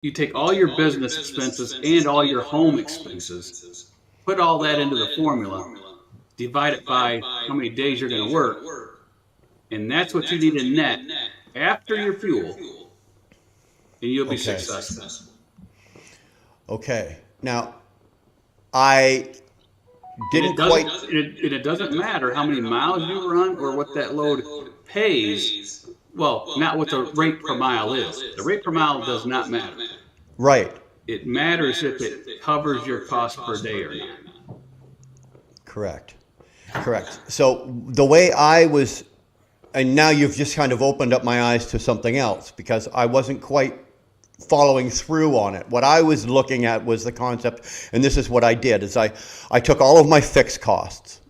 You take all your business expenses and all your home expenses, put all that into the formula, divide it by how many days you're going to work, and that's what you need to net after your fuel, and you'll be Okay. successful. Okay. Now, I And didn't quite. it doesn't matter how many miles you run or what that load pays. Well, not what the rate per mile is. The rate per mile does not matter. Right. It matters if it covers your cost per day or not. Correct. Correct. So the way I was, and now you've just kind of opened up my eyes to something else because I wasn't quite following through on it. What I was looking at was the concept, and this is what I did, is I took all of my fixed costs,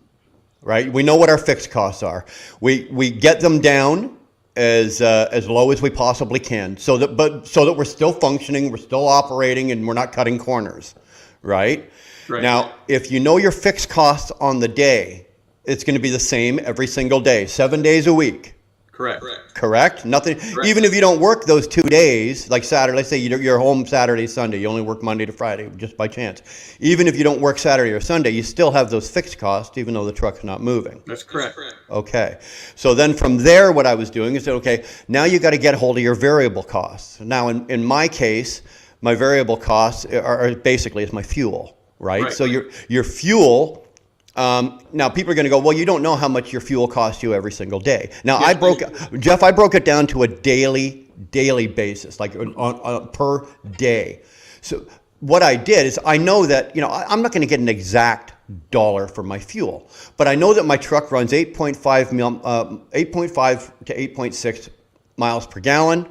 right? We know what our fixed costs are. We get them down as low as we possibly can so that we're still functioning, we're still operating, and we're not cutting corners, right? Right. Now, if you know your fixed costs on the day, it's going to be the same every single day, 7 days a week. Correct? Nothing. Correct. Even if you don't work those 2 days, like Saturday, let's say you're home Saturday, Sunday, you only work Monday to Friday just by chance. Even if you don't work Saturday or Sunday, you still have those fixed costs, even though the truck's not moving. That's correct. Okay. So then from there, what I was doing is, okay, now you got to get a hold of your variable costs. Now, in my case, my variable costs are basically is my fuel, right? So your fuel. Now people are going to go, well, you don't know how much your fuel costs you every single day. Now I broke it down to a daily basis, like on per day. So what I did is I know that, I'm not going to get an exact dollar for my fuel, but I know that my truck runs 8.5 to 8.6 miles per gallon.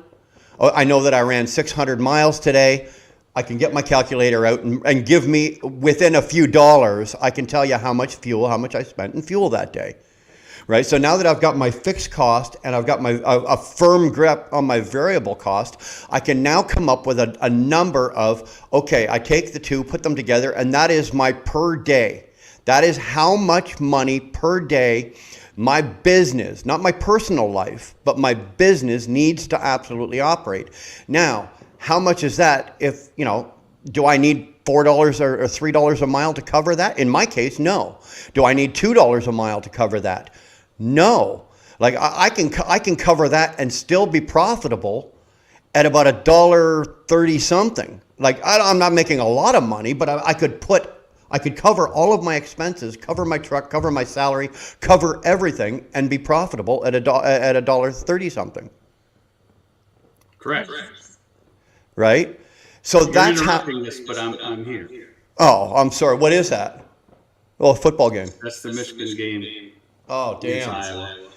I know that I ran 600 miles today. I can get my calculator out and give me, within a few dollars, I can tell you how much I spent in fuel that day, right? So now that I've got my fixed cost and I've got a firm grip on my variable cost, I can now come up with a number of, okay, I take the two, put them together, and that is my per day. That is how much money per day my business, not my personal life, but my business needs to absolutely operate. Now, how much is that if, do I need $4 or $3 a mile to cover that? In my case, no. Do I need $2 a mile to cover that? No. Like I can cover that and still be profitable at about $1.30 something. Like I'm not making a lot of money, but I could cover all of my expenses, cover my truck, cover my salary, cover everything, and be profitable at $1.30 something. Correct. Right? So You're that's how. interrupting this, but I'm here. Oh, I'm sorry. What is that? Oh, a football game. That's the Michigan game. Oh, against damn. Iowa.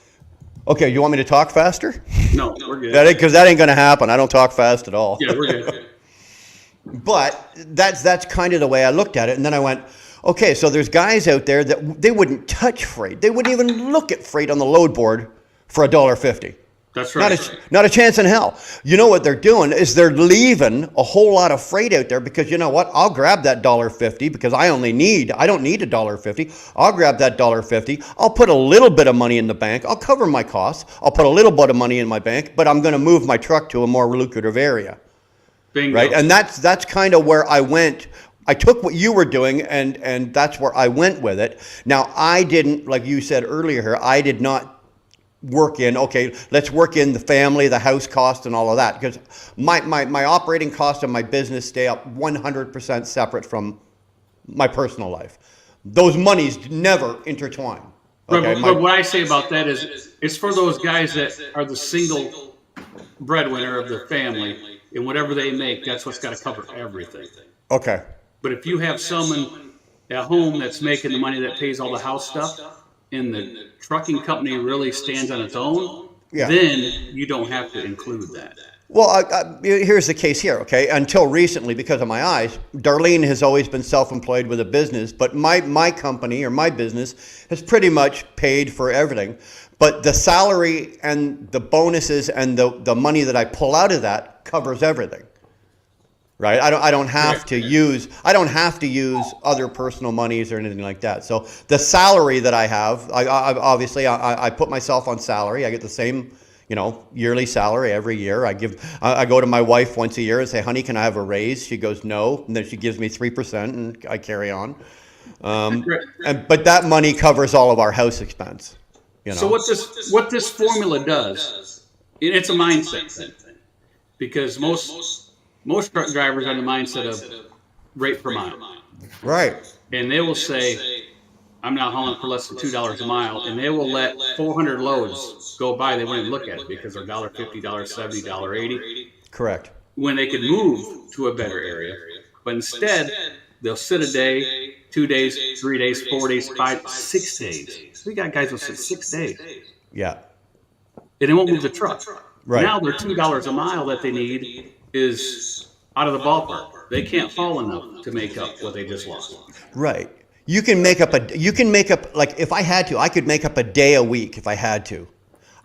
Okay, you want me to talk faster? No, we're good. Because that ain't going to happen. I don't talk fast at all. Yeah, we're good. But that's kind of the way I looked at it. And then I went, okay, so there's guys out there that they wouldn't touch freight. They wouldn't even look at freight on the load board for $1.50. That's right. Not a chance in hell. You know what they're doing is they're leaving a whole lot of freight out there because you know what? I'll grab that $1.50 because I don't need $1.50. I'll grab that $1.50. I'll put a little bit of money in the bank. I'll cover my costs. I'll put a little bit of money in my bank, but I'm going to move my truck to a more lucrative area. Bingo. Right? And that's kind of where I went. I took what you were doing and that's where I went with it. Now, I didn't, like you said earlier here, I did not let's work in the family, the house cost and all of that. Because my operating costs and my business stay up 100% separate from my personal life. Those monies never intertwine. Okay? But what I say about that is it's for those guys that are the single breadwinner of their family, and whatever they make, that's what's got to cover everything. Okay. But if you have someone at home that's making the money that pays all the house stuff, and the trucking company really stands on its own, then you don't have to include that. Well, here's the case here, okay? Until recently, because of my eyes, Darlene has always been self-employed with a business, but my company or my business has pretty much paid for everything. But the salary and the bonuses and the money that I pull out of that covers everything. Right, I don't have to use other personal monies or anything like that. So the salary that I have, I obviously put myself on salary. I get the same yearly salary every year. I go to my wife once a year and say, honey, can I have a raise? She goes, no. And then she gives me 3% and I carry on. But that money covers all of our house expense. So what this formula does, it's a mindset thing, because most truck drivers are in the mindset of rate per mile. Right. And they will say, I'm now hauling for less than $2 a mile, and they will let 400 loads go by. They won't even look at it because they're $1.50, $1.70, $1.80. Correct. When they could move to a better area. But instead, they'll sit a day, 2 days, 3 days, 4 days, 5, 6 days. We got guys who sit 6 days. Yeah. And they won't move the truck. Right. Now their $2 a mile that they need is out of the ballpark. They can't haul enough to make up what they just lost. Right. You can make up like, if I had to, I could make up a day a week if I had to.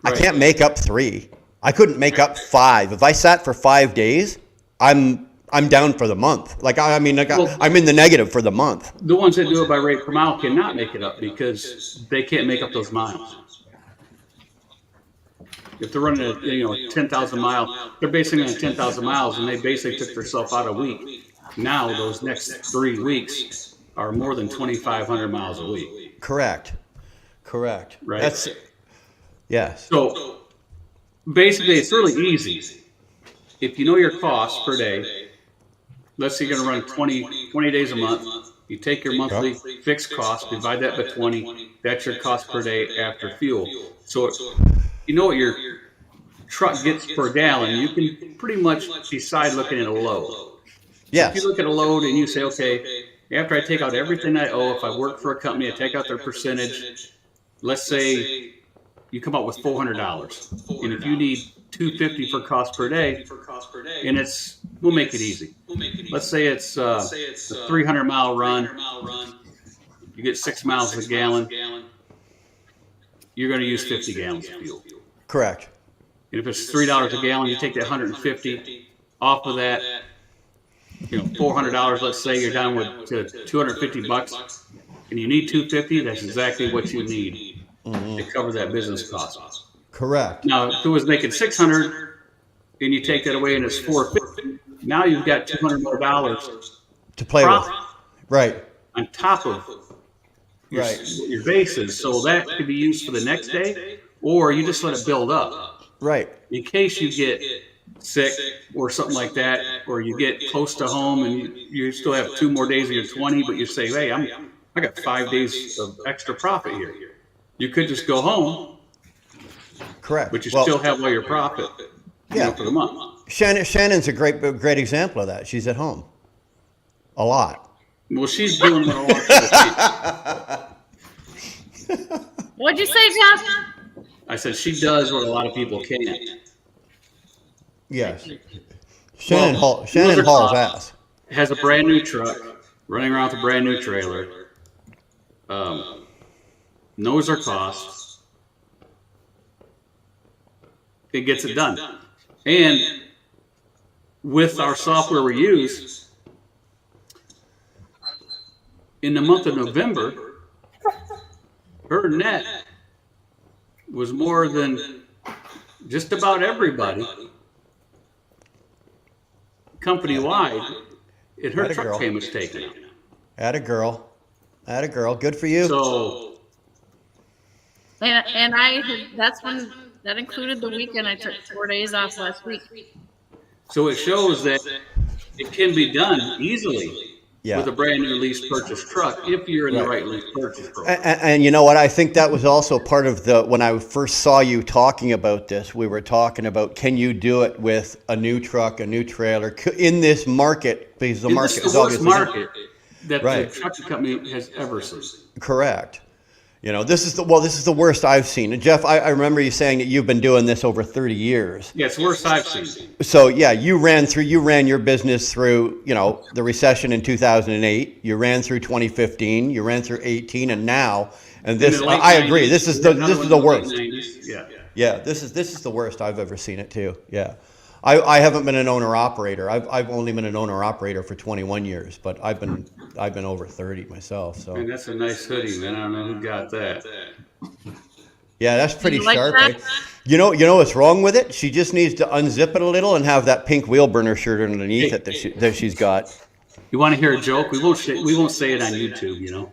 Right. I can't make up 3. I couldn't make up 5. If I sat for 5 days, I'm down for the month. I'm in the negative for the month. The ones that do it by rate per mile cannot make it up because they can't make up those miles. If they're running a 10,000 mile, they're basing it on 10,000 miles, and they basically took themselves out a week. Now those next 3 weeks are more than 2,500 miles a week. Correct. Right. Yes. So basically, it's really easy. If you know your costs per day, let's say you're going to run 20 days a month. You take your monthly fixed cost, divide that by 20. That's your cost per day after fuel. So you know what your truck gets per gallon. You can pretty much decide looking at a load. Yes. If you look at a load and you say, okay, after I take out everything I owe, if I work for a company, I take out their percentage. Let's say you come up with $400, and if you need $250 for cost per day, and we'll make it easy. Let's say it's a 300-mile run. You get 6 miles a gallon. You're going to use 50 gallons of fuel. Correct. And if it's $3 a gallon, you take that 150 off of that. $400. Let's say you're down with to $250, and you need $250. That's exactly what you need to cover that business cost. Correct. Now, if it was making $600, and you take that away, and it's $450, now you've got $200 more to play with. Right. On top of your bases, so that could be used for the next day, or you just let it build up. Right. In case you get sick or something like that, or you get close to home and you still have 2 more days of your 20, but you say, hey, I got 5 days of extra profit here. You could just go home. Correct. But you still have all your profit for the month. Shannon's a great example of that. She's at home a lot. Well, she's doing what a lot of people can't. What'd you say, Jeff? I said she does what a lot of people can't. Yes. Shannon hauls ass. Has a brand new truck, running around with a brand new trailer. Knows her costs. It gets it done. And with our software we use, in the month of November, her net was more than just about everybody company-wide, and her truck payment's taken out. Atta girl. Good for you. So, and that included the weekend. I took 4 days off last week. So it shows that it can be done easily with a brand new lease purchase truck if you're in the right lease purchase program. And you know what? I think that was also part of when I first saw you talking about this, we were talking about, can you do it with a new truck, a new trailer in this market? Because the market is obviously the worst market that the trucking company has ever seen. Correct. This is the worst I've seen. And Jeff, I remember you saying that you've been doing this over 30 years. Yeah, it's the worst I've seen. So yeah, you ran your business through, the recession in 2008. You ran through 2015. You ran through 18, and now, and this, I agree. This is the worst. Yeah. This is the worst I've ever seen it too. Yeah. I haven't been an owner operator. I've only been an owner operator for 21 years, but I've been over 30 myself. So. And that's a nice hoodie, man. I don't know who got that. Yeah, that's pretty sharp. That? Right? You know what's wrong with it? She just needs to unzip it a little and have that pink wheel burner shirt underneath it that she's got. You want to hear a joke? We won't say it on YouTube, you know.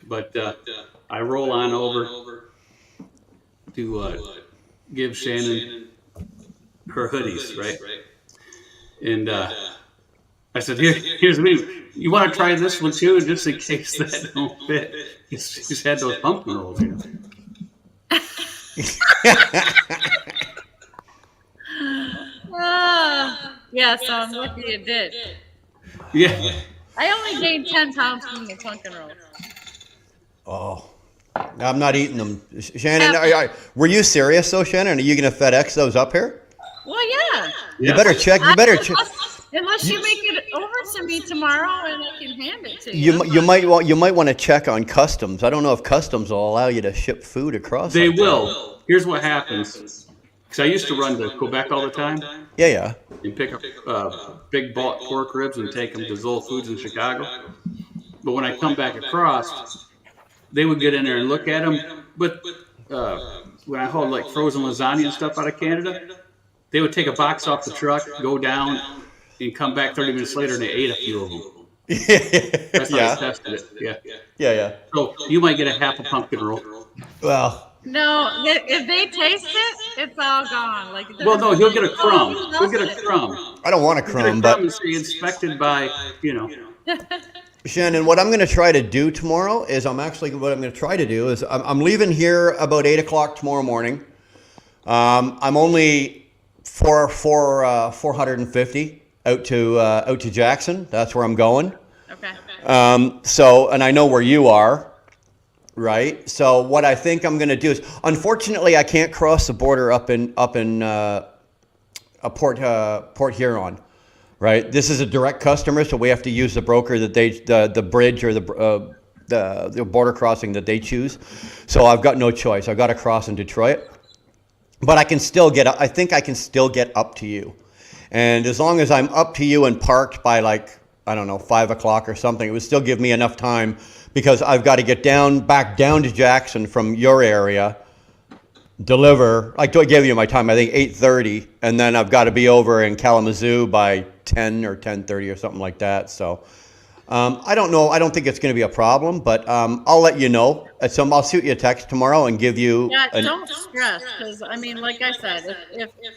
But I roll on over to give Shannon her hoodies, right? And I said, here's me. You want to try this one too, just in case that don't fit? She's had those pumpkin rolls. You know? Yeah, so I'm lucky you did. Yeah. I only gained 10 pounds from the pumpkin rolls. Oh, I'm not eating them. Shannon, were you serious though, Shannon? Are you going to FedEx those up here? Well, yeah. You better check. Unless you make it over to me tomorrow and I can hand it to you. You might want to check on customs. I don't know if customs will allow you to ship food across. They will. Here's what happens. Because I used to run to Quebec all the time. Yeah. And pick up big bulk pork ribs and take them to Zoll Foods in Chicago. But when I come back across, they would get in there and look at them. But when I hauled like frozen lasagna and stuff out of Canada, they would take a box off the truck, go down, and come back 30 minutes later, and they ate a few of them. That's how I tested it. Yeah. So you might get a half a pumpkin roll. Well. No, if they taste it, it's all gone. Well, no, he'll get a crumb. He'll get a crumb. I don't want a crumb, but it's inspected by, Shannon, what I'm going to try to do tomorrow is I'm leaving here about 8 o'clock tomorrow morning. I'm only 450 out to Jackson. That's where I'm going. Okay. And I know where you are. Right. So what I think I'm going to do is, unfortunately, I can't cross the border up in Port Huron. Right. This is a direct customer, so we have to use the broker that the bridge or the border crossing that they choose. So I've got no choice. I've got to cross in Detroit, but I think I can still get up to you, and as long as I'm up to you and parked by 5 o'clock or something, it would still give me enough time. Because I've got to get back down to Jackson from your area, deliver. I gave you my time, I think 8:30, and then I've got to be over in Kalamazoo by 10 or 10:30 or something like that. So I don't know. I don't think it's going to be a problem, but I'll let you know. I'll shoot you a text tomorrow and give you. Yeah, don't stress, because like I said,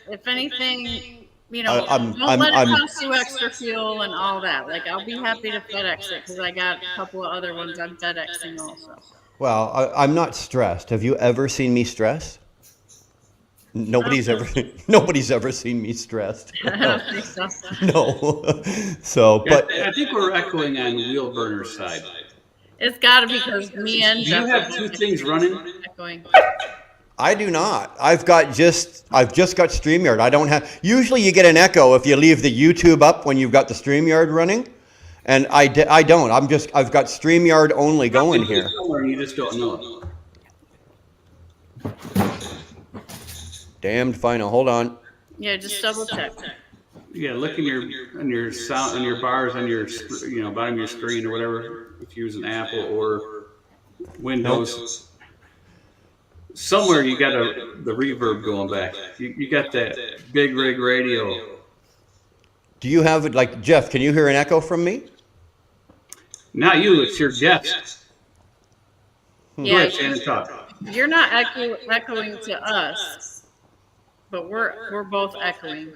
if anything. Don't let it cost you extra fuel and all that. I'll be happy to FedEx it because I got a couple of other ones I'm FedExing also. Well, I'm not stressed. Have you ever seen me stressed? Nobody's ever seen me stressed. I don't think so. No. So, but I think we're echoing on Wheel Burner's side. It's got to be because me and Do you have two things running? Echoing. I do not. I've just got StreamYard. I don't have. Usually, you get an echo if you leave the YouTube up when you've got the StreamYard running, and I don't. I've got StreamYard only going here. You just don't know it. Damned final. Hold on. Yeah, just double check. Yeah, look in your sound, in your bars on your bottom of your screen or whatever. If you're using Apple or Windows. Nope. Somewhere you got the reverb going back. You got that big rig radio. Do you have it Jeff? Can you hear an echo from me? Not you. It's your guest. Yeah, go ahead, Shannon, talk. You're not echoing to us, but we're both echoing.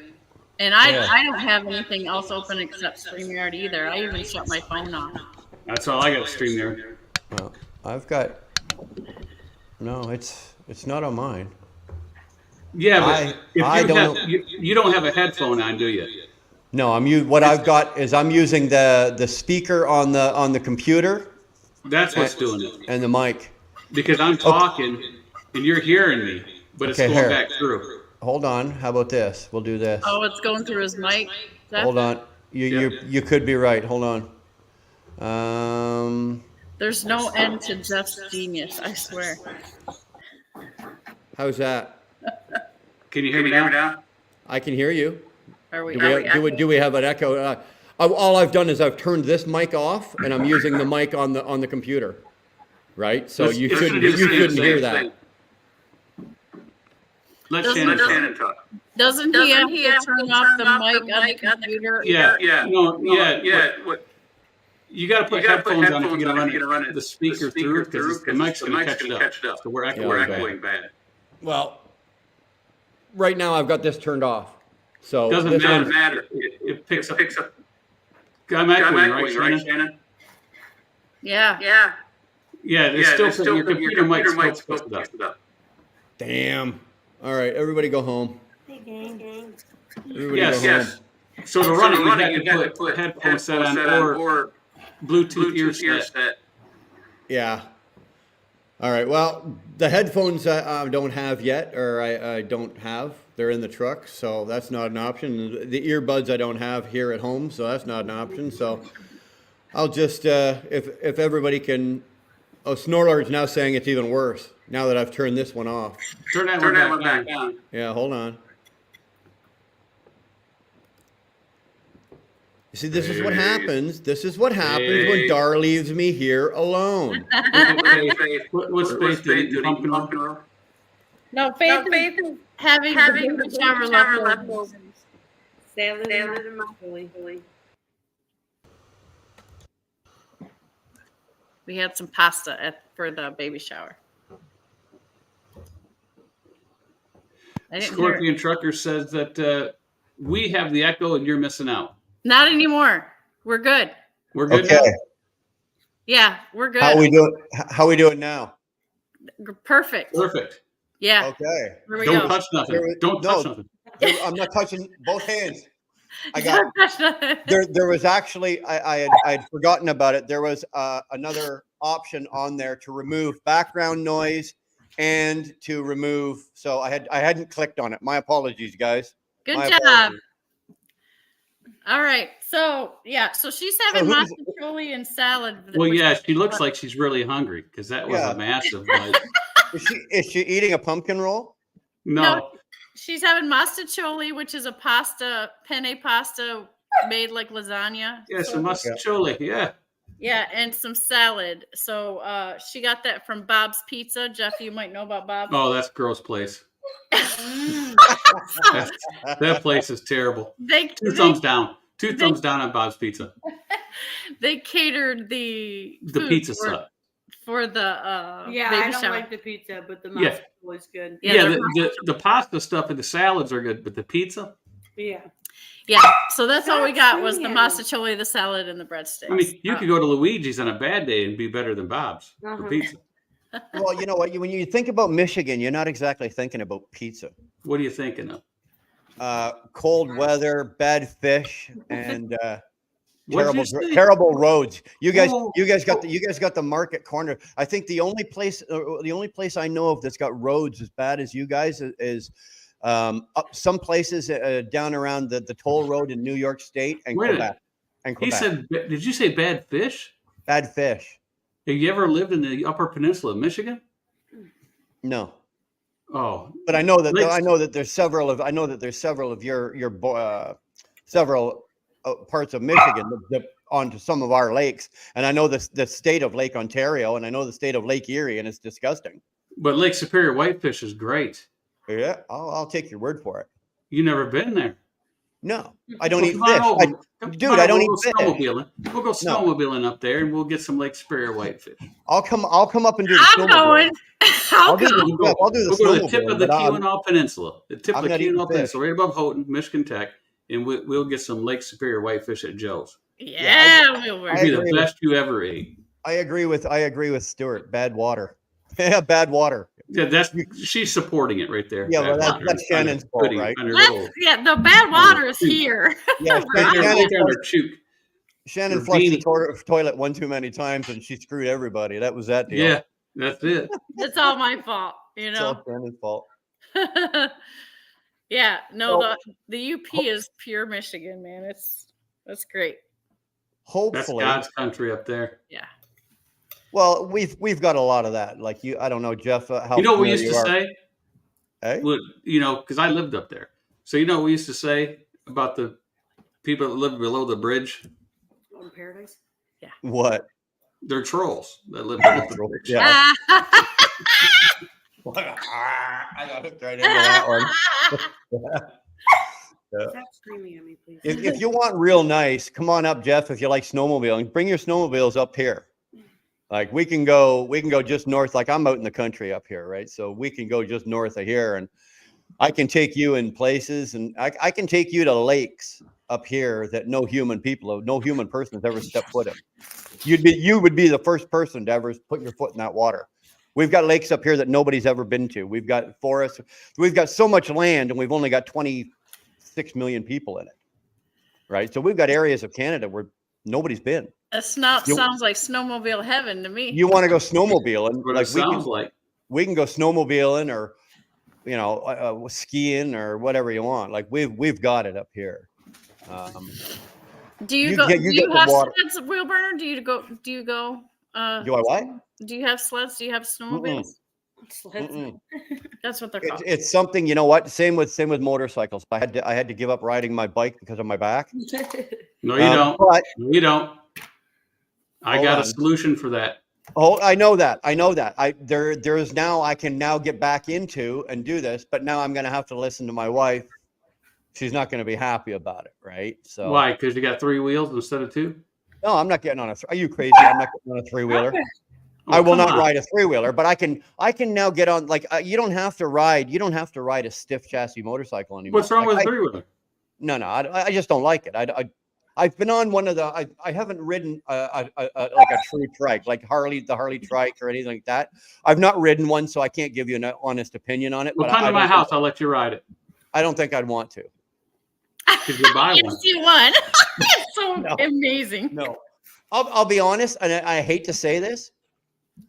And I don't have anything else open except StreamYard either. I even shut my phone off. That's all I got to stream there. Well, I've got. No, it's not on mine. Yeah, but you don't have a headphone on, do you? No, I've got is I'm using the speaker on the computer. That's what's doing it. And the mic. Because I'm talking and you're hearing me, but it's going back through. Hold on. How about this? We'll do this. Oh, it's going through his mic. Hold on. You could be right. Hold on. There's no end to Jeff's genius, I swear. How's that? Can you hear me now? I can hear you. Do we have an echo? All I've done is I've turned this mic off, and I'm using the mic on the computer. Right? So you shouldn't hear that. Let Shannon talk. Doesn't he have to turn off the mic on the computer? Yeah. No. What? You got to put headphones on if you're going to run the speaker through because the mic's going to catch it up. So we're echoing bad. Well, right now I've got this turned off. So doesn't matter. It picks up. I'm echoing, right, Shannon? Yeah. There's still your computer mic's still picked it up. Damn. All right, everybody go home. Hey, gang. Yes. So to run it, you have to put headphones set on or Bluetooth ear set. Yeah. All right. Well, the headphones I don't have yet, or I don't have. They're in the truck, so that's not an option. The earbuds I don't have here at home, so that's not an option. So I'll just, if everybody can. Oh, Snorla's now saying it's even worse now that I've turned this one off. Turn that one back down. Yeah, hold on. You see, this is what happens. This is what happens when Dar leaves me here alone. What space did you pump in? No, Faith is having the shower leftovers. Salad and broccoli. We had some pasta for the baby shower. Scorpion Trucker says that we have the echo and you're missing out. Not anymore. We're good. We're good okay. now? Yeah, we're good. How we doing now? Perfect. Yeah. Okay. Don't touch nothing. Don't touch nothing. I'm not touching both hands. There was actually I had forgotten about it. There was another option on there to remove background noise and to remove. So I hadn't clicked on it. My apologies, guys. Good job. All right. So she's having masticholi and salad. Well, yeah, she looks like she's really hungry because that was a massive bite. Is she eating a pumpkin roll? No. She's having masticholi, which is a penne pasta made like lasagna. Yeah, some masticholi, yeah. Yeah, and some salad. So she got that from Bob's Pizza. Jeff, you might know about Bob's. Oh, that's a gross place. That place is terrible. Two thumbs down on Bob's Pizza. They catered the pizza set. For the baby I don't like the pizza, but the pasta was good. Yeah, the pasta stuff and the salads are good, but the pizza? Yeah. So that's all we got was the masticholi, the salad, and the breadsticks. I mean, you could go to Luigi's on a bad day and be better than Bob's for pizza. Well, you know what? When you think about Michigan, you're not exactly thinking about pizza. What are you thinking of? Cold weather, bad fish, and terrible roads. You guys got the market corner. I think the only place I know of that's got roads as bad as you guys is some places down around the toll road in New York State and Quebec. He said, did you say bad fish? Bad fish. Have you ever lived in the Upper Peninsula of Michigan? No. Oh, but I know that there's several of your several parts of Michigan onto some of our lakes, and I know the state of Lake Ontario, and I know the state of Lake Erie, and it's disgusting. But Lake Superior whitefish is great. Yeah, I'll take your word for it. You never been there? No, I don't eat fish. I don't eat fish. We'll go snowmobiling up there, and we'll get some Lake Superior whitefish. I'll come up and do the snowmobiling. I'll do the we'll go to the tip of the Keweenaw Peninsula. The tip of the Keweenaw Peninsula, right above Houghton, Michigan Tech, and we'll get some Lake Superior whitefish at Joe's. We'll work. It'll be the best you ever ate. I agree with Stuart. Bad water. Yeah, bad water. Yeah, she's supporting it right there. Yeah, well, that's Shannon's fault, right? The bad water is here. Yeah, Shannon flushed the toilet one too many times, and she screwed everybody. That was that deal. Yeah, that's it. It's all my fault, It's all Shannon's fault. The UP is pure Michigan, man. That's great. Hopefully, that's God's country up there. Yeah. Well, we've got a lot of that. Like I don't know, Jeff. How you know what we used to say? Hey? Well, because I lived up there. So you know what we used to say about the people that live below the bridge? On Paradise? Yeah. What? They're trolls that live below the bridge. Yeah. I got hooked right into that one. Stop screaming at me, please. If you want real nice, come on up, Jeff. If you like snowmobiling, bring your snowmobiles up here. Like we can go just north. Like I'm out in the country up here, right? So we can go just north of here, and I can take you in places, and I can take you to lakes up here that no human person has ever stepped foot in. You would be the first person to ever put your foot in that water. We've got lakes up here that nobody's ever been to. We've got forests. We've got so much land, and we've only got 26 million people in it, right? So we've got areas of Canada where nobody's been. Sounds like snowmobile heaven to me. You want to go snowmobiling? What it sounds like. We can go snowmobiling, or skiing, or whatever you want. Like we've got it up here. Do you have sleds, wheel burner? Do you go? Do I what? Do you have sleds? Do you have snowmobiles? That's what they're called. It's something, you know what? Same with motorcycles. I had to give up riding my bike because of my back. No, you don't. No, you don't. I got a solution for that. Oh, I know that. There's now, I can now get back into and do this, but now I'm going to have to listen to my wife. She's not going to be happy about it, right? So why? Because you got 3 wheels instead of 2? No, I'm not getting on are you crazy? I'm not getting on a 3-wheeler. Oh, I will not ride a 3-wheeler, but I can now get on, like, you don't have to ride a stiff chassis motorcycle anymore. What's wrong with a 3-wheeler? No, I just don't like it. I've been on one of the, I haven't ridden like a true trike, like the Harley trike or anything like that. I've not ridden one, so I can't give you an honest opinion on it. Well, come to my house. I'll let you ride it. I don't think I'd want to. Because you buy one. You won. It's so amazing. No, I'll be honest, and I hate to say this.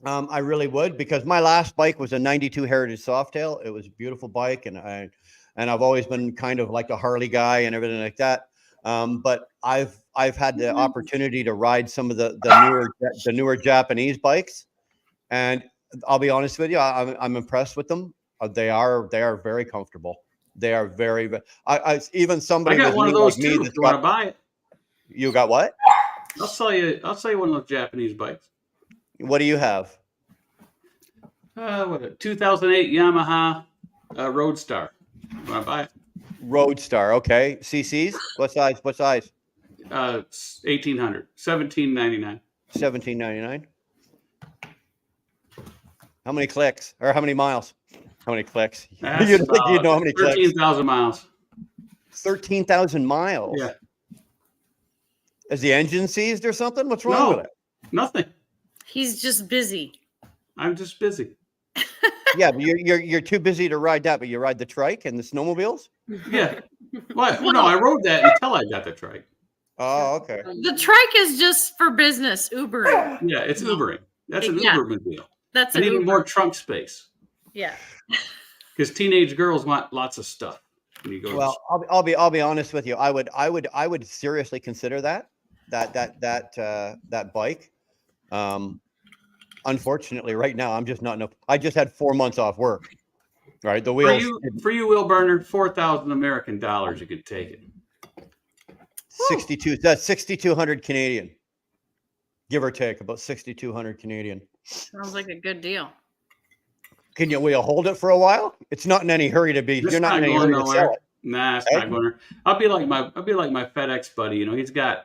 I really would, because my last bike was a 92 Heritage Softail. It was a beautiful bike, and I've always been kind of like a Harley guy and everything like that. But I've had the opportunity to ride some of the newer Japanese bikes, and I'll be honest with you, I'm impressed with them. They are very comfortable. They are very. Even somebody. I got one of those too. You want to buy it? You got what? I'll sell you one of those Japanese bikes. What do you have? What a 2008 Yamaha Roadstar. You want to buy it? Roadstar, okay. CCs? What size? 1800, $17.99. $17.99. How many clicks or how many miles? How many clicks? You know how many clicks? 13,000 miles. 13,000 miles. Yeah. Is the engine seized or something? What's wrong with it? Nothing. He's just busy. I'm just busy. Yeah, but you're too busy to ride that, but you ride the trike and the snowmobiles? Yeah. What? Well, no, I rode that until I got the trike. Oh, okay. The trike is just for business, Ubering. Yeah, it's Ubering. That's an Ubermobile. That's I need more trunk space. Yeah. Because teenage girls want lots of stuff. When you go. Well, I'll be honest with you. I would seriously consider that bike. Unfortunately, right now I'm just not enough. I just had 4 months off work. Right, the wheels for you, wheel burner, 4,000 American dollars. You could take it. 62. That's 6,200 Canadian, give or take, about 6,200 Canadian. Sounds like a good deal. Will you hold it for a while? It's not in any hurry to be. You're not in any hurry to sell it. Nah, it's not going. I'll be like my FedEx buddy. You know, he's got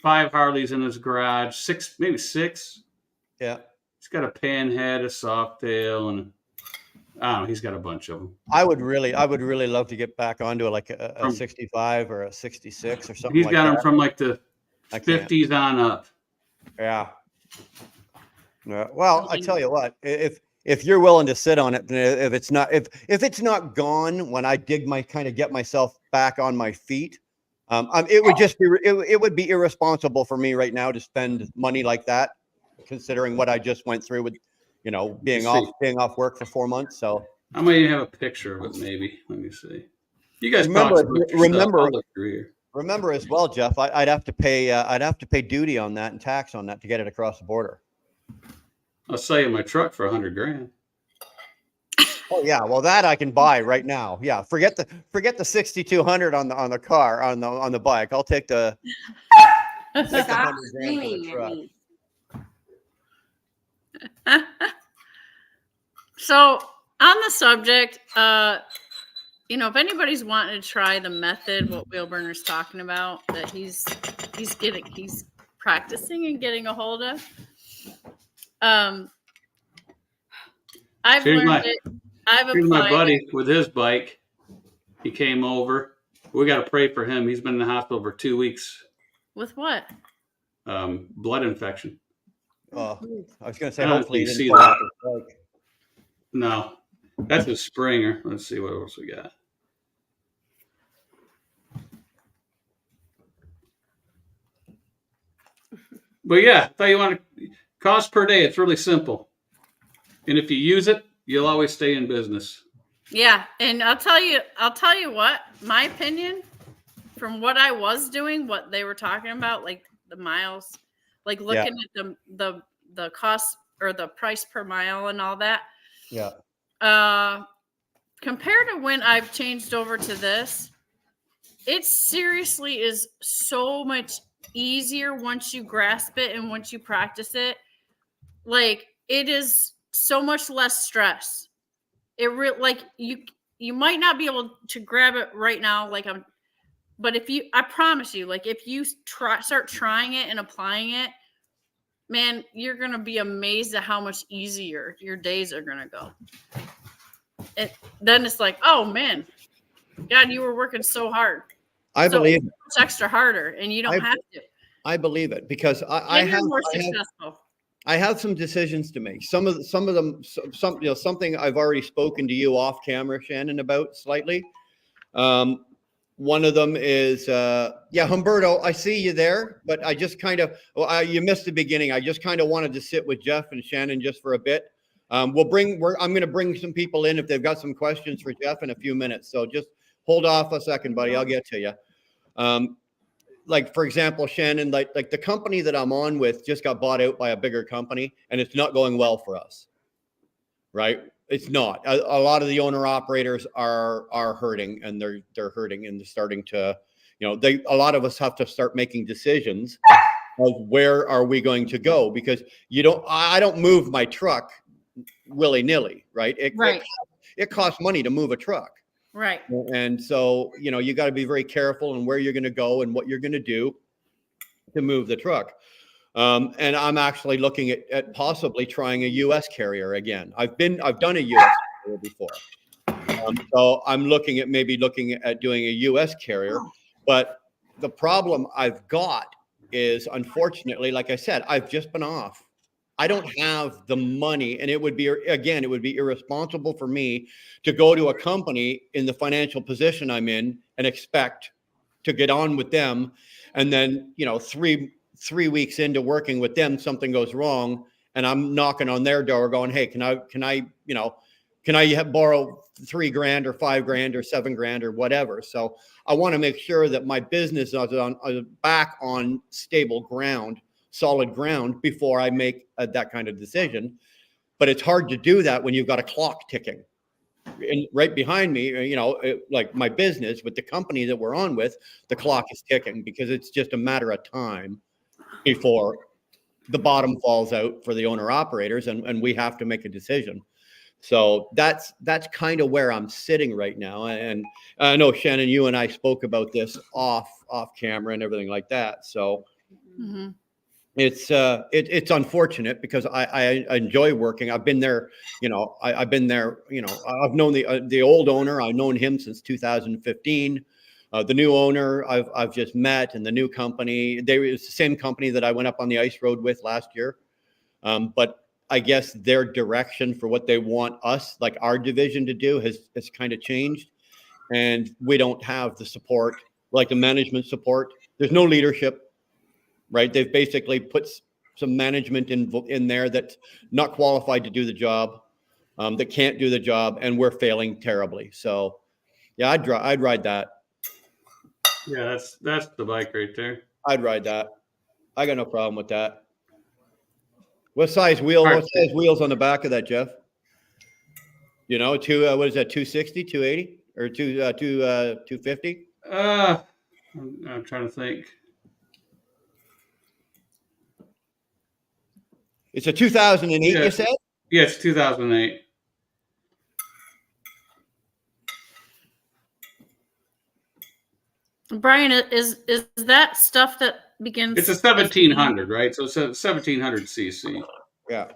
5 Harleys in his garage, 6, maybe 6. Yeah. He's got a panhead, a Softail, and I don't know. He's got a bunch of them. I would really love to get back onto like a 65 or a 66 or something. He's got them from like the 50s on up. Yeah. Well, I tell you what, if you're willing to sit on it, if it's not gone when I get myself back on my feet, it would be irresponsible for me right now to spend money like that, considering what I just went through with, being off work for 4 months. So I might even have a picture of it. Maybe. Let me see. You guys remember as well, Jeff. I'd have to pay duty on that and tax on that to get it across the border. I'll sell you my truck for $100,000. Oh yeah, well that I can buy right now. Yeah, forget the 6,200 on the car on the bike. I'll take the. Stop screaming at me. So On the subject, if anybody's wanting to try the method, what Wheelburner's talking about, that he's practicing and getting a hold of. I've learned it. I've Here's my applied buddy it. with his bike. He came over. We got to pray for him. He's been in the hospital for 2 weeks. With what? Blood infection. I was going to say, I don't know if hopefully you he see didn't fall that. off his bike. No, that's a Springer. Let's see what else we got. But yeah, tell you what, cost per day, it's really simple. And if you use it, you'll always stay in business. Yeah, and I'll tell you what, my opinion, from what I was doing, what they were talking about, like the miles, like looking at the cost or the price per mile and all that. Yeah. Compared to when I've changed over to this, it seriously is so much easier once you grasp it and once you practice it. Like, it is so much less stress. You might not be able to grab it right now, but I promise you, like, if you start trying it and applying it, man, you're gonna be amazed at how much easier your days are gonna go. Then it's like, oh man, God, you were working so hard. I believe it's extra harder, and you don't have to. I believe it because I have some decisions to make. Some of them, something I've already spoken to you off camera, Shannon, about slightly. One of them is, Humberto, I see you there, but I just kind of, you missed the beginning. I just kind of wanted to sit with Jeff and Shannon just for a bit. I'm going to bring some people in if they've got some questions for Jeff in a few minutes. So just hold off a second, buddy. I'll get to you. Like, for example, Shannon, like the company that I'm on with just got bought out by a bigger company, and it's not going well for us, right? It's not. A lot of the owner operators are hurting, and they're hurting, and they're starting to, a lot of us have to start making decisions of where are we going to go, because I don't move my truck willy-nilly, right? It costs money to move a truck. Right. And so, you got to be very careful in where you're going to go and what you're going to do to move the truck. And I'm actually looking at possibly trying a U.S. carrier again. I've done a U.S. carrier before. So I'm looking at doing a U.S. carrier. But the problem I've got is, unfortunately, like I said, I've just been off. I don't have the money, and it would be irresponsible for me to go to a company in the financial position I'm in and expect to get on with them. And then, 3 weeks into working with them, something goes wrong, and I'm knocking on their door going, hey, can I borrow $3,000 or $5,000 or $7,000 or whatever? So I want to make sure that my business is back on stable ground, solid ground, before I make that kind of decision. But it's hard to do that when you've got a clock ticking. And right behind me, like my business with the company that we're on with, the clock is ticking, because it's just a matter of time before the bottom falls out for the owner operators, and we have to make a decision. So that's kind of where I'm sitting right now. And I know, Shannon, you and I spoke about this off camera and everything like that. So it's unfortunate, because I enjoy working. I've been there, I've known the old owner. I've known him since 2015. The new owner I've just met, and the new company, it's the same company that I went up on the ice road with last year. But I guess their direction for what they want us, like our division, to do has kind of changed. And we don't have the support, like the management support. There's no leadership, right? They've basically put some management in there that's not qualified to do the job, that can't do the job, and we're failing terribly. So yeah, I'd ride that. Yeah, that's the bike right there. I'd ride that. I got no problem with that. What size wheels on the back of that, Jeff? What is that, 260, 280, or 250? I'm trying to think. It's a 2008, you said? Yeah, it's 2008. Brian, is that stuff that begins? It's a 1700, right? So it's a 1700 cc. Yeah.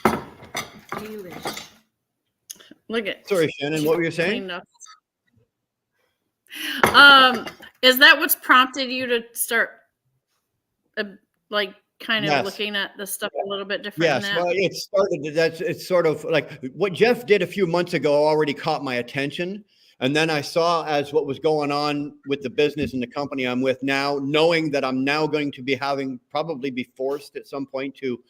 Delish. Look at. Sorry, Shannon, what were you saying? Is that what's prompted you to start, like, kind of Yes. looking at the stuff a little bit different? Yes, than that? well, it started. It's sort of like what Jeff did a few months ago already caught my attention. And then I saw as what was going on with the business and the company I'm with now, knowing that I'm now going to be probably be forced at some point to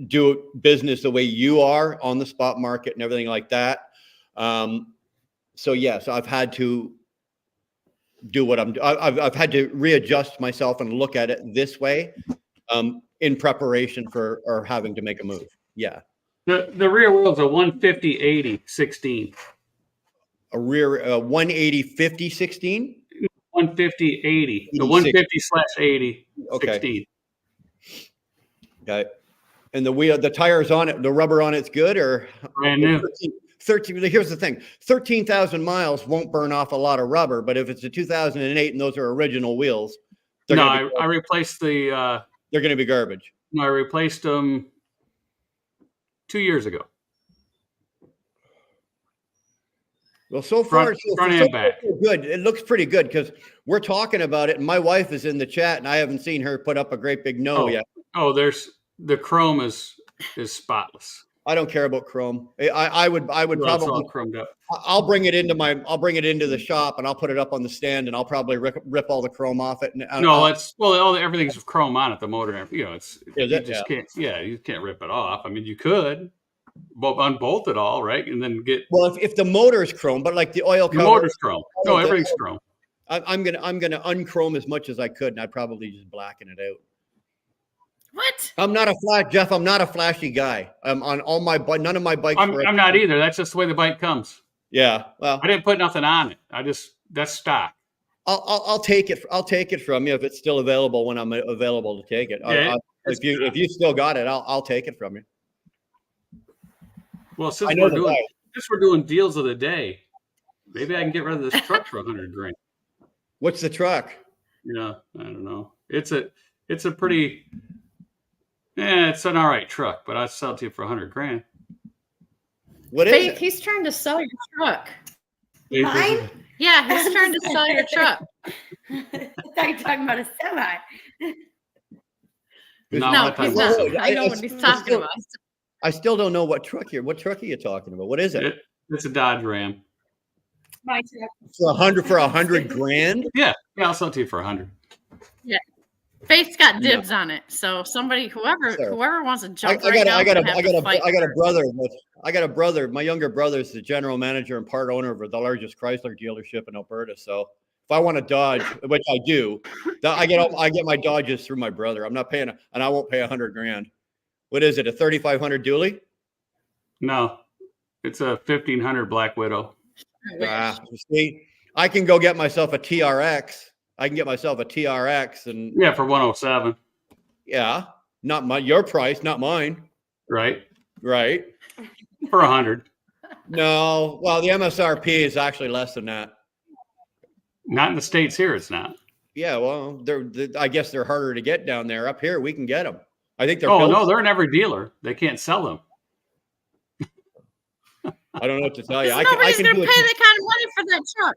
do business the way you are on the spot market and everything like that. So yes, I've had to do what I've had to readjust myself and look at it this way, in preparation for or having to make a move. Yeah. The rear wheel's a 150/80 16. A rear 180/50 16. 150/80. The 150/80 Okay. 16. Okay. And the tires on it, the rubber on it's good or Brand new. 13. Here's the thing: 13,000 miles won't burn off a lot of rubber. But if it's a 2008 and those are original wheels, I replaced the. They're going to be garbage. No, I replaced them 2 years ago. Well, so far, front and back. Good. It looks pretty good because we're talking about it, and my wife is in the chat, and I haven't seen her put up a great big no yet. Oh, the chrome is spotless. I don't care about chrome. I would probably all chromed up. I'll bring it into the shop and I'll put it up on the stand and I'll probably rip all the chrome off it. Everything's chrome on it. The motor, you can't rip it off. I mean, you could unbolt it all, right, and then get. Well, if the motor is chrome, but like the oil cover, the motor's chrome. No, everything's chrome. I'm gonna unchrome as much as I could, and I'd probably just blacken it out. What? I'm not a flashy guy. I'm on all my none of my bikes. I'm not either. That's just the way the bike comes. Yeah. Well, I didn't put nothing on it. That's stock. I'll take it. I'll take it from you if it's still available when I'm available to take it. Yeah, if you still got it, I'll take it from you. Well, since we're doing deals of the day, maybe I can get rid of this truck for $100,000. What's the truck? Yeah, I don't know. It's a pretty. Yeah, it's an all right truck, but I'd sell it to you for $100,000. What is it? He's trying to sell your truck. Mine? Yeah, he's trying to sell your truck. I thought you were talking about a semi. No, he's not. I know what he's talking about. I still don't know what truck are you talking about? What is it? It's a Dodge Ram. My truck. For $100,000? Yeah, I'll sell it to you for $100,000. Yeah. Faith's got dibs on it, so somebody, whoever wants to jump I got a brother. My younger brother is the general manager and part owner of the largest Chrysler dealership in Alberta. So if I want a Dodge, which I do, I get my Dodges through my brother. I'm not paying, and I won't pay $100,000. What is it? A 3500 dually? No, it's a 1500 Black Widow. See, I can go get myself a TRX. And for 107. Yeah, your price, not mine. Right. For 100. No, well, the MSRP is actually less than that. Not in the States here, it's not. Yeah, well, I guess they're harder to get down there. Up here, we can get them. I think they're. Oh no, they're in every dealer. They can't sell them. I don't know what to tell you. Nobody's going to pay that kind of money for that truck.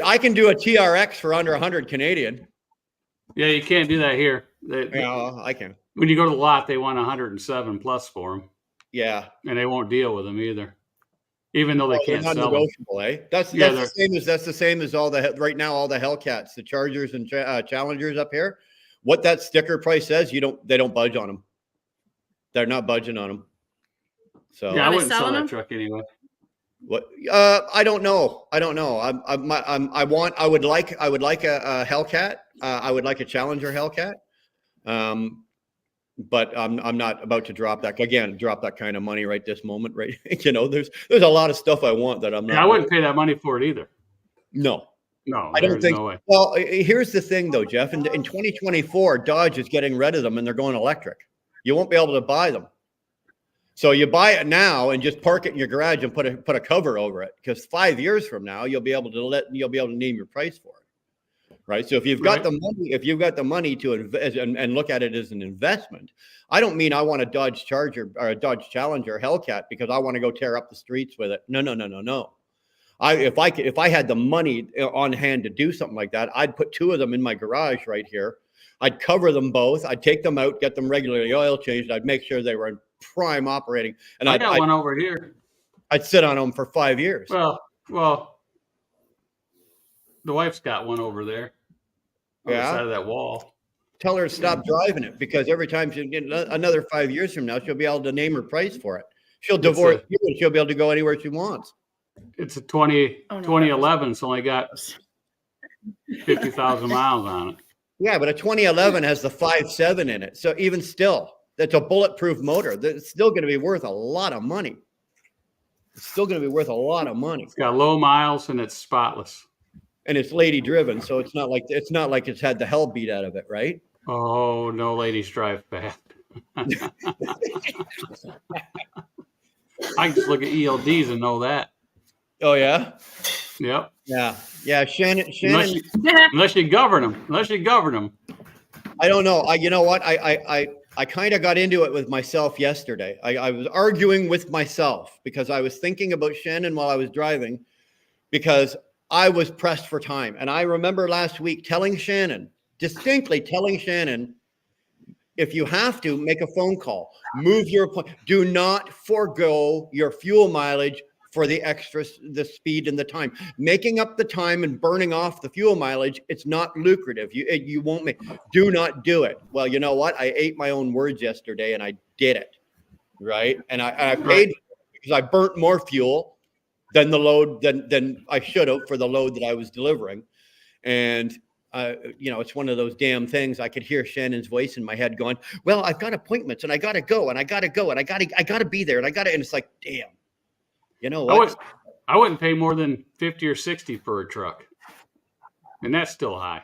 I can do a TRX for under 100 Canadian. Yeah, you can't do that here. I can. When you go to the lot, they want 107 plus for them. Yeah, and they won't deal with them either, even though they can't sell them. Negotiable, eh? That's the same as all the right now. All the Hellcats, the Chargers and Challengers up here. What that sticker price says, they don't budge on them. They're not budging on them. So yeah, I wouldn't sell that truck anyway. What? I don't know. I would like a Hellcat. I would like a Challenger Hellcat. But I'm not about to drop that kind of money right this moment, right? There's a lot of stuff I want that I'm not. Yeah, I wouldn't pay that money for it either. No, I don't think. No way. Well, here's the thing, though, Jeff. In 2024, Dodge is getting rid of them, and they're going electric. You won't be able to buy them. So you buy it now and just park it in your garage and put a cover over it, because 5 years from now you'll be able to name your price for it, right? So if you've got the money to invest and look at it as an investment, I don't mean I want a Dodge Charger or a Dodge Challenger or Hellcat because I want to go tear up the streets with it. No. If I had the money on hand to do something like that, I'd put 2 of them in my garage right here. I'd cover them both. I'd take them out, get them regularly oil changed. I'd make sure they were in prime operating. And I got one over here. I'd sit on them for 5 years. Well, the wife's got one over there on the side of that wall. Tell her to stop driving it, because every time she get another 5 years from now, she'll be able to name her price for it. She'll divorce you and she'll be able to go anywhere she wants. It's a 2011. It's only got 50,000 miles on it. Yeah, but a 2011 has the 5.7 in it. So even still, that's a bulletproof motor. That's still going to be worth a lot of money. It's got low miles and it's spotless. And it's lady driven, so it's not like it's had the hell beat out of it, right? Oh, no ladies drive fast. I can just look at ELDs and know that. Oh yeah. Yep. Yeah. Shannon. Unless you govern them. I don't know. You know what? I kind of got into it with myself yesterday. I was arguing with myself because I was thinking about Shannon while I was driving, because I was pressed for time. And I remember last week distinctly telling Shannon, if you have to, make a phone call, move your appointment. Do not forego your fuel mileage for the speed and the time. Making up the time and burning off the fuel mileage, it's not lucrative. You won't make. Do not do it. Well, you know what? I ate my own words yesterday, and I did it, right? And I paid because I burnt more fuel than the load than I should have for the load that I was delivering. And it's one of those damn things. I could hear Shannon's voice in my head going, "Well, I've got appointments, and I got to go, and I got to be there, and and it's like, damn. You know what? I wouldn't pay more than 50 or 60 for a truck, and that's still high.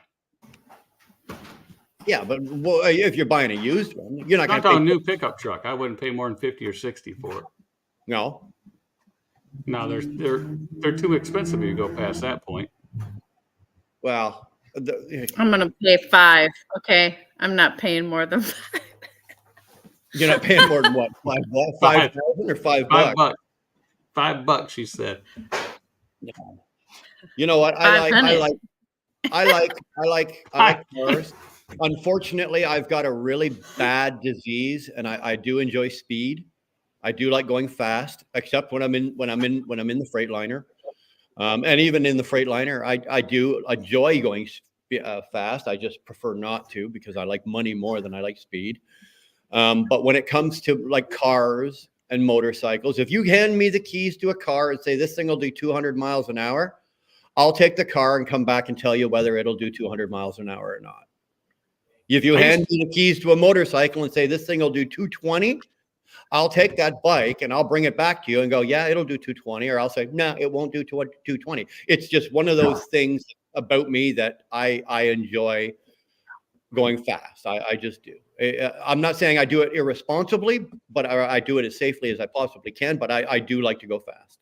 Yeah, but if you're buying a used one, you're not going to pay. A new pickup truck, I wouldn't pay more than 50 or 60 for it. No, they're too expensive if you go past that point. Well, I'm going to pay 5. Okay, I'm not paying more than 5. You're not paying more than what? 5,000 or $5? $5, she said. You know what? I like cars. Unfortunately, I've got a really bad disease, and I do enjoy speed. I do like going fast, except when I'm in the Freightliner. And even in the Freightliner, I do enjoy going fast. I just prefer not to, because I like money more than I like speed. But when it comes to like cars and motorcycles, if you hand me the keys to a car and say this thing will do 200 miles an hour, I'll take the car and come back and tell you whether it'll do 200 miles an hour or not. If you hand me the keys to a motorcycle and say this thing will do 220, I'll take that bike and I'll bring it back to you and go, yeah, it'll do 220. Or I'll say, no, it won't do 220. It's just one of those things about me that I enjoy going fast. I just do. I'm not saying I do it irresponsibly, but I do it as safely as I possibly can. But I do like to go fast.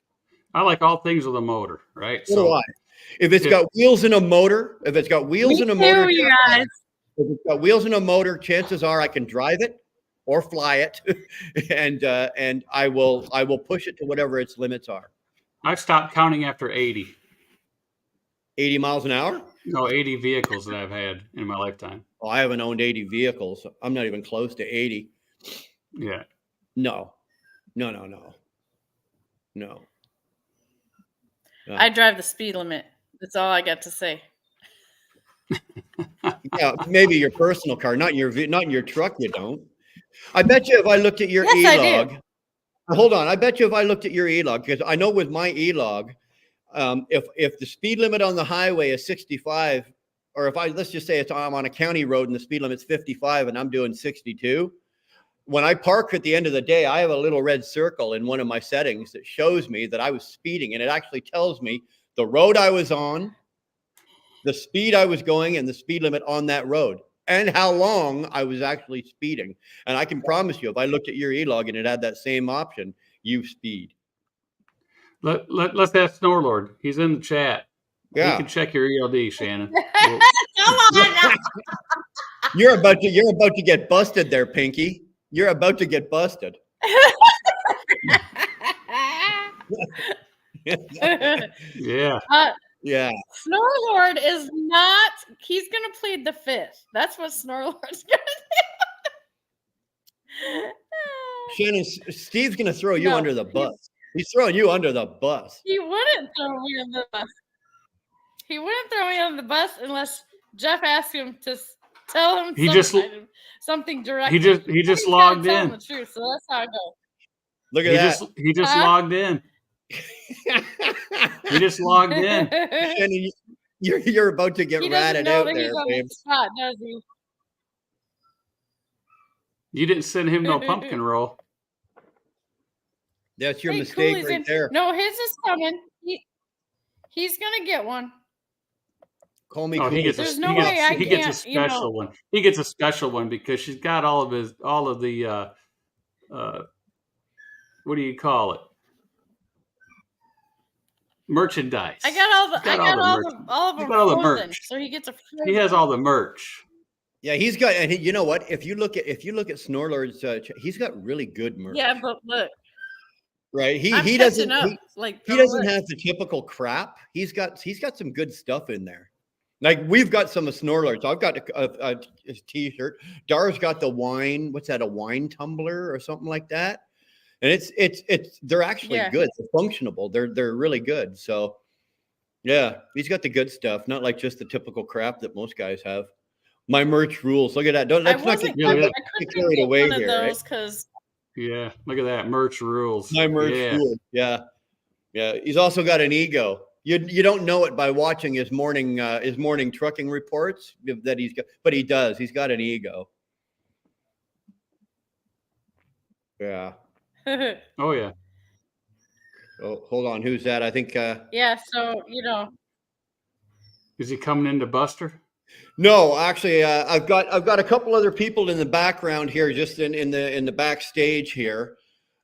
I like all things with a motor, right? So do I. If it's got wheels and a motor, if it's got wheels and a motor, guys. If it's got wheels and a motor, chances are I can drive it or fly it, and I will push it to whatever its limits are. I've stopped counting after 80. 80 miles an hour? No, 80 vehicles that I've had in my lifetime. Well, I haven't owned 80 vehicles. I'm not even close to 80. Yeah. No. I drive the speed limit. That's all I got to say. Yeah, maybe your personal car, not in your truck. You don't. I bet you if I looked at your e-log. Hold on. I bet you if I looked at your e-log, because I know with my e-log, if the speed limit on the highway is 65, or let's just say I'm on a county road and the speed limit's 55 and I'm doing 62. When I park at the end of the day, I have a little red circle in one of my settings that shows me that I was speeding, and it actually tells me the road I was on, the speed I was going, and the speed limit on that road. and how long I was actually speeding. And I can promise you, if I looked at your e-log and it had that same option, you speed. Let's ask Snorlord. He's in the chat. Yeah. He can check your ELD, Shannon. Come on. You're about to get busted there, Pinky. You're about to get busted. Yeah. Yeah. Snorlord is not. He's going to plead the fifth. That's what Snorlord's going to do. Shannon, Steve's going to throw you under the bus. He's throwing you under the bus. He wouldn't throw me under the bus. He wouldn't throw me under the bus unless Jeff asked him to tell him something direct. He just logged in. The truth, so that's how it goes. Look at that. He just logged in. He just logged in. Shannon, you're about to get ratted out there, babe. Spot, does he? You didn't send him no pumpkin roll. That's your mistake right there. No, his is coming. He's gonna get one. Call me. He gets a special one. He gets a special one because she's got all of the what do you call it? Merchandise. I got all of them. All the merch. So he gets a. He has all the merch. Yeah, he's got, and you know what? If you look at Snorlord's, he's got really good merch. Yeah, but look. Right, he doesn't have the typical crap. He's got some good stuff in there. Like we've got some of Snorlord's. I've got a t-shirt. Dar's got the wine. What's that? A wine tumbler or something like that. And it's they're actually good. They're functional. They're really good. So yeah, he's got the good stuff, not like just the typical crap that most guys have. My merch rules. Look at that. Let's not get carried away here. Right? Yeah, look at that. Merch rules. My merch rules. Yeah. Yeah. He's also got an ego. You don't know it by watching his morning trucking reports that he's got, but he does. He's got an ego. Yeah. Oh yeah. Oh, hold on. Who's that? I think yeah, so is he coming into Buster? No, actually, I've got a couple other people in the background here, just in the backstage here.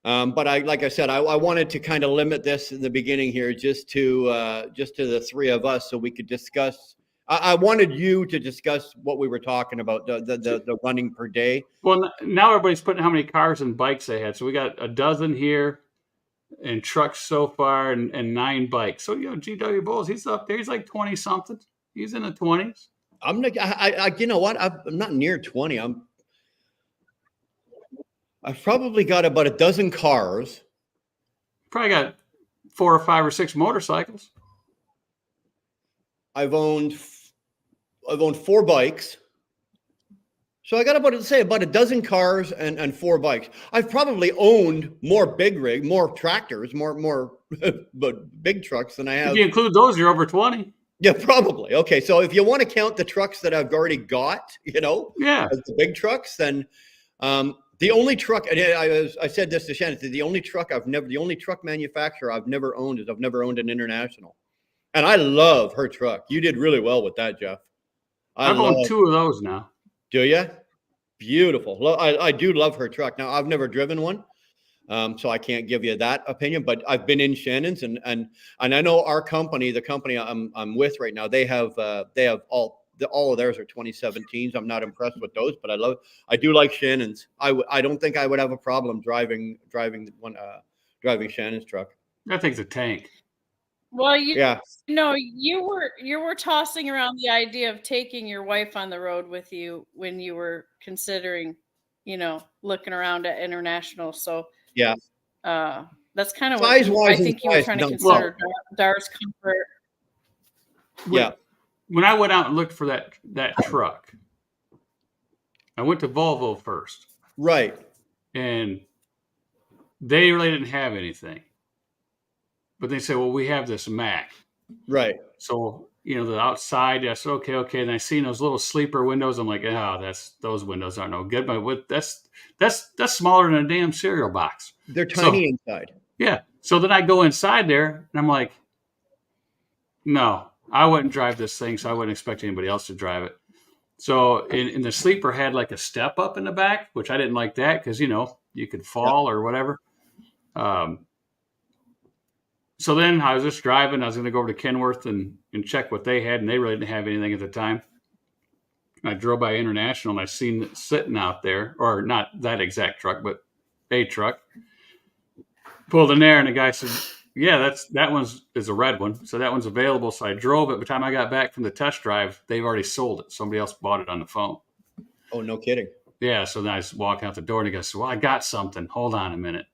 But like I said, I wanted to kind of limit this in the beginning here, just to the three of us, so we could discuss. I wanted you to discuss what we were talking about, the running per day. Well, now everybody's putting how many cars and bikes they had. So we got a dozen here, and trucks so far, and 9 bikes. So GW Bulls, he's up there. He's like 20 something. He's in the 20s. I'm like, you know what? I'm not near 20. I've probably got about a dozen cars. Probably got 4 or 5 or 6 motorcycles. I've owned 4 bikes. So I got about a dozen cars and 4 bikes. I've probably owned more more tractors, more but big trucks than I have. If you include those, you're over 20. Yeah, probably. Okay, so if you want to count the trucks that I've already got, as the big trucks, then the only truck, and I said this to Shannon, the only truck manufacturer I've never owned is I've never owned an International. And I love her truck. You did really well with that, Jeff. I've owned 2 of those now. Do you? Beautiful. I do love her truck. Now, I've never driven one. So I can't give you that opinion, but I've been in Shannon's and I know our company, the company I'm with right now, they have all of theirs are 2017s. I'm not impressed with those, but I do like Shannon's. I don't think I would have a problem driving Shannon's truck. That thing's a tank. Well, you were tossing around the idea of taking your wife on the road with you when you were considering, looking around at International. So yeah, that's kind of what I think you were trying to consider. Dar's comfort. Yeah. When I went out and looked for that truck, I went to Volvo first. Right. And they really didn't have anything. But they said, well, we have this Mac. Right. So, the outside, I said, okay. And I seen those little sleeper windows. I'm like, those windows aren't no good. But that's smaller than a damn cereal box. They're tiny inside. Yeah. So then I go inside there and I'm like, no, I wouldn't drive this thing. So I wouldn't expect anybody else to drive it. So in the sleeper had like a step up in the back, which I didn't like that because, you could fall or whatever. So then I was just driving. I was going to go over to Kenworth and check what they had, and they really didn't have anything at the time. I drove by International, and I seen it sitting out there, or not that exact truck, but a truck. Pulled in there, and the guy said, "Yeah, that is a red one, so that one's available." So I drove it. By the time I got back from the test drive, they've already sold it. Somebody else bought it on the phone. Oh, no kidding. Yeah, so then I was walking out the door, and he goes, "Well, I got something. Hold on a minute."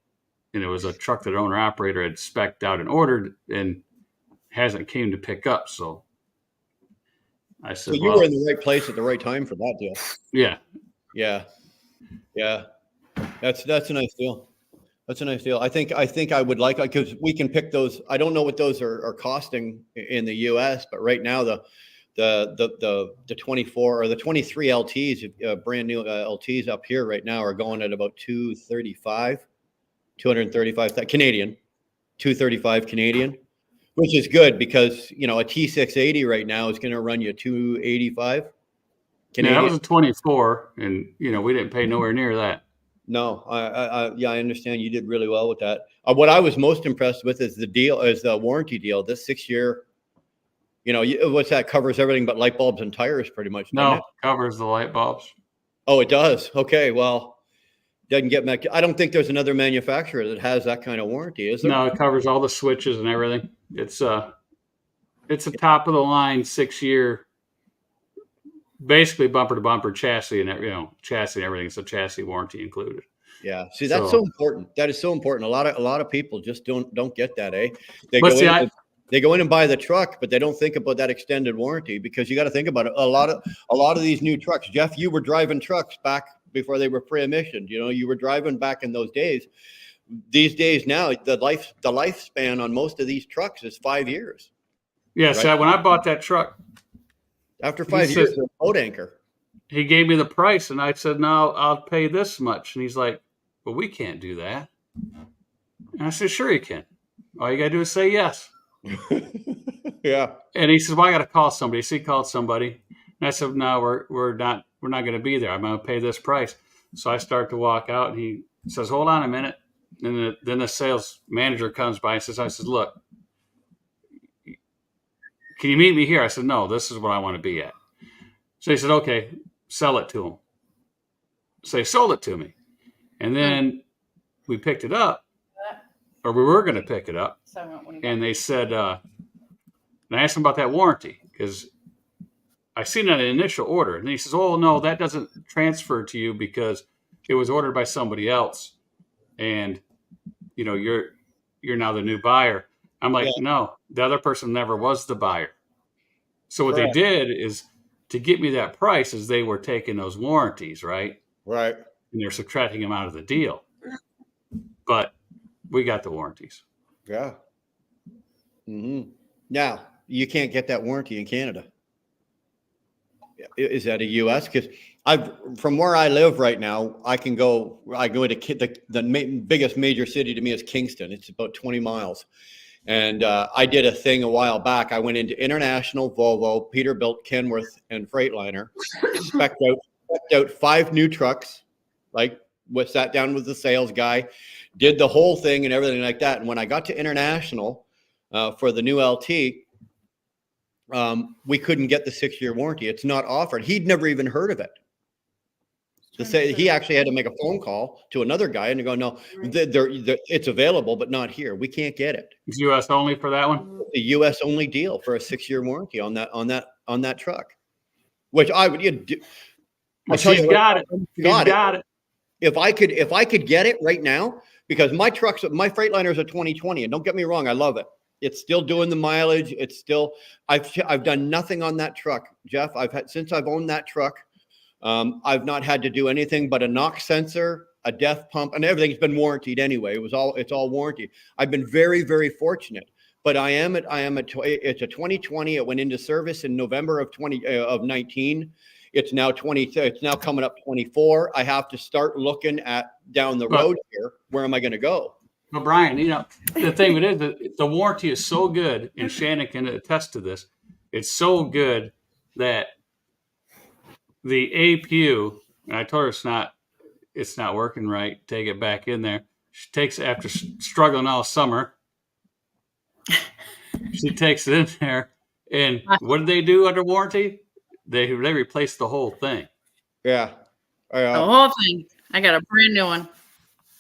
And it was a truck that the owner-operator had spec'd out and ordered and hasn't came to pick up. So I said, so you were in the right place at the right time for that deal. Yeah. That's a nice deal. That's a nice deal. I think I would like, because we can pick those. I don't know what those are costing in the U.S., but right now the 24 or the 23 LTs, brand new LTs up here right now are going at about 235 Canadian, 235 Canadian, which is good because, a T680 right now is going to run you 285 Canadian. Yeah, that was a 24, and, we didn't pay nowhere near that. No, I understand you did really well with that. What I was most impressed with is the warranty deal. This 6-year, what's that, covers everything but light bulbs and tires pretty much. No, covers the light bulbs. Oh, it does. Okay, well, doesn't get back. I don't think there's another manufacturer that has that kind of warranty, is there? No, it covers all the switches and everything. It's a top of the line 6-year, basically bumper to bumper chassis and chassis and everything. It's a chassis warranty included. Yeah, see, that's so important. That is so important. A lot of people just don't get that, eh? They go in and buy the truck, but they don't think about that extended warranty, because you got to think about it. A lot of these new trucks, Jeff, you were driving trucks back before they were pre-emissioned. You were driving back in those days. These days now, the lifespan on most of these trucks is 5 years. Yeah, right? So when I bought that truck, after 5 years, it's a boat anchor. He gave me the price, and I said, "No, I'll pay this much." And he's like, "Well, we can't do that." And I said, "Sure you can. All you got to do is say yes." Yeah. And he says, "Well, I got to call somebody." So he called somebody, and I said, "No, we're not going to be there. I'm going to pay this price." So I start to walk out, and he says, "Hold on a minute." And then the sales manager comes by and says, "Look, can you meet me here?" I said, "No, this is where I want to be at." So he said, "Okay, sell it to him." So he sold it to me. And then we picked it up, or we were going to pick it up. And they said, and I asked him about that warranty, because I seen it in an initial order. And he says, "Oh, no, that doesn't transfer to you because it was ordered by somebody else. And, you're now the new buyer." I'm like, "No, the other person never was the buyer." So what they did is, to get me that price, is they were taking those warranties, right? Right. And they're subtracting them out of the deal. But we got the warranties. Yeah. Mm-hmm. Now, you can't get that warranty in Canada. Is that a U.S.? Because from where I live right now, I go into the biggest major city to me is Kingston. It's about 20 miles. And I did a thing a while back. I went into International, Volvo, Peterbilt, Kenworth, and Freightliner, spec'd out 5 new trucks, sat down with the sales guy, did the whole thing and everything like that. And when I got to International for the new LT, we couldn't get the 6-year warranty. It's not offered. He'd never even heard of it. He actually had to make a phone call to another guy and go, "No, it's available, but not here. We can't get it." It's U.S. only for that one? The U.S. only deal for a 6-year warranty on that truck, which I would do. He's got it. He's got it. If I could get it right now, because my Freightliner is a 2020, and don't get me wrong, I love it. It's still doing the mileage. It's still, I've done nothing on that truck, Jeff. Since I've owned that truck, I've not had to do anything but a knock sensor, a def pump, and everything's been warranted anyway. It's all warranted. I've been very, very fortunate. But it's a 2020. It went into service in November of 19. It's now coming up 24. I have to start looking at down the road here. Where am I going to go? Well, Brian, the thing is that the warranty is so good, and Shannon can attest to this. It's so good that the APU, and I told her it's not working right. Take it back in there. She takes it after struggling all summer. She takes it in there, and what did they do under warranty? They replaced the whole thing. Yeah. The whole thing. I got a brand new one.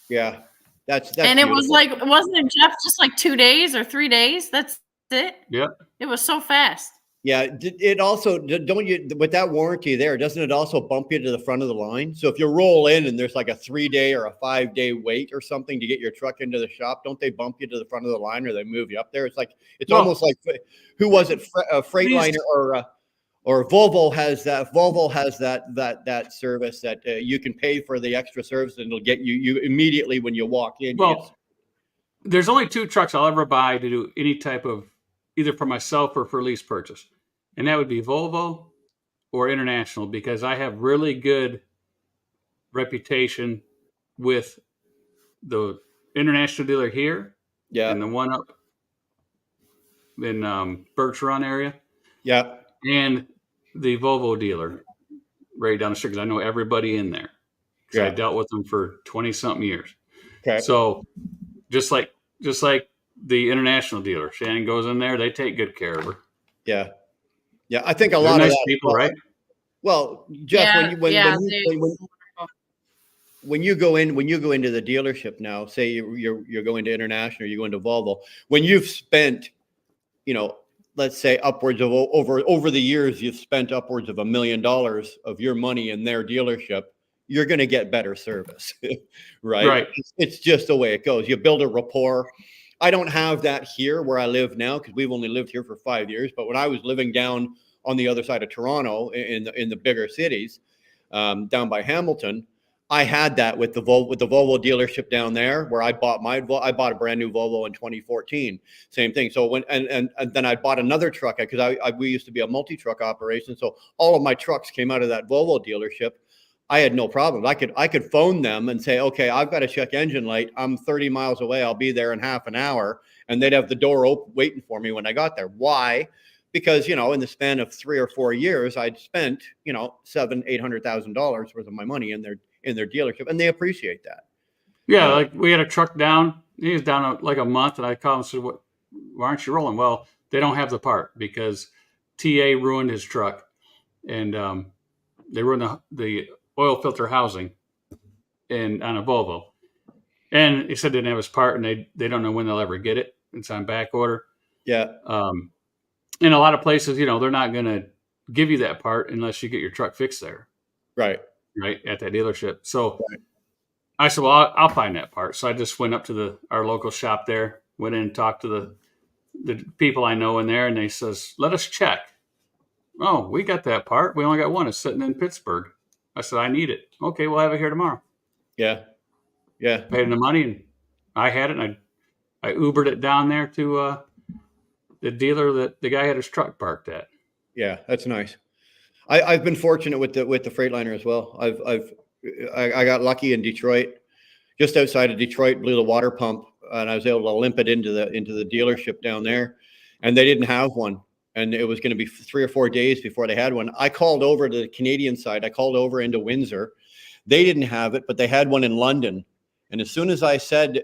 Yeah. That's and it was like, wasn't it, Jeff, just like 2 days or 3 days? That's it. Yep. It was so fast. Yeah. It also, don't you, with that warranty there, doesn't it also bump you to the front of the line? So if you roll in and there's like a 3-day or a 5-day wait or something to get your truck into the shop, don't they bump you to the front of the line, or they move you up there? It's like, almost like, who was it? Freightliner or Volvo has that. Volvo has that service that you can pay for the extra service, and it'll get you immediately when you walk in. Well, there's only 2 trucks I'll ever buy to do any type of, either for myself or for lease purchase, and that would be Volvo or International, because I have really good reputation with the International dealer here, and the one up in Birch Run area, and the Volvo dealer right down the street, because I know everybody in there. I dealt with them for 20-something years. Okay. So just like the International dealer, Shannon goes in there, they take good care of her. Yeah. Yeah. I think a lot of that, people, right? Well, Jeff, when you go into the dealership now, say you're going to International, or you go into Volvo, when you've spent, let's say upwards of over the years, you've spent upwards of $1 million of your money in their dealership, you're going to get better service, right? Right. It's just the way it goes. You build a rapport. I don't have that here where I live now, because we've only lived here for 5 years. But when I was living down on the other side of Toronto, in the bigger cities, down by Hamilton, I had that with the Volvo dealership down there, where I bought a brand new Volvo in 2014. Same thing. So and then I bought another truck, because we used to be a multi-truck operation. So all of my trucks came out of that Volvo dealership. I had no problem. I could phone them and say, okay, I've got to check engine light. I'm 30 miles away. I'll be there in half an hour. And they'd have the door open waiting for me when I got there. Why? Because, in the span of 3 or 4 years, I'd spent, $700,000-$800,000 worth of my money in their dealership, and they appreciate that. Yeah. Like we had a truck down, he was down like a month, and I called him and said, why aren't you rolling? Well, they don't have the part, because TA ruined his truck, and they ruined the oil filter housing on a Volvo. And he said they didn't have his part, and they don't know when they'll ever get it. It's on back order. Yeah. In a lot of places, they're not going to give you that part unless you get your truck fixed there. Right. Right. At that dealership. So I said, well, I'll find that part. So I just went up to our local shop there, went in and talked to the people I know in there, and they says, let us check. Oh, we got that part. We only got one. It's sitting in Pittsburgh. I said, I need it. Okay, we'll have it here tomorrow. Yeah. Yeah. Paid him the money, and I had it, and I Ubered it down there to the dealer that the guy had his truck parked at. Yeah, that's nice. I've been fortunate with the Freightliner as well. I got lucky in Detroit, just outside of Detroit, blew the water pump, and I was able to limp it into the dealership down there, and they didn't have one. And it was going to be 3 or 4 days before they had one. I called over to the Canadian side. I called over into Windsor. They didn't have it, but they had one in London. And as soon as I told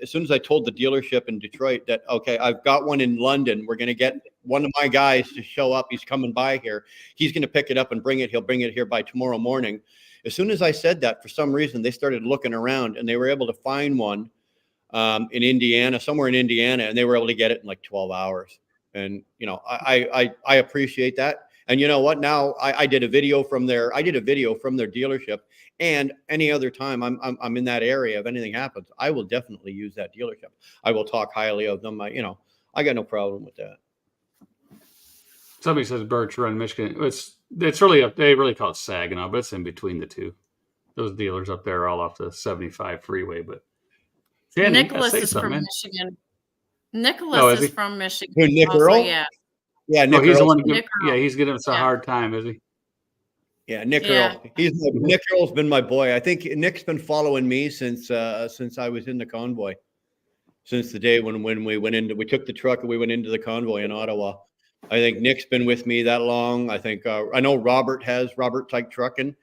the dealership in Detroit that, okay, I've got one in London, we're going to get one of my guys to show up. He's coming by here. He's going to pick it up and bring it. He'll bring it here by tomorrow morning. As soon as I said that, for some reason, they started looking around, and they were able to find one in Indiana, somewhere in Indiana, and they were able to get it in like 12 hours. And, I appreciate that. And you know what? Now I did a video from their dealership, and any other time I'm in that area, if anything happens, I will definitely use that dealership. I will talk highly of them. I got no problem with that. Somebody says Birch Run, Michigan. It's really they really call it Saginaw, but it's in between the two. Those dealers up there are all off the 75 freeway. But Nicholas is from Michigan. Nicholas is from Michigan. Who, Nick also, Earl? Yeah. Yeah, Nick he's Earl. The one he's giving us a hard time, is he? Yeah, Nick Earl. Nick Earl's been my boy. I think Nick's been following me since I was in the convoy. Since the day when we took the truck and we went into the convoy in Ottawa. I think Nick's been with me that long. I think I know Robert Tyke Trucking.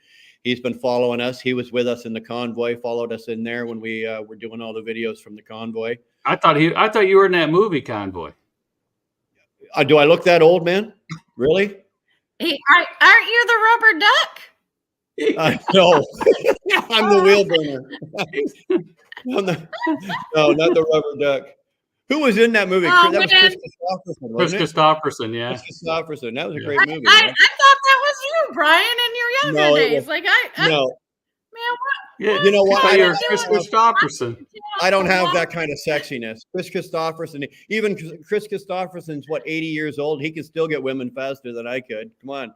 He's been following us. He was with us in the convoy, followed us in there when we were doing all the videos from the convoy. I thought you were in that movie Convoy. Do I look that old, man? Really? Hey, aren't you the rubber duck? No, I'm the wheel burner. No, not the rubber duck. Who was in that movie? Oh, that was Chris Christopherson, wasn't it? Chris Christopherson, yeah. Chris Christopherson. That was a great movie. I thought that was you, Brian, in your younger days. Like no. Man, what? Yeah, you know what? You're Chris Christopherson. I don't have that kind of sexiness. Chris Christopherson, even Chris Christopherson's 80 years old. He can still get women faster than I could. Come on,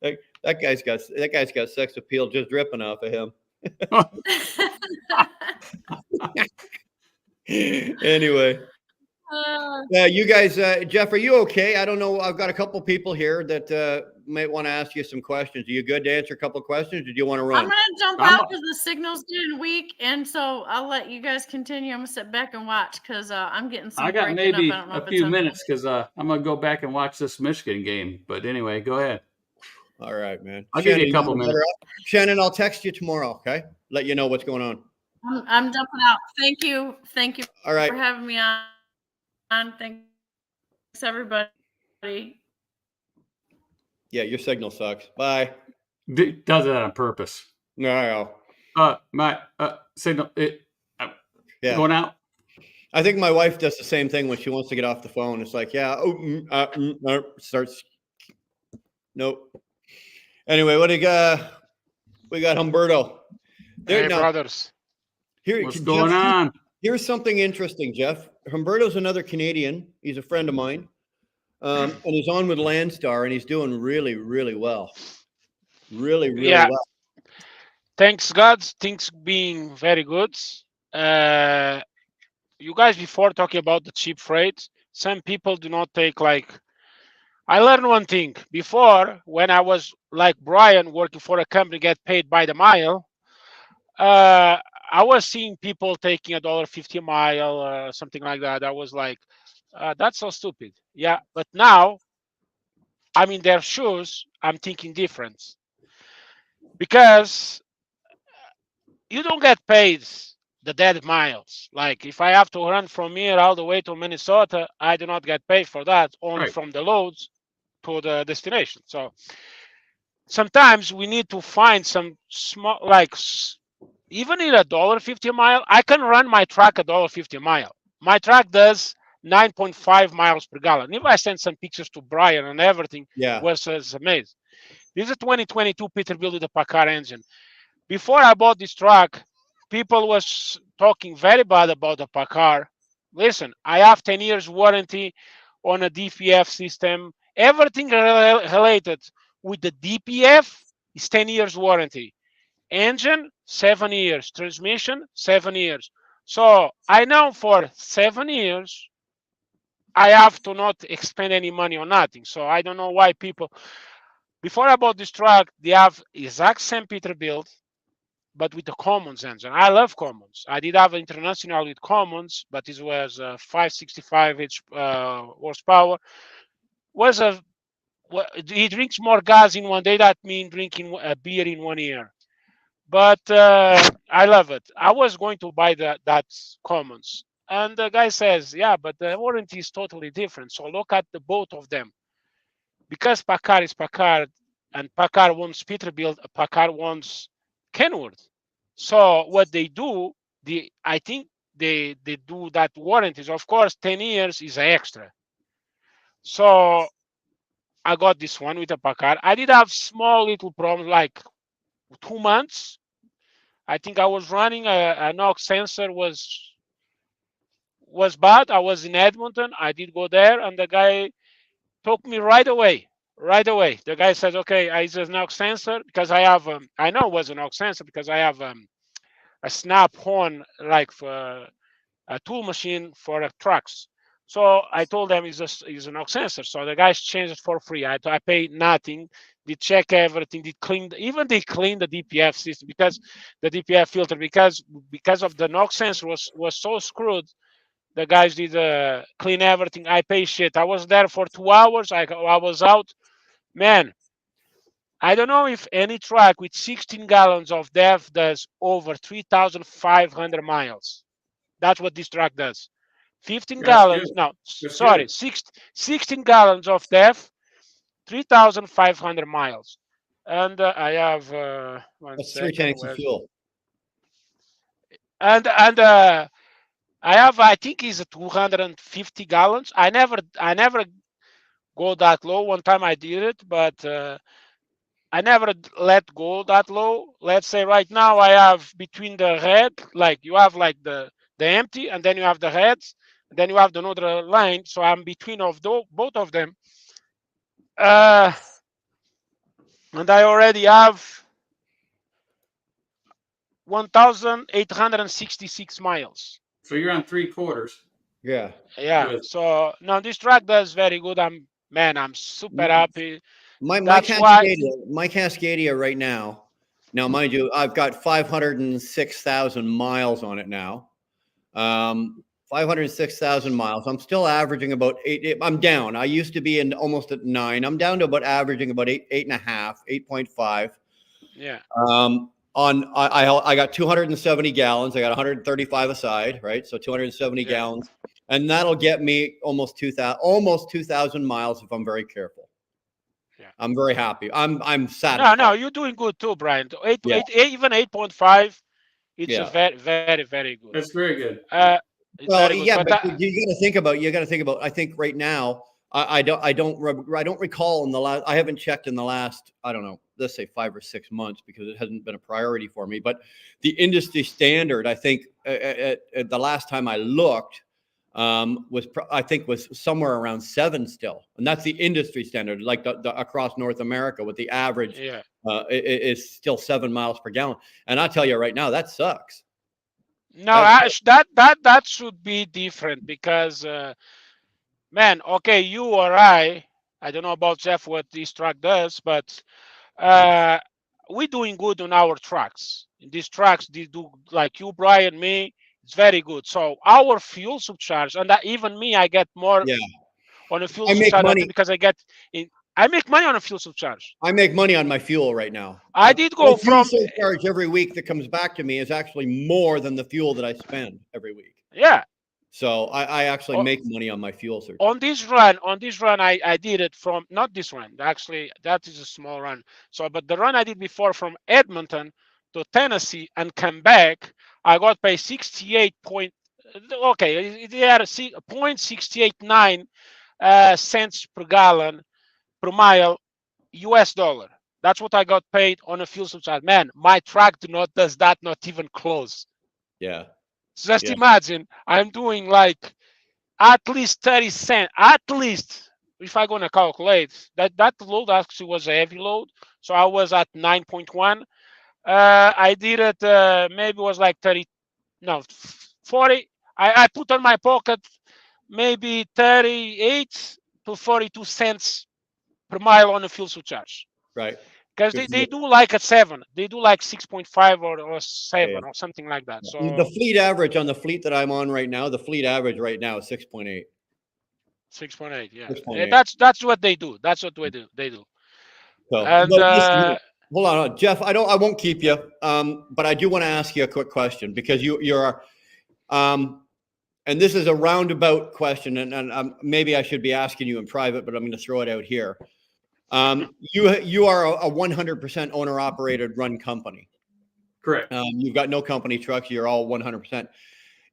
that guy's got sex appeal just dripping off of him. Anyway. Yeah, you guys, Jeff, are you okay? I don't know. I've got a couple people here that might want to ask you some questions. Are you good to answer a couple of questions, or do you want to run? I'm going to jump out because the signal's getting weak, and so I'll let you guys continue. I'm going to sit back and watch because I'm getting some. I got maybe a few minutes because I'm going to go back and watch this Michigan game. But anyway, go ahead. All right, man. I'll give you a couple minutes. Shannon, I'll text you tomorrow, okay? Let you know what's going on. I'm jumping out. Thank you. All right. For having me on. Thanks, everybody. Yeah, your signal sucks. Bye. Does it on purpose? No. My signal. Yeah. Going out. I think my wife does the same thing when she wants to get off the phone. It's like, yeah, starts. Nope. Anyway, what do you got? We got Humberto. Hey, brothers. Here, what's going on? Here's something interesting, Jeff. Humberto's another Canadian. He's a friend of mine. And he's on with Landstar, and he's doing really, really well. Really well. Thanks, God. Things being very good. You guys, before talking about the cheap freight, some people do not take I learned one thing. Before, when I was like Brian, working for a company, get paid by the mile, I was seeing people taking $1.50 a mile, something like that. I was like, that's so stupid. Yeah, but now I'm in their shoes. I'm thinking different because you don't get paid the dead miles. Like if I have to run from here all the way to Minnesota, I do not get paid for that, only from the loads to the destination. So sometimes we need to find some small, even in $1.50 a mile, I can run my truck $1.50 a mile. My truck does 9.5 miles per gallon. If I send some pictures to Brian and everything, was amazing. This is a 2022 Peterbilt with a Packard engine. Before I bought this truck, people was talking very bad about the Packard. Listen, I have 10 years warranty on a DPF system. Everything related with the DPF is 10 years warranty. Engine, 7 years. Transmission, 7 years. So I know for 7 years, I have to not expend any money on nothing. So I don't know why people, before I bought this truck, they have exact same Peterbilt, but with the Commons engine. I love Commons. I did have an International with Commons, but this was 565 horsepower. He drinks more gas in one day. That means drinking a beer in 1 year. But I love it. I was going to buy that Commons. And the guy says, yeah, but the warranty is totally different. So look at the both of them. Because Packard is Packard, and Packard wants Peterbilt, Packard wants Kenworth. So what they do, I think they do that warranties. Of course, 10 years is extra. So I got this one with a Packard. I did have small little problems, like 2 months. I think I was running a NOx sensor was bad. I was in Edmonton. I did go there, and the guy took me right away. The guy says, okay, it's a NOx sensor because I have, I know it was a NOx sensor because I have a snap horn, like for a tool machine for trucks. So I told them it's a NOx sensor. So the guys changed it for free. I paid nothing. They check everything. They clean the DPF system because the DPF filter, because of the NOx sensor was so screwed. The guys did clean everything. I pay shit. I was there for 2 hours. I was out. Man, I don't know if any truck with 16 gallons of DEF does over 3,500 miles. That's what this truck does. 15 That's good. gallons. No, That's sorry, good. 16 gallons of DEF, 3,500 miles. And I have one That's 3 second. tanks of fuel. And I have, I think, is 250 gallons. I never go that low. One time I did it, but I never let go that low. Let's say right now I have between the red, like you have like the empty, and then you have the reds, and then you have the another line. So I'm between of both of them. And I already have 1,866 miles. So you're on 3/4. Yeah. Yeah. Good. So no, this truck does very good. I'm super happy. My That's why. Cascadia right now. Now, mind you, I've got 506,000 miles on it now. 506,000 miles. I'm still averaging about 8. I'm down. I used to be almost at 9. I'm down to about averaging about 8.5, 8.5. Yeah. I got 270 gallons. I got 135 aside, right? So 270 gallons, and that'll get me almost 2,000 miles if I'm very careful. Yeah. I'm very happy. I'm satisfied. No, you're doing good too, Brian. Even 8.5. It's a very, very, very good. That's very good. Well, very good. Yeah, but you got to think about. I think right now, I don't recall in the last. I haven't checked in the last. I don't know. Let's say 5 or 6 months because it hasn't been a priority for me. But the industry standard, I think, at the last time I looked, was somewhere around 7 still, and that's the industry standard, like the across North America, with the average is still 7 miles per gallon. And I tell you right now, that sucks. No, that should be different because, man, okay, you or I don't know about Jeff what this truck does, but we're doing good on our trucks. In these trucks, they do like you, Brian, me. It's very good. So our fuel surcharge, and even me, I get more on a fuel surcharge because I make money on a fuel surcharge. I make money on my fuel right now. I did go from fuel surcharge every week that comes back to me is actually more than the fuel that I spend every week. Yeah. So I actually make money on my fuel surcharge. On this run, I did it from not this run. Actually, that is a small run. So, but the run I did before from Edmonton to Tennessee and come back, I got paid 68 point. Okay, they had 0.689 cents per gallon per mile, US dollar. That's what I got paid on a fuel surcharge. Man, my truck does that not even close. Yeah. So just imagine I'm doing like at least 30 cents. At least, if I'm gonna calculate that load actually was a heavy load, so I was at 9.1. I did it. Maybe it was like 40. I put on my pocket maybe 38 to 42 cents per mile on a fuel surcharge. Right. Because they do like a 7. They do like 6.5 or 7 or something like that. So the fleet average on the fleet that I'm on right now, the fleet average right now is 6.8. 6.8, yeah. 6.8. That's what they do. That's what they do. So, and listen, hold on, Jeff. I won't keep you. But I do want to ask you a quick question because you're and this is a roundabout question, and maybe I should be asking you in private, but I'm going to throw it out here. You are a 100% owner-operated run company. Correct. You've got no company trucks. You're all 100%.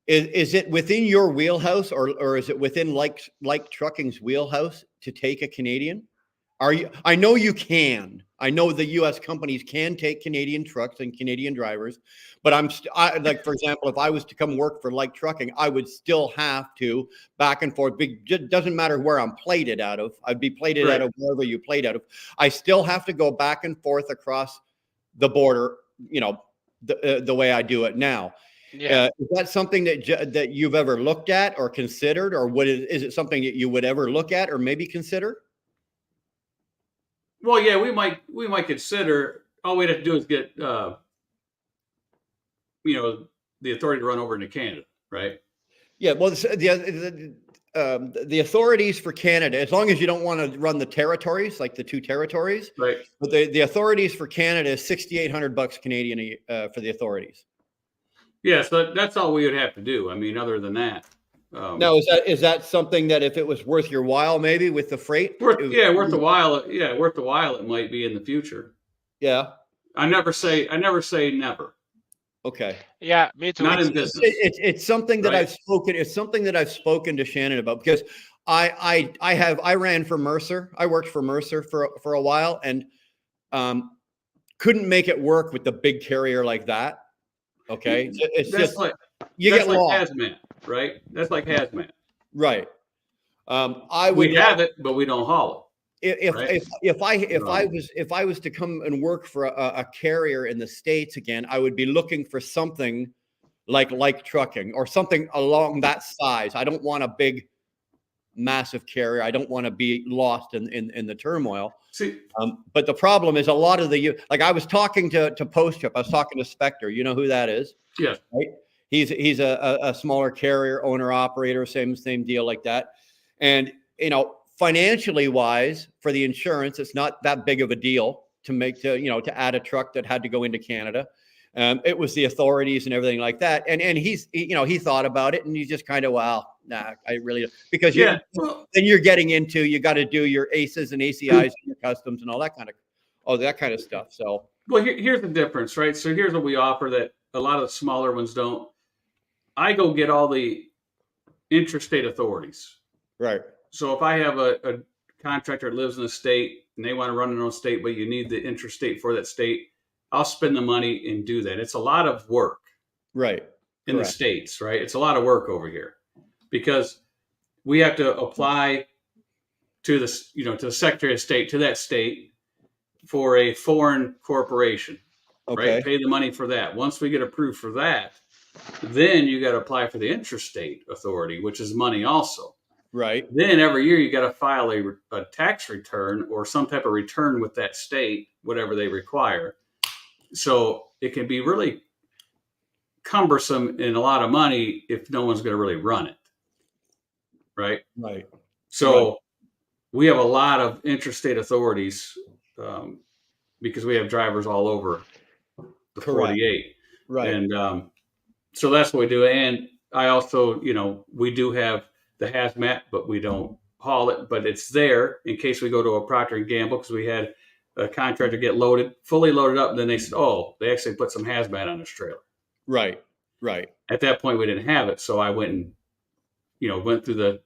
Is it within your wheelhouse, or is it within like trucking's wheelhouse to take a Canadian? I know you can. I know the U.S. companies can take Canadian trucks and Canadian drivers, but like, for example, if I was to come work for Like Trucking, I would still have to back and forth. It doesn't matter where I'm plated out of. I'd be plated out of wherever you plate out of. I still have to go back and forth across the border, the way I do it now. Yeah. Is that something that you've ever looked at or considered, or is it something that you would ever look at or maybe consider? Well, yeah, we might consider. All we have to do is get, the authority to run over into Canada, right? Yeah, well, the authorities for Canada, as long as you don't want to run the territories, like the 2 territories, Right. but the authorities for Canada is $6,800 Canadian for the authorities. Yeah, so that's all we would have to do. I mean, other than that. Now, is that something that if it was worth your while, maybe with the freight? Worth the while. Yeah, worth the while. It might be in the future. Yeah. I never say never. Okay. Yeah, me too. Not in business. It's something that Right. I've spoken. It's something that I've spoken to Shannon about because I ran for Mercer. I worked for Mercer for a while and couldn't make it work with the big carrier like that. Okay, it's That's just like you that's get like lost. hazmat, right? That's like hazmat. Right. I would We have it, but we don't haul if right? if I was to come and work for a carrier in the States again, I would be looking for something like trucking or something along that size. I don't want a big, massive carrier. I don't want to be lost in the turmoil. See, but the problem is a lot of like I was talking to Post Trip. I was talking to Spectre. You know who that is? yeah, Right. He's a smaller carrier, owner operator, same deal like that. And financially wise, for the insurance, it's not that big of a deal to add a truck that had to go into Canada. It was the authorities and everything like that. And he thought about it and he's just kind of, well, nah, I really don't. Because then you're getting into, you got to do your ACEs and ACIs and your customs and all that kind of stuff. So, well, here's the difference, right? So here's what we offer that a lot of the smaller ones don't. I go get all the interstate authorities. right. So if I have a contractor that lives in a state and they want to run their own state, but you need the interstate for that state, I'll spend the money and do that. It's a lot of work. Right. In the States, right? It's a lot of work over here because we have to apply to to the Secretary of State, to that state for a foreign corporation, right? Pay the money for that. Once we get approved for that, then you got to apply for the interstate authority, which is money also. Right. Then every year you got to file a tax return or some type of return with that state, whatever they require. So it can be really cumbersome and a lot of money if no one's going to really run it. Right. Right. So we have a lot of interstate authorities because we have drivers all over the 48. Right. And so that's what we do. And I also, we do have the hazmat, but we don't haul it, but it's there in case we go to a Procter & Gamble because we had a contractor get fully loaded up. And then they said, they actually put some hazmat on this trailer. Right. Right. At that point, we didn't have it. So I went and, went through the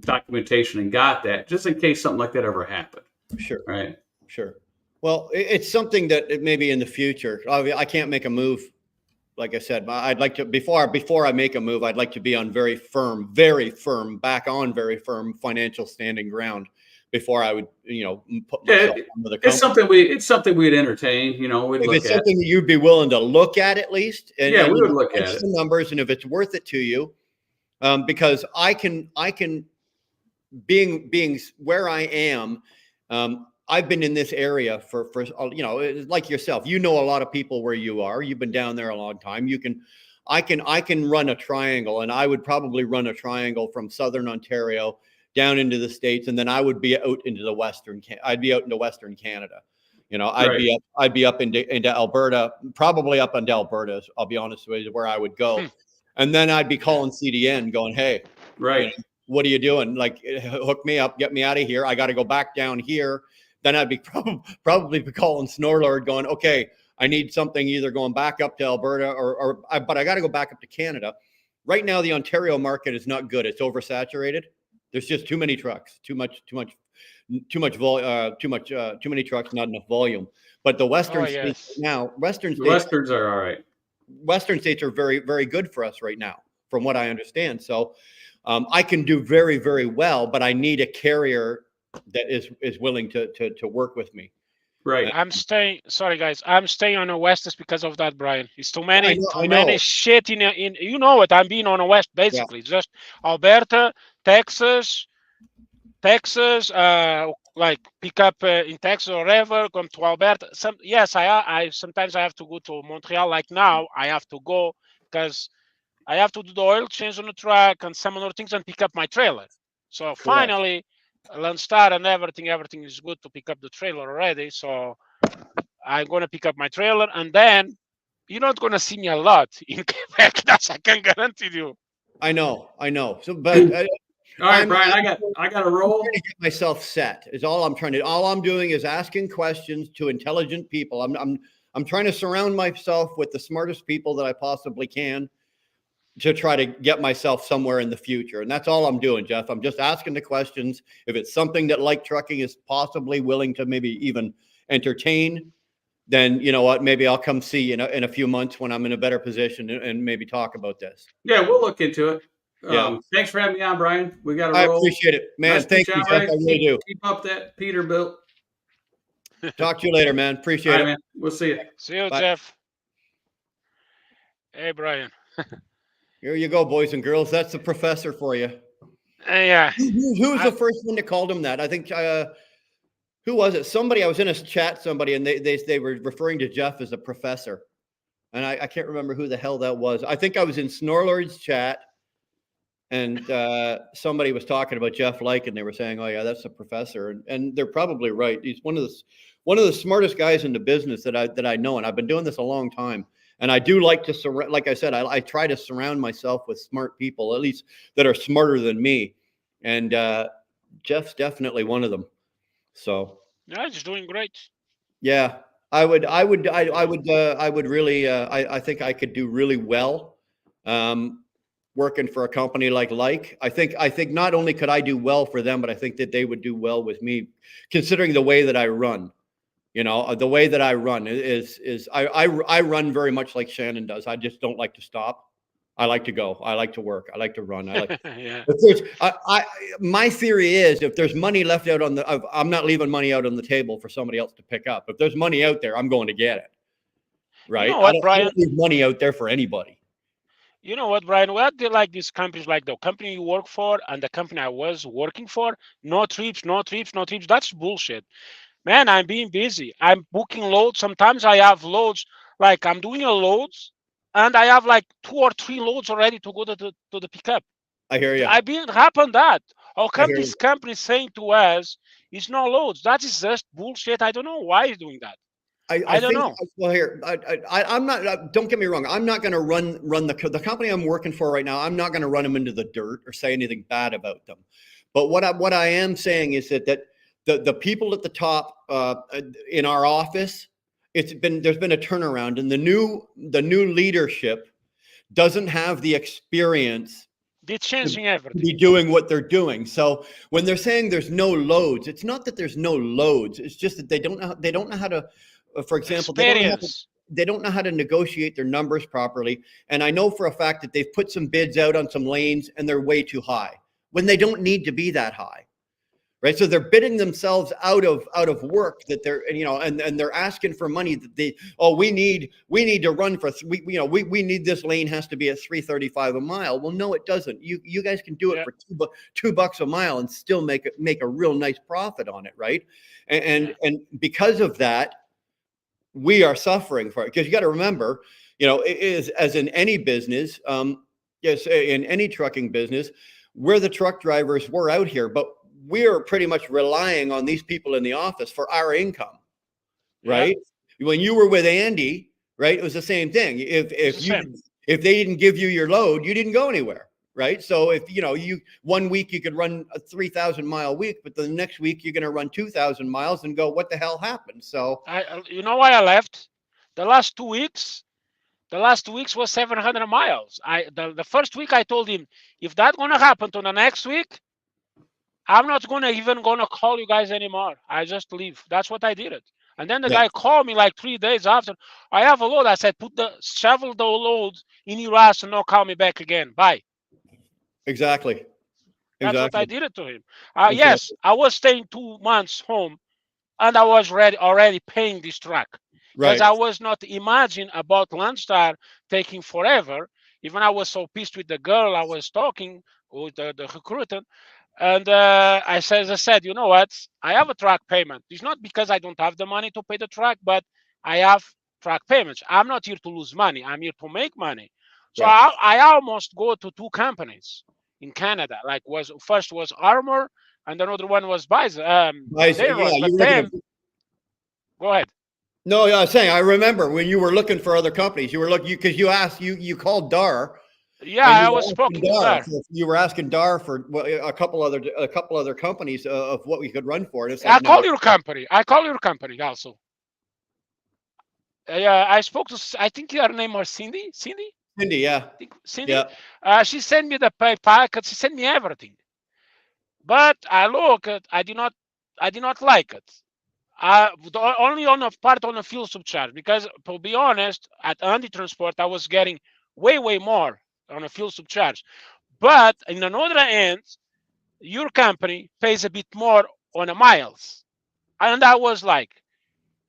documentation and got that just in case something like that ever happened. Sure. Right. Sure. Well, it's something that maybe in the future, I can't make a move. Like I said, I'd like to, before I make a move, I'd like to be on very firm financial standing ground before I would, put myself under the company. It's something we'd entertain, we'd if look it's at. Something that you'd be willing to look at least. And, we would look at it. The numbers and if it's worth it to you, because I can being where I am, I've been in this area for like yourself. A lot of people where you are. You've been down there a long time. I can run a triangle, and I would probably run a triangle from Southern Ontario down into the States, and then I would be out into I'd be out into Western Canada. I'd be up into Alberta, probably up into Alberta. I'll be honest with you, where I would go, and then I'd be calling CDN, going, "Hey, right, what are you doing? Like, hook me up, get me out of here. I got to go back down here." Then I'd be probably be calling Snorlord going, okay, I need something either going back up to Alberta but I got to go back up to Canada. Right now, the Ontario market is not good. It's oversaturated. There's just too many trucks, too many trucks, not enough volume. But the Western states now, Westerns are all right. Western states are very, very good for us right now, from what I understand. So I can do very, very well, but I need a carrier that is willing to work with me. Right. Sorry guys, I'm staying on the West is because of that, Brian. It's too many shit in I'm being on the West basically. Just Alberta, Texas, like pick up in Texas or wherever, come to Alberta. I sometimes I have to go to Montreal. Like now I have to go because I have to do the oil change on the truck and some other things and pick up my trailer. So finally, Landstar and everything is good to pick up the trailer already. So I'm gonna pick up my trailer, and then you're not gonna see me a lot in Quebec. That's I can guarantee you. I know. So, but All right, Brian, I got to roll. trying to get myself set is all I'm trying to. All I'm doing is asking questions to intelligent people. I'm trying to surround myself with the smartest people that I possibly can to try to get myself somewhere in the future. And that's all I'm doing, Jeff. I'm just asking the questions. If it's something that Like Trucking is possibly willing to maybe even entertain, then you know what? Maybe I'll come see you in a few months when I'm in a better position and maybe talk about this. Yeah, we'll look into it. Yeah. Thanks for having me on, Brian. We got to I roll. appreciate it, man. Nice Thank you, Jeff. I really do. Keep up that Peterbilt. Talk to you later, man. Appreciate it. Man. We'll see you. See you, Bye. Jeff. Hey, Brian. Here you go, boys and girls. That's the professor for you. Yeah. Who was the first one that called him that? I think, who was it? Somebody, I was in a chat, and they were referring to Jeff as a professor. And I can't remember who the hell that was. I think I was in Snorlord's chat, and somebody was talking about Jeff Like, and they were saying, oh yeah, that's the professor. And they're probably right. He's one of the smartest guys in the business that I know. And I've been doing this a long time. And I do like to like I said, I try to surround myself with smart people, at least that are smarter than me. And Jeff's definitely one of them. So yeah, he's doing great. Yeah, I would really, I think I could do really well working for a company like. I think not only could I do well for them, but I think that they would do well with me, considering the way that I run. You know, the way that I run is I run very much like Shannon does. I just don't like to stop. I like to go. I like to work. I like to run. I like. Yeah. My theory is, if there's money left out I'm not leaving money out on the table for somebody else to pick up. If there's money out there, I'm going to get it. Right? You know what, Brian? I don't leave money out there for anybody. You know what, Brian? What do like these companies, like the company you work for and the company I was working for? No trips. That's bullshit. Man, I'm being busy. I'm booking loads. Sometimes I have loads, like I'm doing a loads, and I have like 2 or 3 loads already to go to the pickup. I hear you. I've been happened that. How come this company saying to us, it's no loads? That is just bullshit. I don't know why he's doing that. I don't know. Well, here, I'm not. Don't get me wrong. I'm not going to run the company I'm working for right now. I'm not going to run them into the dirt or say anything bad about them. But what I am saying is that the people at the top in our office, there's been a turnaround, and the new leadership doesn't have the experience. They're changing everything. Be doing what they're doing. So when they're saying there's no loads, it's not that there's no loads. It's just that they don't know how to. For example, they don't know how to negotiate their numbers properly. And I know for a fact that they've put some bids out on some lanes and they're way too high when they don't need to be that high. Right. So they're bidding themselves out of work that they're, and they're asking for money that we need to run for, we need this lane has to be at $3.35 a mile. Well, no, it doesn't. You guys can do it for $2 a mile and still make a real nice profit on it. Right. And because of that, we are suffering for it, because you got to remember, it is, as in any business, yes, in any trucking business, we're the truck drivers, we're out here, but we're pretty much relying on these people in the office for our income, right? Yeah. When you were with Andy, right, it was the same thing. If they didn't give you your load, you didn't go anywhere, right? So if you 1 week you could run a 3,000 mile week, but the next week you're going to run 2,000 miles and go, what the hell happened? So you know why I left? The last 2 weeks was 700 miles. The first week I told him, if that's gonna happen to the next week, I'm not gonna call you guys anymore. I just leave. That's what I did it. And then the guy called me like 3 days after. I have a load. I said, shovel the load in your ass and not call me back again. Bye. Exactly. That's what I did it to him. Yes, I was staying 2 months home, and I was already paying this truck. Because I was not imagining about Landstar taking forever. Even I was so pissed with the girl I was talking with, the recruiter. And I said, you know what? I have a truck payment. It's not because I don't have the money to pay the truck, but I have truck payments. I'm not here to lose money. I'm here to make money. So I almost go to two companies in Canada. Like first was Armor, and another one was Bison. But then, go ahead. No, I was saying, I remember when you were looking for other companies, you were looking, because you asked, you called Dar. Yeah, I was spoken to Dar. So you were asking Dar for a couple other companies of what we could run for. And it's like, I call your company also. I spoke to, I think her name was Cindy. Cindy, yeah. Cindy. Yeah. She sent me the pay packet. She sent me everything. But I look at, I did not like it. Only on a part on a fuel surcharge, because to be honest, at Andy Transport I was getting way more on a fuel surcharge. But in another end, your company pays a bit more on the miles, and I was like,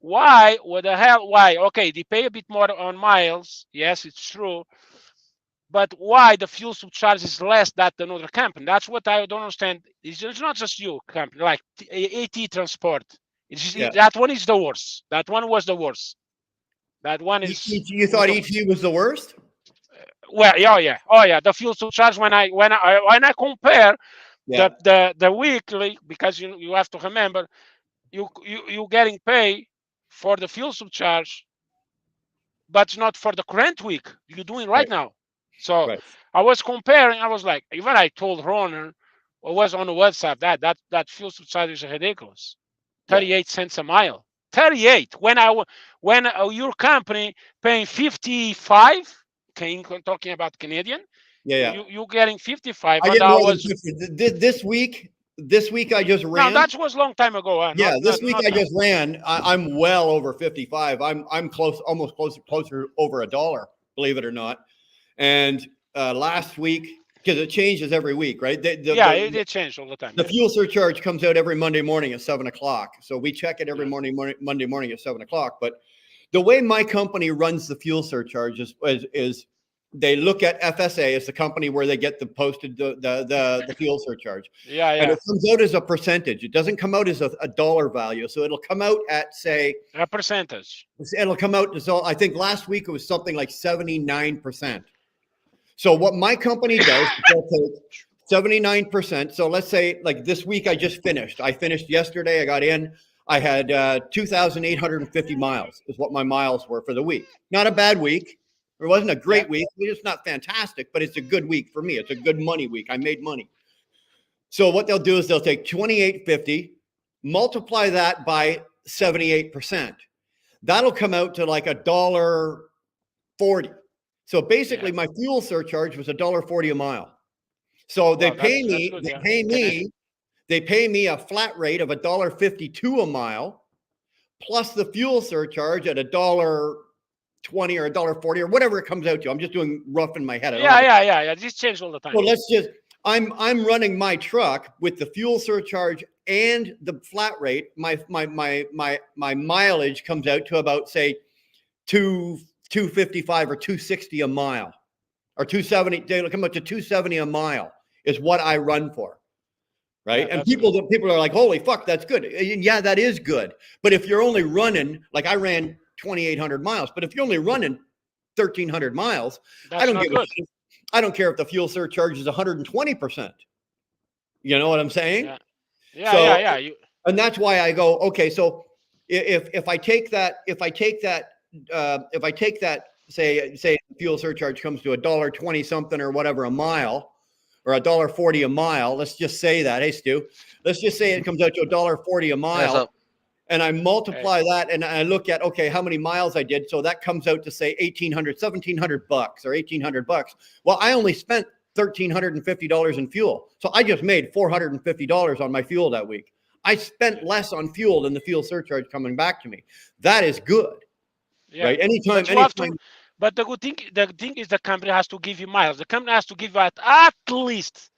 why? What the hell? Why? Okay, they pay a bit more on miles. Yes, it's true. But why the fuel surcharge is less than another company? That's what I don't understand. It's not just you company, like AT Transport. That one is the worst. That one was the worst. That one is. You thought ET was the worst? Well, oh yeah. The fuel surcharge, when I compare the weekly, because you have to remember, you getting paid for the fuel surcharge, but not for the current week you're doing right now. So I was comparing. I was like, even I told Roner, it was on the WhatsApp, that fuel surcharge is ridiculous. 38 cents a mile. 38. When your company paying 55, talking about Canadian. You getting 55. I get more than 50. This week I just ran. No, that was a long time ago. This week I just ran. I'm well over 55. I'm close, almost closer over $1, believe it or not. And last week, because it changes every week, right? It changed all the time. The fuel surcharge comes out every Monday morning at 7:00. So we check it every Monday morning at 7:00. But the way my company runs the fuel surcharge is they look at FSA as the company where they get the posted the fuel surcharge. And it comes out as a percentage. It doesn't come out as a dollar value. So it'll come out at, say, a percentage. It'll come out. So I think last week it was something like 79%. So what my company does, they'll take 79%. So let's say, like, this week I just finished. I finished yesterday. I got in. I had 2,850 miles is what my miles were for the week. Not a bad week. It wasn't a great week. It's not fantastic, but it's a good week for me. It's a good money week. I made money. So what they'll do is they'll take 2,850, multiply that by 78%. That'll come out to like $1.40. So basically, my fuel surcharge was $1.40 a mile. So they pay me a flat rate of $1.52 a mile, plus the fuel surcharge at $1.20 or $1.40 or whatever it comes out to. I'm just doing rough in my head. Yeah. This changes all the time. So I'm running my truck with the fuel surcharge and the flat rate. My mileage comes out to about, say, $2.55 or $2.60 a mile, or $2.70. They'll come up to $2.70 a mile is what I run for, right? And people are like, "Holy fuck, that's good." Yeah, that is good. But if you're only running, like, I ran 2,800 miles, but if you're only running 1,300 miles, I don't care if the fuel surcharge is 120%. You know what I'm saying? Yeah. And that's why I go, okay, so if I take that, say fuel surcharge comes to $1.20 something or whatever a mile, or $1.40 a mile. Let's just say that. Hey, Stu, let's just say it comes out to $1.40 a mile, and I multiply that, and I look at, okay, how many miles I did. So that comes out to, say, $1,700 or $1,800. Well, I only spent $1,350 in fuel, so I just made $450 on my fuel that week. I spent less on fuel than the fuel surcharge coming back to me. That is good. Right. Anytime. But the thing is, the company has to give you miles. The company has to give you at least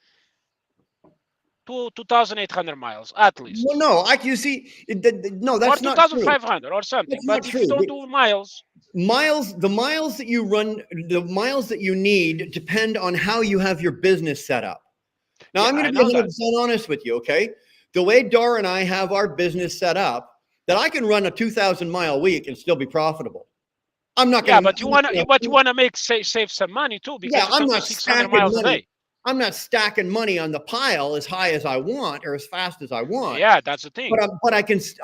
2,800 miles, at least. Well, no, you see, no, that's not true. 2,500 or something. But if you don't do miles, the miles that you run, the miles that you need depend on how you have your business set up. Now, I'm going to be 100% honest with you, okay? The way Dar and I have our business set up, that I can run a 2,000 mile week and still be profitable. I'm not Yeah, going but you want to make save some money too, because I'm you not do 600 stacking miles a money. day. I'm not stacking money on the pile as high as I want or as fast as I want. Yeah, that's the thing. But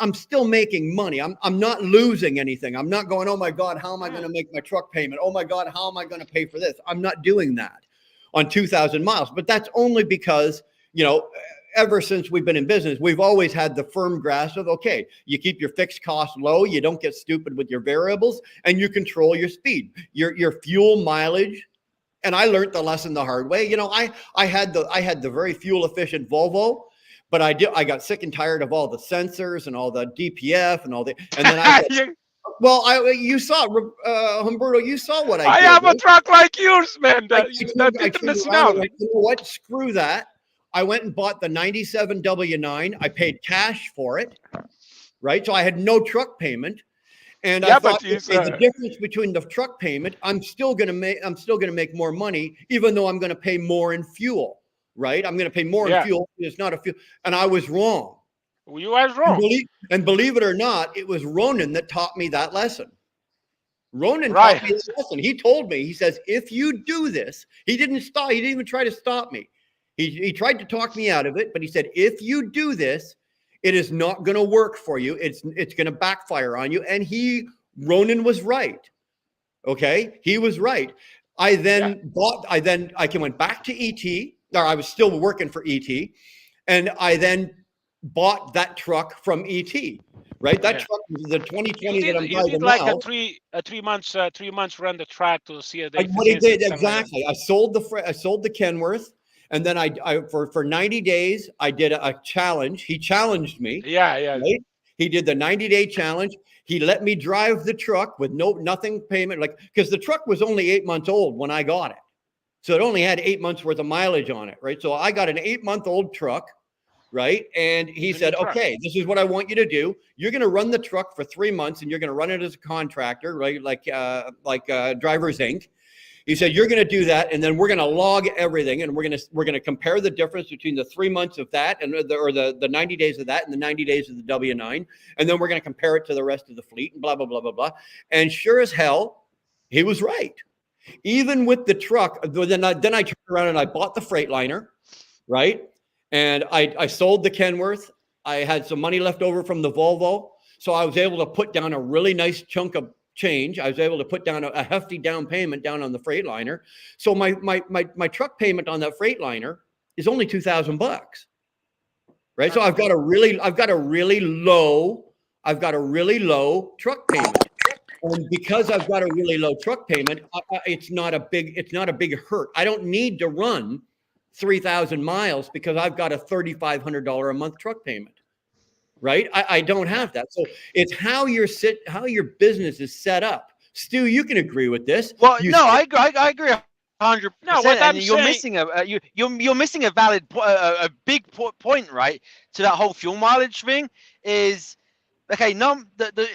I'm still making money. I'm not losing anything. I'm not going, oh my God, how am I going to make my truck payment? Oh my God, how am I going to pay for this? I'm not doing that on 2,000 miles. But that's only because, ever since we've been in business, we've always had the firm grasp of, okay, you keep your fixed costs low, you don't get stupid with your variables, and you control your speed, your fuel mileage. And I learned the lesson the hard way. I had the very fuel efficient Volvo, but I got sick and tired of all the sensors and all the DPF and all the, and then I said, well, you saw, Humberto, you saw what I did. I have a truck like yours, man. I you know what? Screw that. I went and bought the 97 W9. I paid cash for it, right? So I had no truck payment. And I thought, the difference between the truck payment, I'm still going to make more money, even though I'm going to pay more in fuel, right? I'm going to pay more in fuel. It's not a fuel. And I was wrong. You was wrong. And believe it or not, it was Ronan that taught me that lesson. Ronan taught me that lesson. He told me, he says, if you do this, he didn't even try to stop me. He tried to talk me out of it, but he said, if you do this, it is not going to work for you. It's going to backfire on you. And Ronan was right. Okay. He was right. I went back to ET, or I was still working for ET. And I then bought that truck from ET, right? That truck was the 2020 that I'm driving now. You did like a 3 months run the track to see if they. What he did, exactly. I sold the Kenworth. And then for 90 days, I did a challenge. He challenged me. Yeah. Right? He did the 90-day challenge. He let me drive the truck with nothing payment, because the truck was only 8 months old when I got it. So it only had 8 months worth of mileage on it, right? So I got an 8-month-old truck, right? And he said, okay, this is what I want you to do. You're going to run the truck for 3 months, and you're going to run it as a contractor, right? Like Drivers Inc. He said, you're going to do that, and then we're going to log everything, and we're going to compare the difference between the 3 months of that and the 90 days of that and the 90 days of the W9, and then we're going to compare it to the rest of the fleet and blah, blah, blah, blah, blah. And sure as hell, he was right. Even with the truck, then I turned around and I bought the Freightliner, right? And I sold the Kenworth. I had some money left over from the Volvo, so I was able to put down a really nice chunk of change. I was able to put down a hefty down payment down on the Freightliner. So my truck payment on that Freightliner is only $2,000, right? So I've got a really low truck payment. And because I've got a really low truck payment, it's not a big hurt. I don't need to run 3,000 miles because I've got a $3,500 a month truck payment. Right? I don't have that. So it's how your business is set up. Stu, you can agree with this. Well, I agree 100%. No, what I'm you're saying, missing you're missing a valid a big point, right? To that whole fuel mileage thing is okay.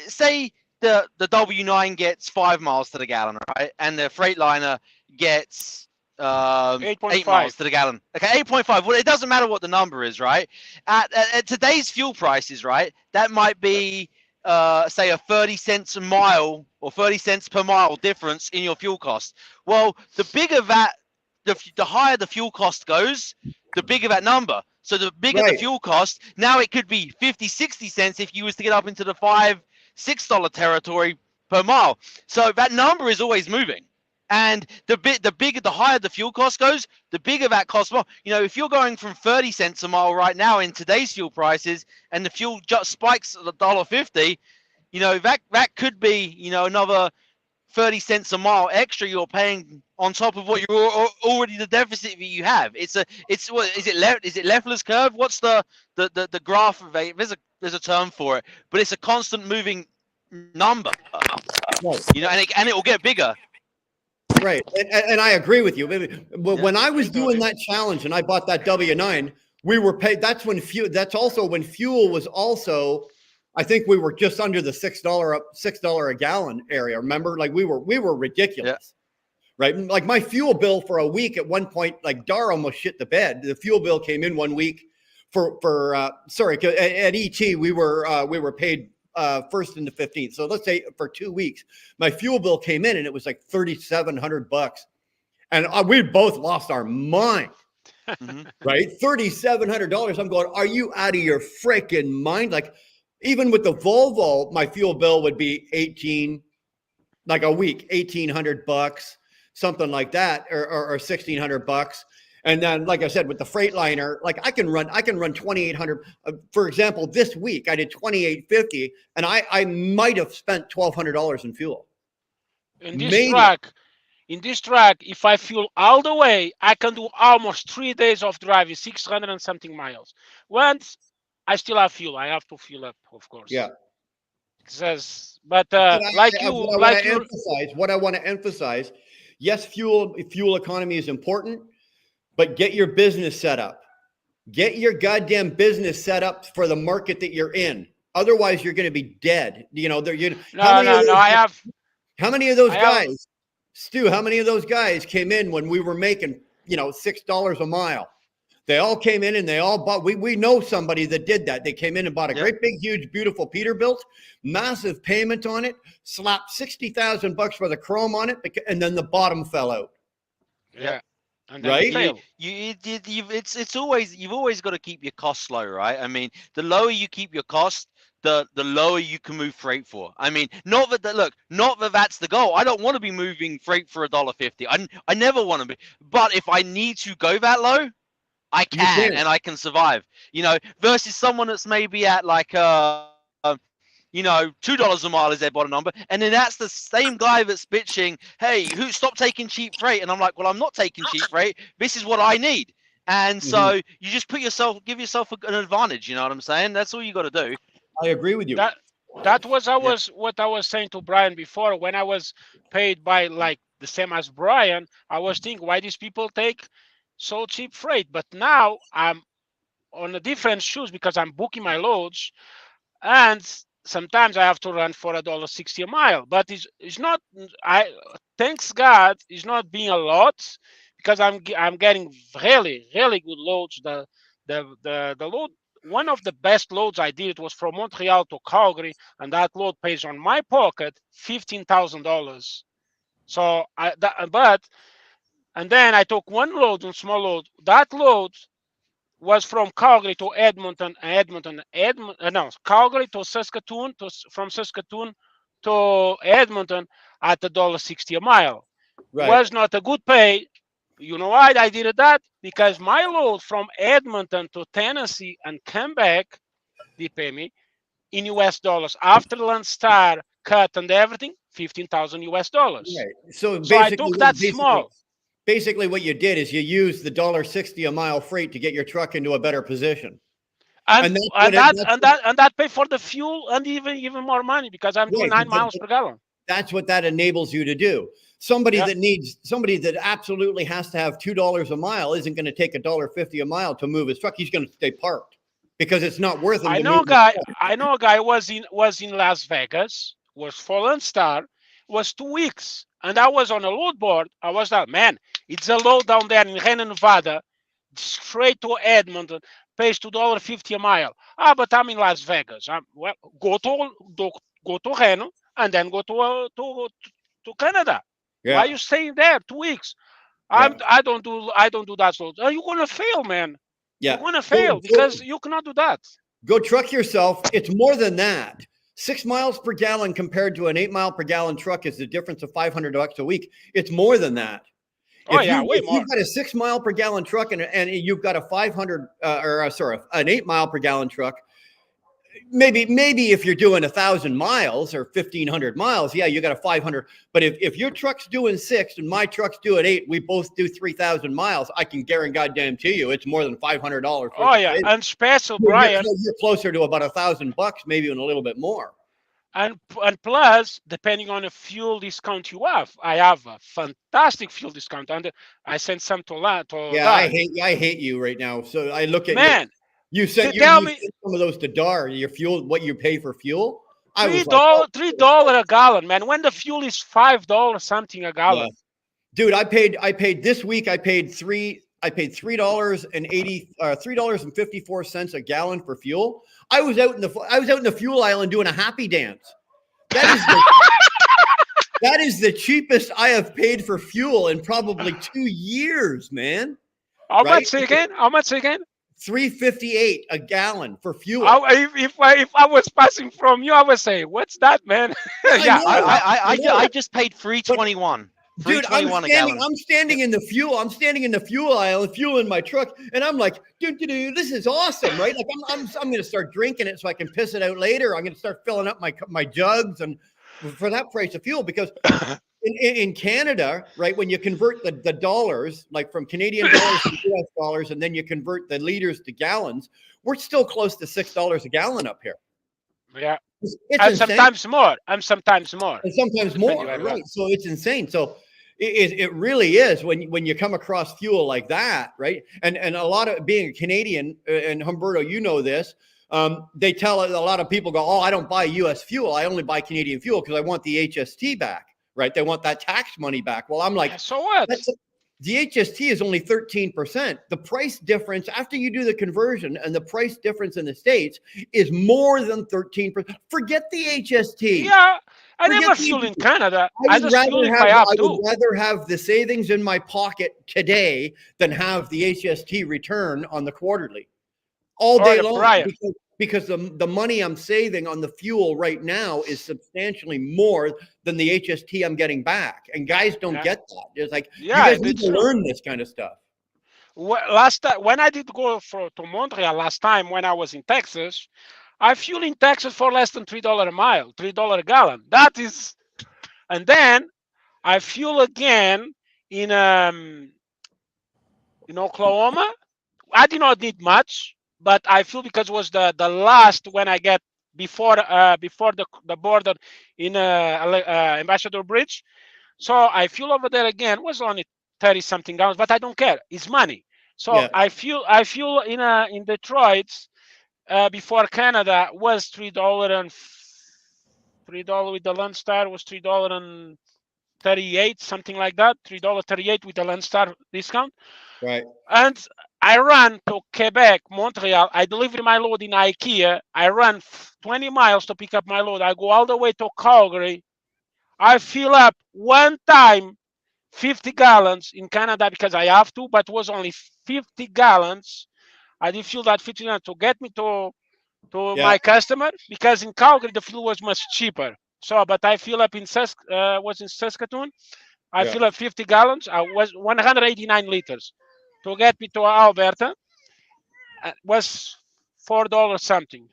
Say the W9 gets 5 miles to the gallon, right? And the Freightliner gets 8 miles to the gallon. Okay, 8.5. Well, it doesn't matter what the number is, right? At today's fuel prices, right? That might be, say, a 30 cents a mile or 30 cents per mile difference in your fuel cost. Well, the bigger that, the higher the fuel cost goes, the bigger that number. So the bigger the fuel cost, now it could be 50, 60 cents if you was to get up into the $5, $6 territory per mile. So that number is always moving. And the higher the fuel cost goes, the bigger that costs more. If you're going from 30 cents a mile right now in today's fuel prices, and the fuel just spikes at $1.50, that could be another 30 cents a mile extra you're paying on top of what you're already the deficit that you have. Is it Leffler's curve? What's the graph of it? There's a term for it, but it's a constant moving number. And it will get bigger. Right. And I agree with you. When I was doing that challenge and I bought that W9, we were paid. That's also when fuel was also, I think we were just under the $6 a gallon area. Remember, like we were ridiculous, right? Like my fuel bill for a week at one point, like Dar almost shit the bed. The fuel bill came in 1 week at ET, we were paid 1st and the 15th. So let's say for 2 weeks, my fuel bill came in and it was like $3,700. And we both lost our mind, right? $3,700. I'm going, are you out of your freaking mind? Like, even with the Volvo, my fuel bill would be like a week, $1,800, something like that, or $1,600. And then, like I said, with the Freightliner, like I can run 2,800. For example, this week I did 2,850, and I might have spent $1,200 in fuel. In this truck, if I fuel all the way, I can do almost 3 days of driving, 600 and something miles. Once I still have fuel, I have to fuel up, of course. Yeah. What I want to emphasize, yes, fuel economy is important, but get your business set up. Get your goddamn business set up for the market that you're in. Otherwise, you're going to be dead. How many of those guys, Stu, how many of those guys came in when we were making, $6 a mile? They all came in and they all bought. We know somebody that did that. They came in and bought a great big, huge, beautiful Peterbilt, massive payment on it, slapped $60,000 for the chrome on it, and then the bottom fell out. Yeah. Right? You've always got to keep your costs low, right? I mean, the lower you keep your cost, the lower you can move freight for. I mean, not that that's the goal. I don't want to be moving freight for $1.50. I never want to be. But if I need to go that low, I can, and I can survive. Versus someone that's maybe at like $2 a mile is their bottom number, and then that's the same guy that's bitching, hey, stop taking cheap freight. And I'm like, well, I'm not taking cheap freight. This is what I need. And so you just give yourself an advantage. You know what I'm saying? That's all you got to do. I agree with you. That was what I was saying to Brian before. When I was paid by like the same as Brian, I was thinking, why these people take so cheap freight? But now I'm on a different shoes because I'm booking my loads, and sometimes I have to run for $1.60 a mile. But it's not. Thanks God, it's not being a lot, because I'm getting really good loads. The load. One of the best loads I did was from Montreal to Calgary, and that load pays on my pocket $15,000. So and then I took one load, a small load. That load was from Calgary to Calgary to Saskatoon, from Saskatoon to Edmonton at $1.60 a mile. Right. Was not a good pay. You know why I did that? Because my load from Edmonton to Tennessee and come back, they pay me in US dollars. After Lone Star cut and everything, $15,000 US dollars. Right. So I took that small. Basically, what you did is you used the $1.60 a mile freight to get your truck into a better position. And that pay for the fuel and even more money, because I'm doing 9 miles per gallon. That's what that enables you to do. Somebody that absolutely has to have $2 a mile isn't going to take $1.50 a mile to move his truck. He's going to stay parked because it's not worth it. I know a guy was in Las Vegas, was for Lone Star, was 2 weeks, and I was on a load board. I was like, man, it's a load down there in Reno, Nevada, straight to Edmonton, pays $2.50 a mile. But I'm in Las Vegas. Go to Reno and then go to Canada. Yeah. Why are you staying there 2 weeks? I don't do that. So you're gonna fail, man. Yeah, you're gonna fail because you cannot do that. Go truck yourself. It's more than that. 6 miles per gallon compared to an 8 mile per gallon truck is the difference of $500 a week. It's more than that. If you've got a 6 mile per gallon truck and you've got an 8 mile per gallon truck. Maybe if you're doing 1,000 miles or 1,500 miles, you got a 500. But if your truck's doing 6 and my truck's doing 8, we both do 3,000 miles. I can guarantee to you, it's more than $500. Oh yeah, and special, Brian. You're closer to about $1,000, maybe even a little bit more. And plus, depending on the fuel discount you have, I have a fantastic fuel discount, and I sent some to I hate you right now. So I look at man. You sent some of those to DAR, your fuel, what you pay for fuel. $3 a gallon, man. When the fuel is $5 something a gallon. Yeah. Dude, I paid this week. I paid I paid $3.54 a gallon for fuel. I was out in the fuel island doing a happy dance. That is the cheapest I have paid for fuel in probably 2 years, man. How much again? How much again? $3.58 a gallon for fuel. If I was passing from you, I would say, "What's that, man?" Yeah, I just paid $3.21. Dude, I'm standing in the fuel aisle, fuel in my truck, and I'm like, dude, this is awesome, right? Like I'm going to start drinking it so I can piss it out later. I'm going to start filling up my jugs and for that price of fuel, because in Canada, right, when you convert the dollars, like from Canadian dollars to US dollars, and then you convert the liters to gallons, we're still close to $6 a gallon up here. Yeah. It's and sometimes more. And sometimes more. Right. So it's insane. So it really is when you come across fuel like that, right? And a lot of being a Canadian, and Humberto, you know this, they tell a lot of people go, oh, I don't buy US fuel. I only buy Canadian fuel because I want the HST back, right? They want that tax money back. Well, I'm like, so what? The HST is only 13%. The price difference after you do the conversion and the price difference in the States is more than 13%. Forget the HST. Yeah, I never fuel in Canada. I would rather have the savings in my pocket today than have the HST return on the quarterly all day long. Because the money I'm saving on the fuel right now is substantially more than the HST I'm getting back. And guys don't get that. It's like, you guys need to learn this kind of stuff. Last time, when I did go to Montreal last time, when I was in Texas, I fuel in Texas for less than $3 a mile, $3 a gallon. That is, and then I fuel again in Oklahoma. I did not need much. But I feel because it was the last when I get before the border in Ambassador Bridge, so I fuel over there again. It was only 30 something gallons, but I don't care. It's money. So I fuel in Detroit before Canada was $3 with the Lone Star was $3.38, something like that. $3.38 with the Lone Star discount. Right. And I ran to Quebec, Montreal. I delivered my load in IKEA. I ran 20 miles to pick up my load. I go all the way to Calgary. I fill up one time 50 gallons in Canada because I have to, but it was only 50 gallons. I did fuel that 50 gallons to get me to my customer, because in Calgary the fuel was much cheaper. So, but I fill up in Saskatoon. I fill up 50 gallons. I was 189 liters. To get me to Alberta was $4 something,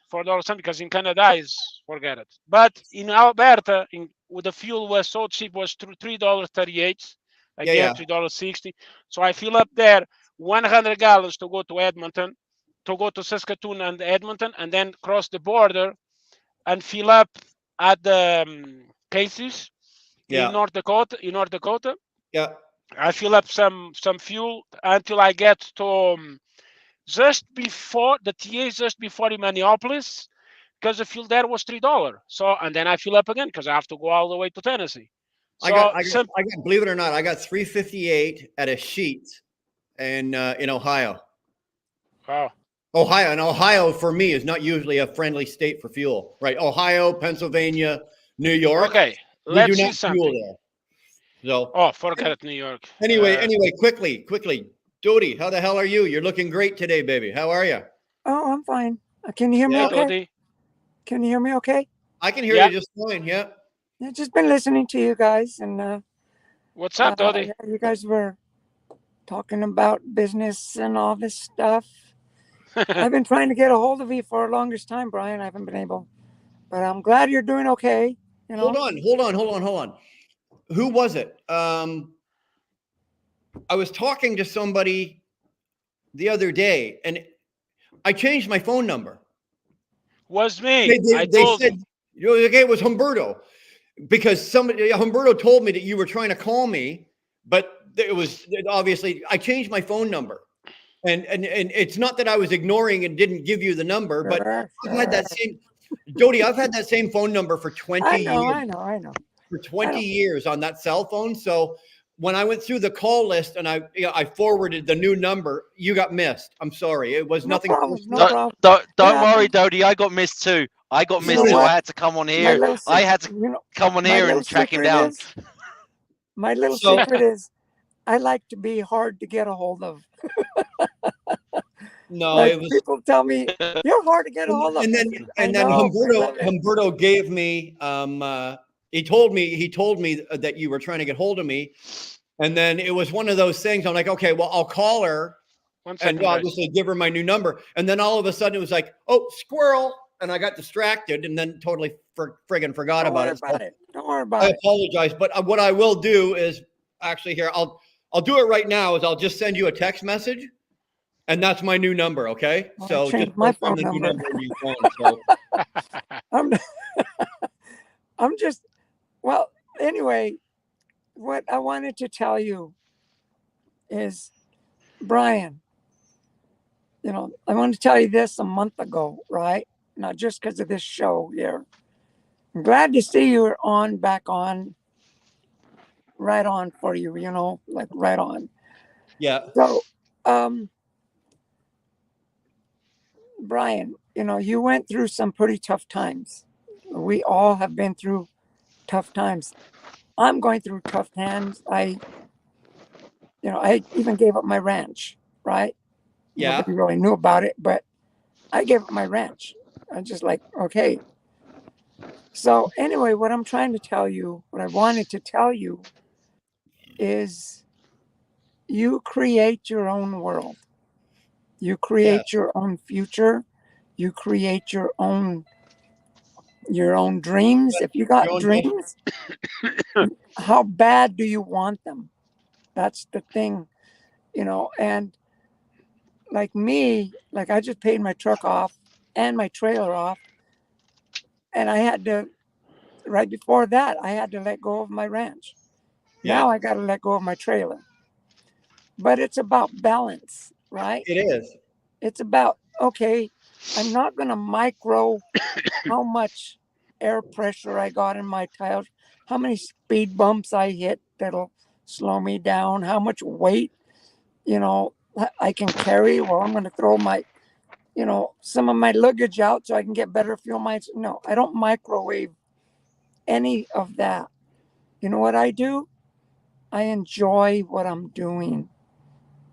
because in Canada is forget it. But in Alberta, with the fuel was so cheap, was $3.38, again $3.60. So I fill up there 100 gallons to go to Edmonton, to go to Saskatoon and Edmonton, and then cross the border and fill up at the Casey's in North Dakota. Yeah. I fill up some fuel until I get to just before Minneapolis, because the fuel there was $3. So, and then I fill up again because I have to go all the way to Tennessee. So I got believe it or not, I got $3.58 at a sheet in Ohio. Wow. Ohio for me is not usually a friendly state for fuel, right? Ohio, Pennsylvania, New York. Okay, let's see something. There. So, forget it, New York. Anyway, quickly, Dodie, how the hell are you? You're looking great today, baby. How are you? Oh, I'm fine. Can you hear me okay? Dodie. Can you hear me okay? I can hear you just fine. Yeah. I've just been listening to you guys, and what's up, Dodie? You guys were talking about business and all this stuff. I've been trying to get a hold of you for the longest time, Brian. I haven't been able, but I'm glad you're doing okay. You know? Hold on. Who was it? I was talking to somebody the other day, and I changed my phone number. Was me. They said, it was Humberto, because Humberto told me that you were trying to call me, but it was obviously I changed my phone number, and it's not that I was ignoring and didn't give you the number, but I've had that same, Dodie, I've had that same phone number for 20 years. I know. For 20 years on that cell phone. So when I went through the call list and I forwarded the new number, you got missed. I'm sorry. It was nothing. No problem. Don't worry, Dodie. I got missed too. I got missed too. I had to come on here. I had to come on here and track him down. My little secret is I like to be hard to get a hold of. No, like it was. People tell me you're hard to get a hold of. And then Humberto gave me. He told me that you were trying to get hold of me, and then it was one of those things. I'm like, okay, well, I'll call her, and obviously give her my new number. And then all of a sudden, it was like, oh, squirrel, and I got distracted, and then totally friggin' forgot about it. Don't worry about it. I apologize, but what I will do is actually here. I'll do it right now. Is I'll just send you a text message. And that's my new number, okay? Well, so just my phone number. I'm just, well, anyway, what I wanted to tell you is, Brian, I wanted to tell you this a month ago, right? Not just because of this show here. I'm glad to see you are back on, right on for you, like right on. Yeah. So, Brian, you went through some pretty tough times. We all have been through tough times. I'm going through tough times. I even gave up my ranch, right? Yeah. Nobody really knew about it, but I gave up my ranch. I'm just like, okay. So anyway, what I wanted to tell you is you create your own world. You create your own future. You create your own dreams. If you got dreams, how bad do you want them? That's the thing, and like me, like I just paid my truck off and my trailer off. And I had to, right before that, I had to let go of my ranch. Yeah. Now I got to let go of my trailer. But it's about balance, right? It is. It's about, okay, I'm not going to micro how much air pressure I got in my tires, how many speed bumps I hit that'll slow me down, how much weight, I can carry. Well, I'm going to throw my, some of my luggage out so I can get better fuel mileage. No, I don't microwave any of that. You know what I do? I enjoy what I'm doing.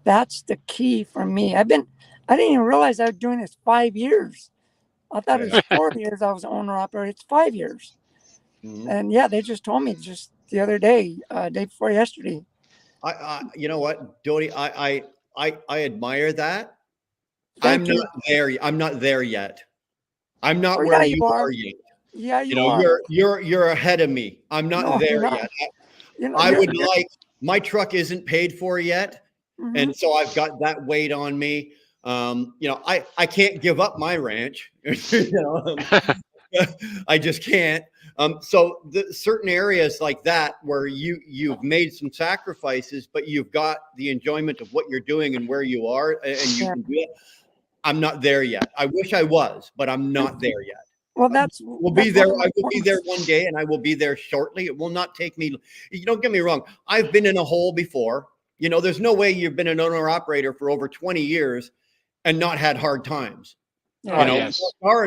That's the key for me. I didn't even realize I was doing this 5 years. I thought it was 4 years I was owner operator. It's 5 years. Mm-hmm. And yeah, they just told me just the other day, day before yesterday. You know what, Dodie, I admire that. I'm not there. I'm not there yet. I'm not where you are yet. Yeah, you are. You're ahead of me. I'm not there yet. I would like, my truck isn't paid for yet. Mm-hmm. And so I've got that weight on me. I can't give up my ranch. I just can't. So the certain areas like that where you've made some sacrifices, but you've got the enjoyment of what you're doing and where you are, and you can do it. I'm not there yet. I wish I was, but I'm not there yet. Well, we'll be there. I will be there one day, and I will be there shortly. It will not take me. Don't get me wrong. I've been in a hole before. There's no way you've been an owner operator for over 20 years and not had hard times. Yes.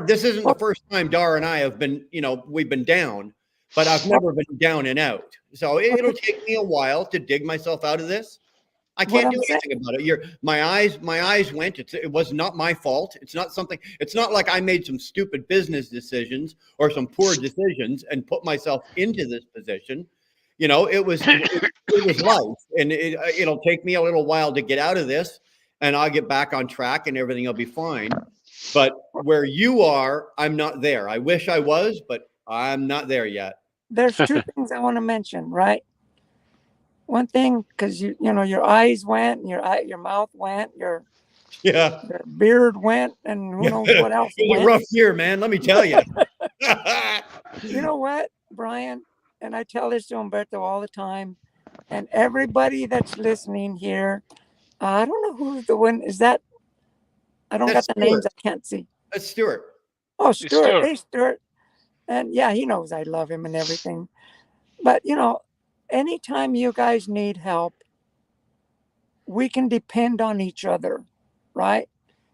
This isn't the first time Dar and I have been, we've been down, but I've never been down and out. So it'll take me a while to dig myself out of this. I can't do anything about it. My eyes went. It was not my fault. It's not like I made some stupid business decisions or some poor decisions and put myself into this position. It was life, and it'll take me a little while to get out of this, and I'll get back on track, and everything will be fine. But where you are, I'm not there. I wish I was, but I'm not there yet. There's two things I want to mention, right? One thing, because your eyes went, your mouth went, your beard went, and who knows what else. It was a rough year, man. Let me tell you. You know what, Brian? And I tell this to Humberto all the time, and everybody that's listening here. I don't know who's the one. Is that? I don't got the names. I can't see. That's Stuart. Oh, Stuart. Hey, Stuart. And yeah, he knows I love him and everything. But anytime you guys need help, we can depend on each other, right?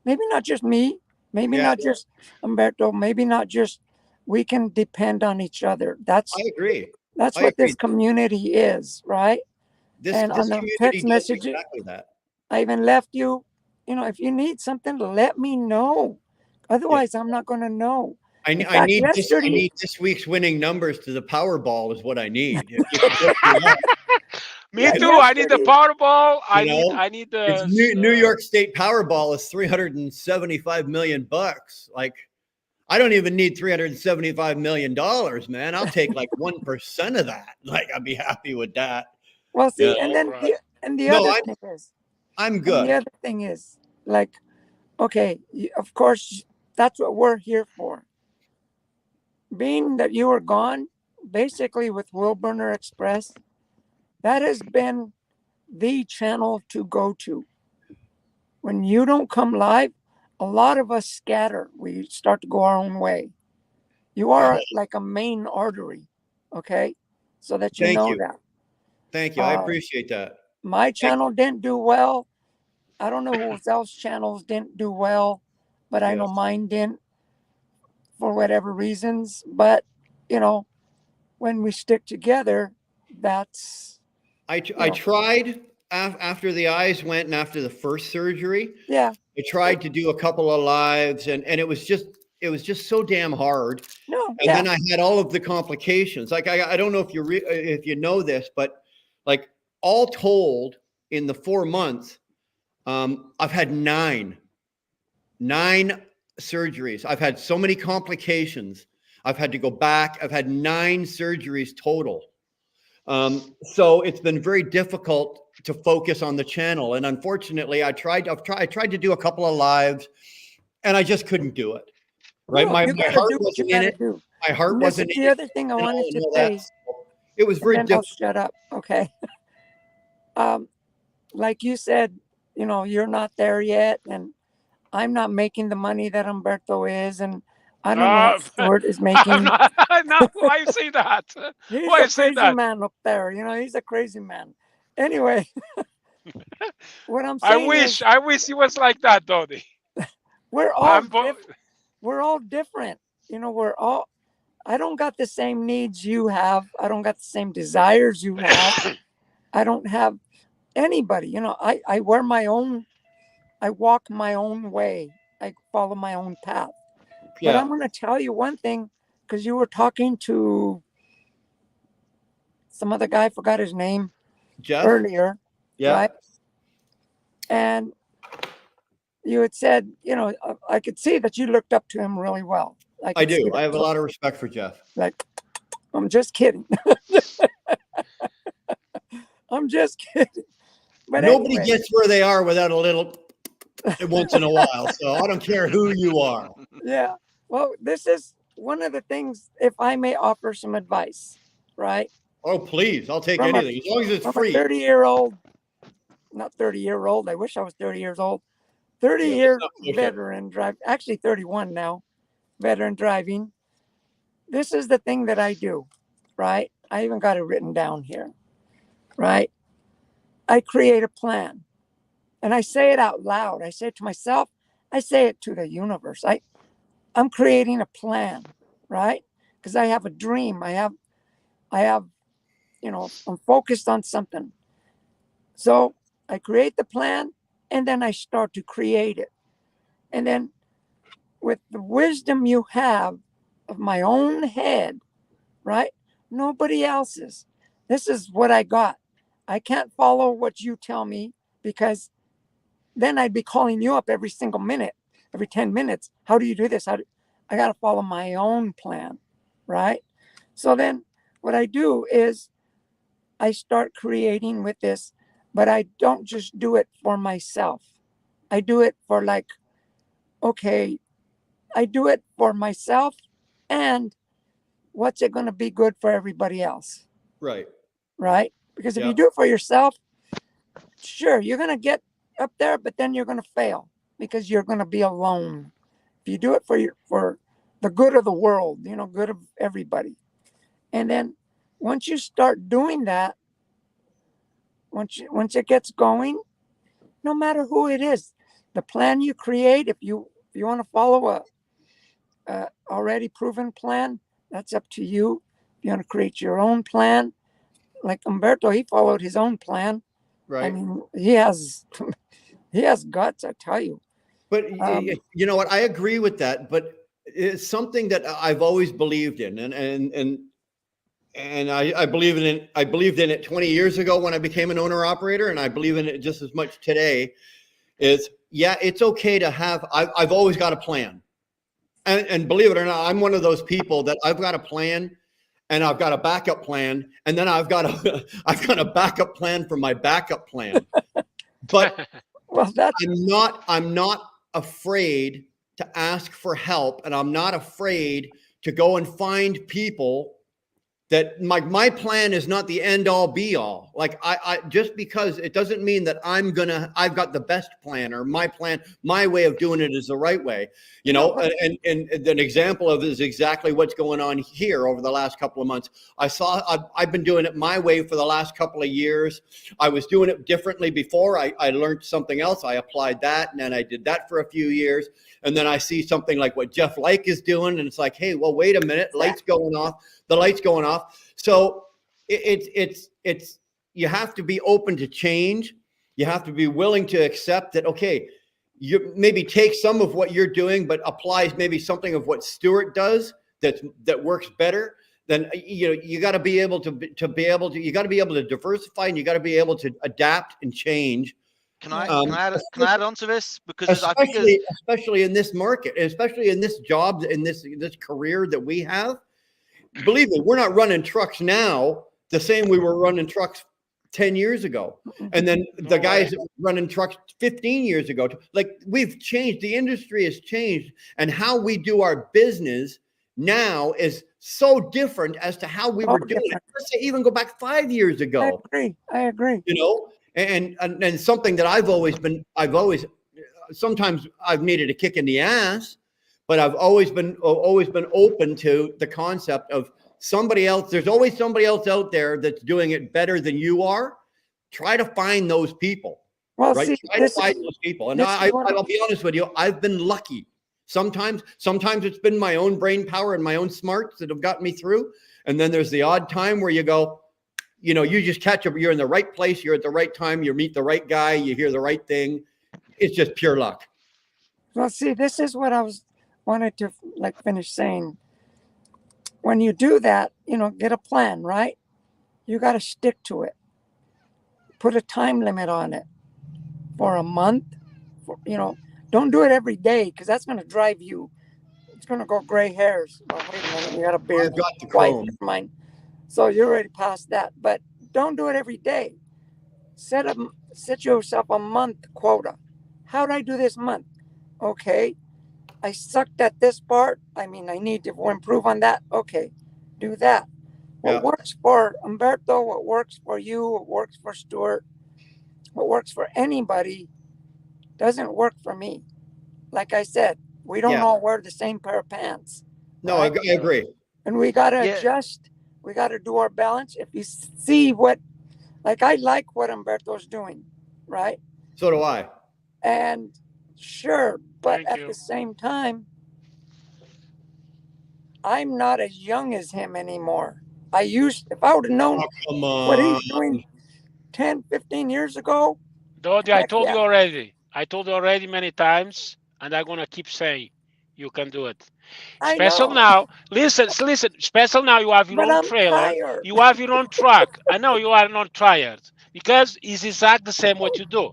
Maybe not just me, maybe not just Umberto, maybe not just, we can depend on each other. That's I agree. what this community is, right? This And on the community text does message, exactly that. I even left you, if you need something, let me know. Otherwise, I'm not going to know. I need this week's winning numbers to the Powerball is what I need. If you could hook me up. Me too. I need the Powerball. I need the New York State Powerball is $375 million. Like, I don't even need $375 million, man. I'll take like 1% of that. Like, I'd be happy with that. Well, see, and then the other thing is, I'm good. And the other thing is, like, okay, of course, that's what we're here for. Being that you were gone, basically with Wilburner Express, that has been the channel to go to. When you don't come live, a lot of us scatter. We start to go our own way. You are like a main artery, okay? So that you know that. Thank you. I appreciate that. My channel didn't do well. I don't know who else's channels didn't do well, but I know mine didn't for whatever reasons. But, when we stick together, that's... I tried after the eyes went and after the first surgery. Yeah. I tried to do a couple of lives and it was just so damn hard. Then I had all of the complications. Like, I don't know if you know this, but like all told in the 4 months, I've had nine surgeries. I've had so many complications. I've had to go back. I've had 9 surgeries total. So it's been very difficult to focus on the channel. And unfortunately, I tried to do a couple of lives and I just couldn't do it. Right. My heart wasn't in it. My heart wasn't in it. The other thing I wanted to say, it was very difficult. I'll shut up. Okay. Like you said, you're not there yet. And I'm not making the money that Umberto is. And I don't know what Stuart is making. No, why you say that? He's why a crazy man up there. He's a crazy man. Anyway, what I'm saying I wish he was like that, Dodie. We're all different. I don't got the same needs you have. I don't got the same desires you have. I don't have anybody. I wear my own, I walk my own way. I follow my own path. But I'm going to tell you one thing, because you were talking to some other guy, I forgot his name, Jeff? Earlier. Yeah. Right? And you had said, I could see that you looked up to him really well. I do. I have a lot of respect for Jeff. Like, I'm just kidding. I'm just kidding. But nobody gets where they are without a little once in a while. So I don't care who you are. Yeah. Well, this is one of the things, if I may offer some advice, right? Oh, please. I'll take anything. As long as it's free. 30-year-old, not 30-year-old. I wish I was 30 years old. 30-year veteran drive, actually 31 now, veteran driving. This is the thing that I do, right? I even got it written down here, right? I create a plan and I say it out loud. I say it to myself. I say it to the universe. I'm creating a plan, right? Because I have a dream. I have, I'm focused on something. So I create the plan and then I start to create it. And then with the wisdom you have of my own head, right? Nobody else's. This is what I got. I can't follow what you tell me because then I'd be calling you up every single minute, every 10 minutes. How do you do this? I got to follow my own plan, right? So then what I do is I start creating with this, but I don't just do it for myself. I do it for I do it for myself and what's it going to be good for everybody else? Right. Right? Because if you do it for yourself, sure, you're going to get up there, but then you're going to fail because you're going to be alone. If you do it for the good of the world, good of everybody. And then once you start doing that, once it gets going, no matter who it is, the plan you create, if you want to follow a already proven plan, that's up to you. If you want to create your own plan, like Umberto, he followed his own plan. Right. I mean, he has guts, I tell you. But you know what? I agree with that. But it's something that I've always believed in, and I believe in it. I believed in it 20 years ago when I became an owner operator, and I believe in it just as much today. Is it's okay to have. I've always got a plan, and believe it or not, I'm one of those people that I've got a plan, and I've got a backup plan, and then I've got a backup plan for my backup plan. But well, I'm not afraid to ask for help, and I'm not afraid to go and find people that my plan is not the end all be all. Like I just because it doesn't mean that I've got the best plan or my plan, my way of doing it is the right way, you know, and an example of it is exactly what's going on here over the last couple of months. I've been doing it my way for the last couple of years. I was doing it differently before. I learned something else. I applied that, and then I did that for a few years. And then I see something like what Jeff Like is doing, and it's like, hey, well, wait a minute, lights going off. The light's going off. So it's you have to be open to change. You have to be willing to accept that, okay, you maybe take some of what you're doing, but applies maybe something of what Stuart does that works better. Then you got to be able to diversify, and you got to be able to adapt and change. Can I add on to this? Because especially in this market, especially in this job, in this career that we have. Believe me, we're not running trucks now the same we were running trucks 10 years ago. And then the guys that were running trucks 15 years ago, like we've changed. The industry has changed, and how we do our business now is so different as to how we were doing it. Let's say even go back 5 years ago. I agree. You know, and something that sometimes I've needed a kick in the ass. But I've always been open to the concept of somebody else. There's always somebody else out there that's doing it better than you are. Try to find those people. Well, right? See, Try to find those people. And I'll be honest with you, I've been lucky. Sometimes it's been my own brain power and my own smarts that have gotten me through. And then there's the odd time where you go, you know, you just catch up. You're in the right place. You're at the right time. You meet the right guy. You hear the right thing. It's just pure luck. Well, see, this is what I wanted to finish saying. When you do that, get a plan, right? You got to stick to it. Put a time limit on it for a month. Don't do it every day, because that's going to drive you. It's going to go gray hairs. Well, wait a minute, you got a beard. I've got the comb. Mine. So you're already past that. But don't do it every day. Set yourself a month quota. How do I do this month? Okay. I sucked at this part. I need to improve on that. Okay, do that. What works for Umberto, what works for you, what works for Stuart, what works for anybody doesn't work for me. Like I said, we don't all wear the same pair of pants. No, right? I agree. And we got to adjust. We got to do our balance. If you see I like what Umberto's doing, right? So do I. And sure, but at the same time, I'm not as young as him anymore. If I would have known what he's doing 10, 15 years ago. Dodi, I told you already. I told you already many times, and I'm going to keep saying you can do it. Special now. Listen. Special now. You have your own trailer. You have your own truck. I know you are not tired, because it's exactly the same what you do.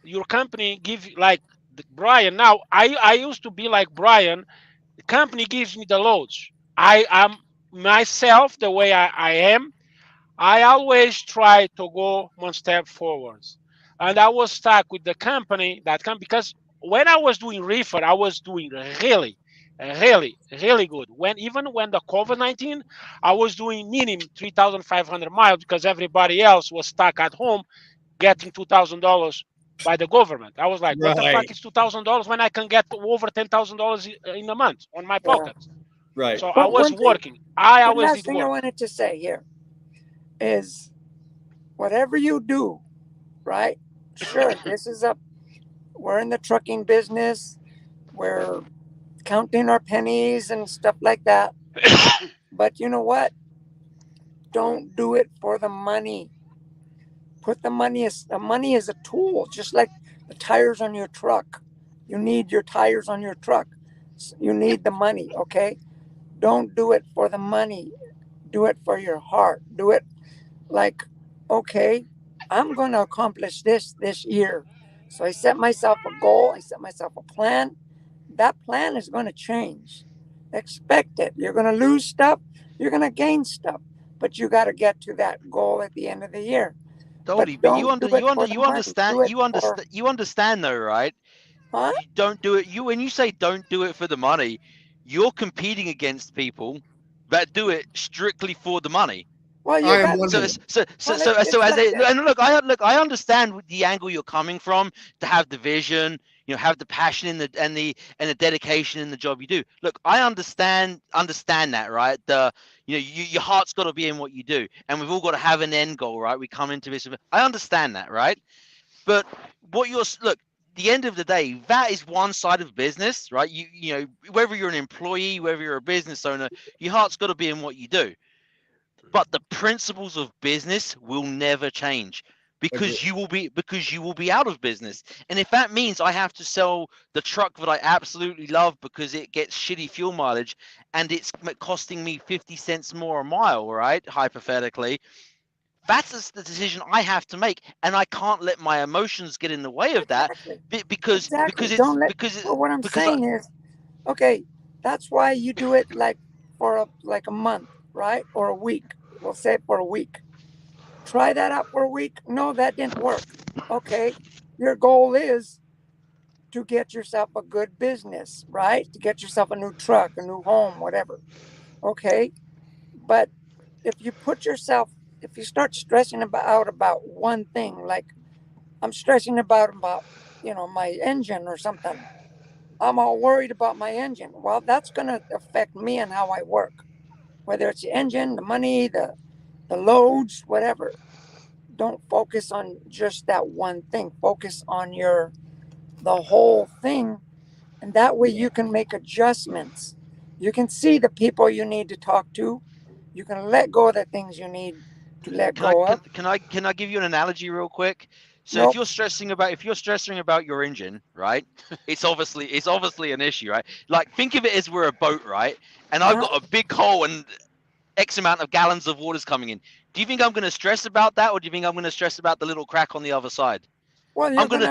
Your company give like Brian. Now I used to be like Brian. The company gives me the loads. I am myself the way I am. I always try to go one step forwards. And I was stuck with the company because when I was doing reefer, I was doing really, really good. Even when the COVID-19, I was doing minimum 3,500 miles, because everybody else was stuck at home getting $2,000 by the government. I was like, what the fuck is $2,000 when I can get over $10,000 in a month on my pocket? Right. So I was working. I always did work. Thing I wanted to say here is whatever you do, right? Sure, we're in the trucking business. We're counting our pennies and stuff like that. But you know what? Don't do it for the money. Put the money is a tool, just like the tires on your truck. You need your tires on your truck. You need the money, okay? Don't do it for the money. Do it for your heart. Do it like, okay, I'm going to accomplish this year. So I set myself a goal. I set myself a plan. That plan is going to change. Expect it. You're going to lose stuff. You're going to gain stuff. But you got to get to that goal at the end of the year. Totally, but you understand though, right? Huh? You don't do it. When you say don't do it for the money, you're competing against people that do it strictly for the money. Well, you got I understand the angle you're coming from, to have the vision, have the passion and the dedication in the job you do. Look, I understand that, right? Your heart's got to be in what you do, and we've all got to have an end goal, right? We come into this. I understand that, right? But the end of the day, that is one side of business, right? Whether you're an employee, whether you're a business owner, your heart's got to be in what you do. But the principles of business will never change because you will be out of business. And if that means I have to sell the truck that I absolutely love because it gets shitty fuel mileage and it's costing me 50 cents more a mile, right? Hypothetically, that's the decision I have to make, and I can't let my emotions get in the way of that because what I'm saying is, okay, that's why you do it like for a month, right? Or a week. We'll say for a week. Try that out for a week. No, that didn't work. Okay. Your goal is to get yourself a good business, right? To get yourself a new truck, a new home, whatever. Okay. But if you start stressing about one thing, like I'm stressing about my engine or something. I'm all worried about my engine. Well, that's going to affect me and how I work. Whether it's the engine, the money, the loads, whatever. Don't focus on just that one thing. Focus on the whole thing, and that way you can make adjustments. You can see the people you need to talk to. You can let go of the things you need to let go of. Can I give you an analogy real quick? So Nope. if you're stressing about your engine, right? It's obviously an issue, right? Like think of it as we're a boat, right? And I've got a big hole and X amount of gallons of water's coming in. Do you think I'm going to stress about that, or do you think I'm going to stress about the little crack on the other side? Well, I'm going to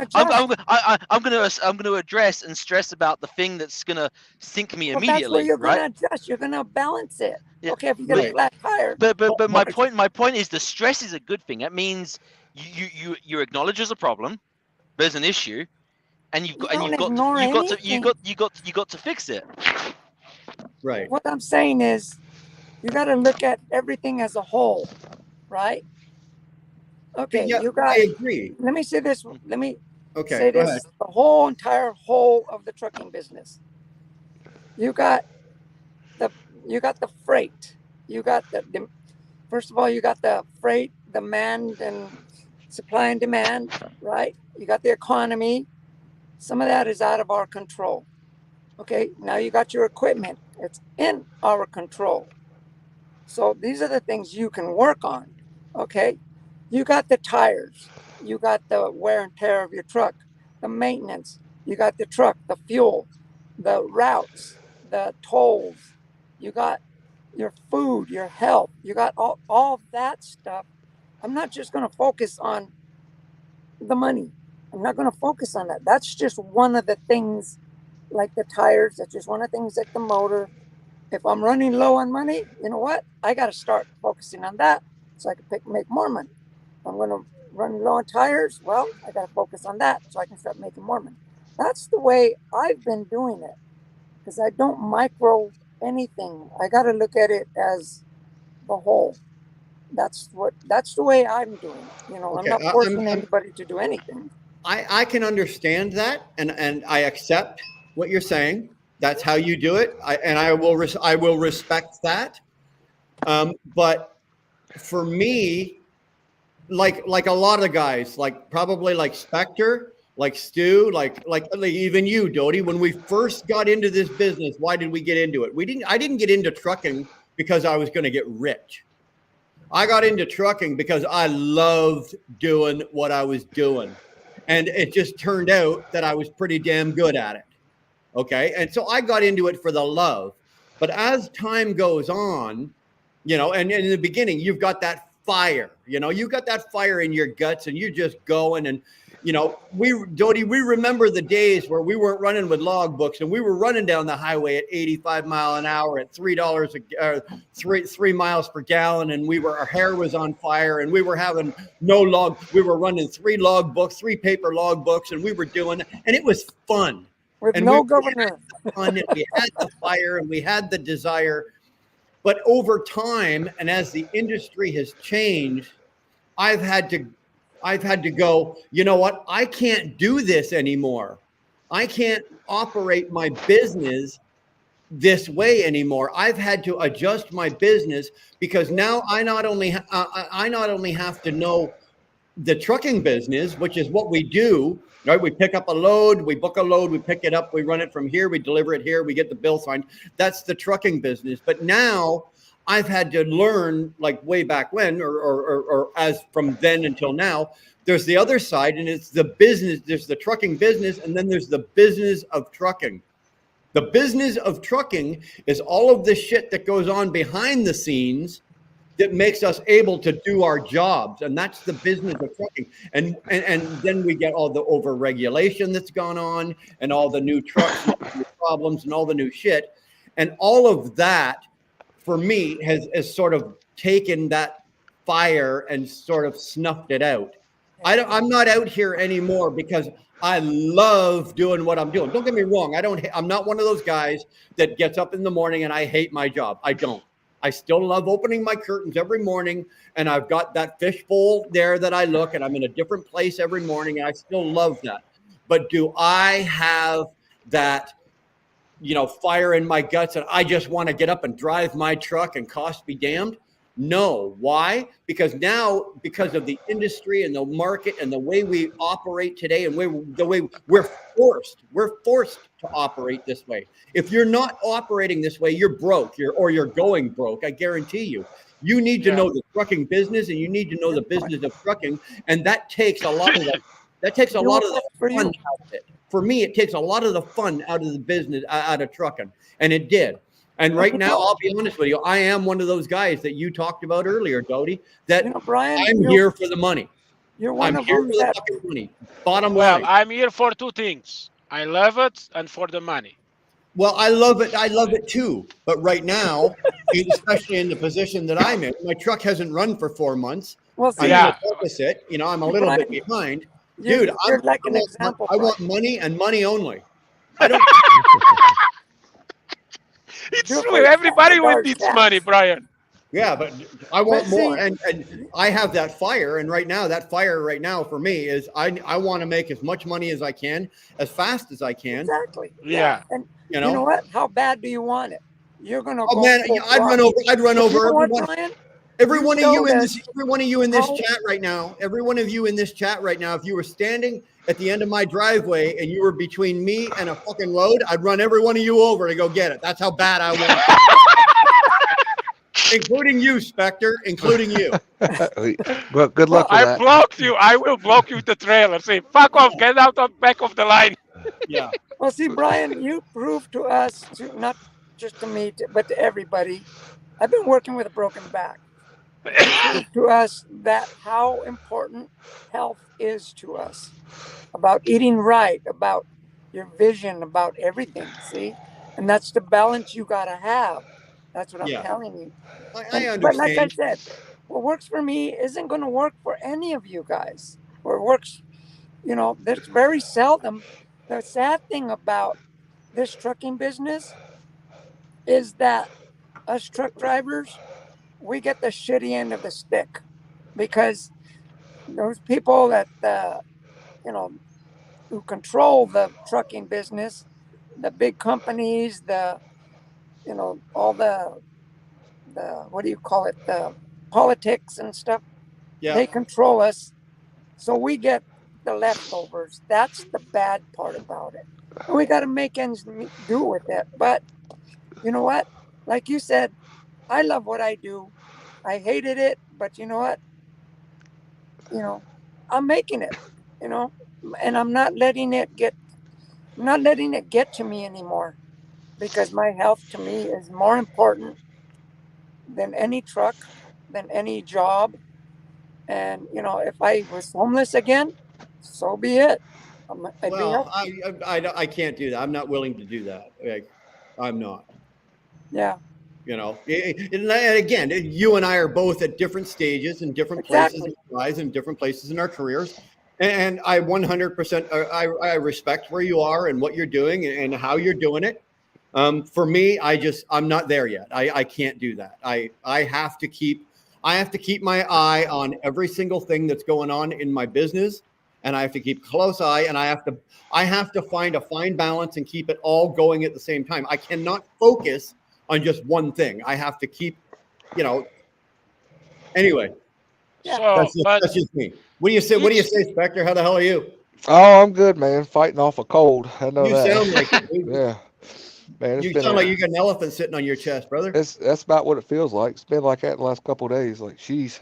address and stress about the thing that's going to sink me immediately. That's where you're right? going to adjust. You're going to balance it. Yeah. Okay, if you get a flat tire. But my point is the stress is a good thing. That means you acknowledge there's a problem, there's an issue, and you've got to fix it. Right. What I'm saying is, you got to look at everything as a whole, right? Okay, yeah, I agree. Let me say this. Let me say this. Ahead. The entire whole of the trucking business. You got the freight. You got first of all, you got the freight, demand and supply and demand, right? You got the economy. Some of that is out of our control. Okay, now you got your equipment. It's in our control. So these are the things you can work on. Okay, you got the tires. You got the wear and tear of your truck, the maintenance. You got the truck, the fuel, the routes, the tolls. You got your food, your health. You got all that stuff. I'm not just going to focus on the money. I'm not going to focus on that. That's just one of the things, like the tires. That's just one of the things, like the motor. If I'm running low on money, you know what? I got to start focusing on that so I can make more money. If I'm going to run low on tires, well, I got to focus on that so I can start making more money. That's the way I've been doing it, because I don't micro anything. I got to look at it as the whole. That's the way I'm doing it. Okay, I'm not forcing anybody to do anything. I can understand that, and I accept what you're saying. That's how you do it, I will respect that. But for me, like a lot of the guys, like probably like Spectre, like Stu, like even you, Doty. When we first got into this business, why did we get into it? I didn't get into trucking because I was going to get rich. I got into trucking because I loved doing what I was doing. And it just turned out that I was pretty damn good at it. Okay. And so I got into it for the love. But as time goes on, and in the beginning, you've got that fire, you've got that fire in your guts and you're just going. And, Doty, we remember the days where we weren't running with logbooks and we were running down the highway at 85 mile an hour at $3 3 miles per gallon. And our hair was on fire and we were having we were running 3 logbooks, 3 paper logbooks, and we were doing, and it was fun. With and no governor. Fun, and we had the fire and we had the desire. But over time, and as the industry has changed, I've had to go, you know what? I can't do this anymore. I can't operate my business this way anymore. I've had to adjust my business because now I not only have to know the trucking business, which is what we do, right? We pick up a load, we book a load, we pick it up, we run it from here, we deliver it here, we get the bill signed. That's the trucking business. But now I've had to learn, like way back when, or as from then until now, there's the other side, and it's the business. There's the trucking business, and then there's the business of trucking. The business of trucking is all of the shit that goes on behind the scenes that makes us able to do our jobs. And that's the business of trucking. And then we get all the over-regulation that's gone on and all the new trucks and all the new problems and all the new shit. And all of that, for me, has sort of taken that fire and sort of snuffed it out. I'm not out here anymore because I love doing what I'm doing. Don't get me wrong. I'm not one of those guys that gets up in the morning and I hate my job. I don't. I still love opening my curtains every morning, and I've got that fishbowl there that I look, and I'm in a different place every morning, and I still love that. But do I have that, fire in my guts and I just want to get up and drive my truck and cost be damned? No. Why? Because of the industry and the market and the way we operate today and the way we're forced to operate this way. If you're not operating this way, you're broke. You're going broke. I guarantee you. You need to know the trucking business, and you need to know the business of trucking, and that takes a lot of that. That takes a lot of the fun out of it. For me, it takes a lot of the fun out of the business, out of trucking, and it did. And right now, I'll be honest with you, I am one of those guys that you talked about earlier, Doty, that Brian, I'm here for the money. You're one I'm of here them for the fucking money. Bottom line. Well, I'm here for 2 things. I love it and for the money. Well, I love it. I love it too. But right now, especially in the position that I'm in, my truck hasn't run for 4 months. Well, see, I'm opposite. I'm a little bit behind. Dude, you're like an example. I want money and money only. I don't. It's true. Everybody needs money, Brian. Yeah, but I want more, and I have that fire. And that fire for me is I want to make as much money as I can, as fast as I can. Exactly. Yeah. And you know what? How bad do you want it? You're gonna. Oh man, I'd run over everyone. Every one of you in this chat right now, every one of you in this chat right now, if you were standing at the end of my driveway and you were between me and a fucking load, I'd run every one of you over to go get it. That's how bad I want it. Including you, Spectre, including you. Well, good luck with that. I blocked you. I will block you with the trailer. Say, fuck off, get out of back of the line. Yeah. Well, see, Brian, you proved to us, not just to me, but to everybody. I've been working with a broken back. To us that how important health is to us, about eating right, about your vision, about everything. See, and that's the balance you gotta have. That's what I'm telling you. I understand. But like I said, what works for me isn't going to work for any of you guys. Or works, there's very seldom. The sad thing about this trucking business is that us truck drivers, we get the shitty end of the stick, because those people that who control the trucking business, the big companies, all the what do you call it, the politics and stuff, They control us, so we get the leftovers. That's the bad part about it. And we got to make ends do with it. But you know what? Like you said, I love what I do. I hated it, but you know what? You know, I'm making it. You know, and I'm not letting it get. I'm not letting it get to me anymore, because my health to me is more important than any truck, than any job. And you know, if I was homeless again, so be it. I'd be Well, healthy. I can't do that. I'm not willing to do that. Like, I'm not. Yeah, You know, and again, you and I are both at different stages and different places in exactly. our lives and different places in our careers. And I 100%, I respect where you are and what you're doing and how you're doing it. For me, I'm not there yet. I can't do that. I have to keep, my eye on every single thing that's going on in my business, and I have to keep a close eye, and I have to find a fine balance and keep it all going at the same time. I cannot focus on just one thing. I have to keep, you know. Anyway, Yeah. So, but that's just me. What do you say? What do you each say, Spectre? How the hell are you? Oh, I'm good, man. Fighting off a cold. I know You that. sound like it, dude. Yeah, man. You sound like you got an elephant sitting on your chest, brother. That's about what it feels like. It's been like that the last couple of days. Like, she's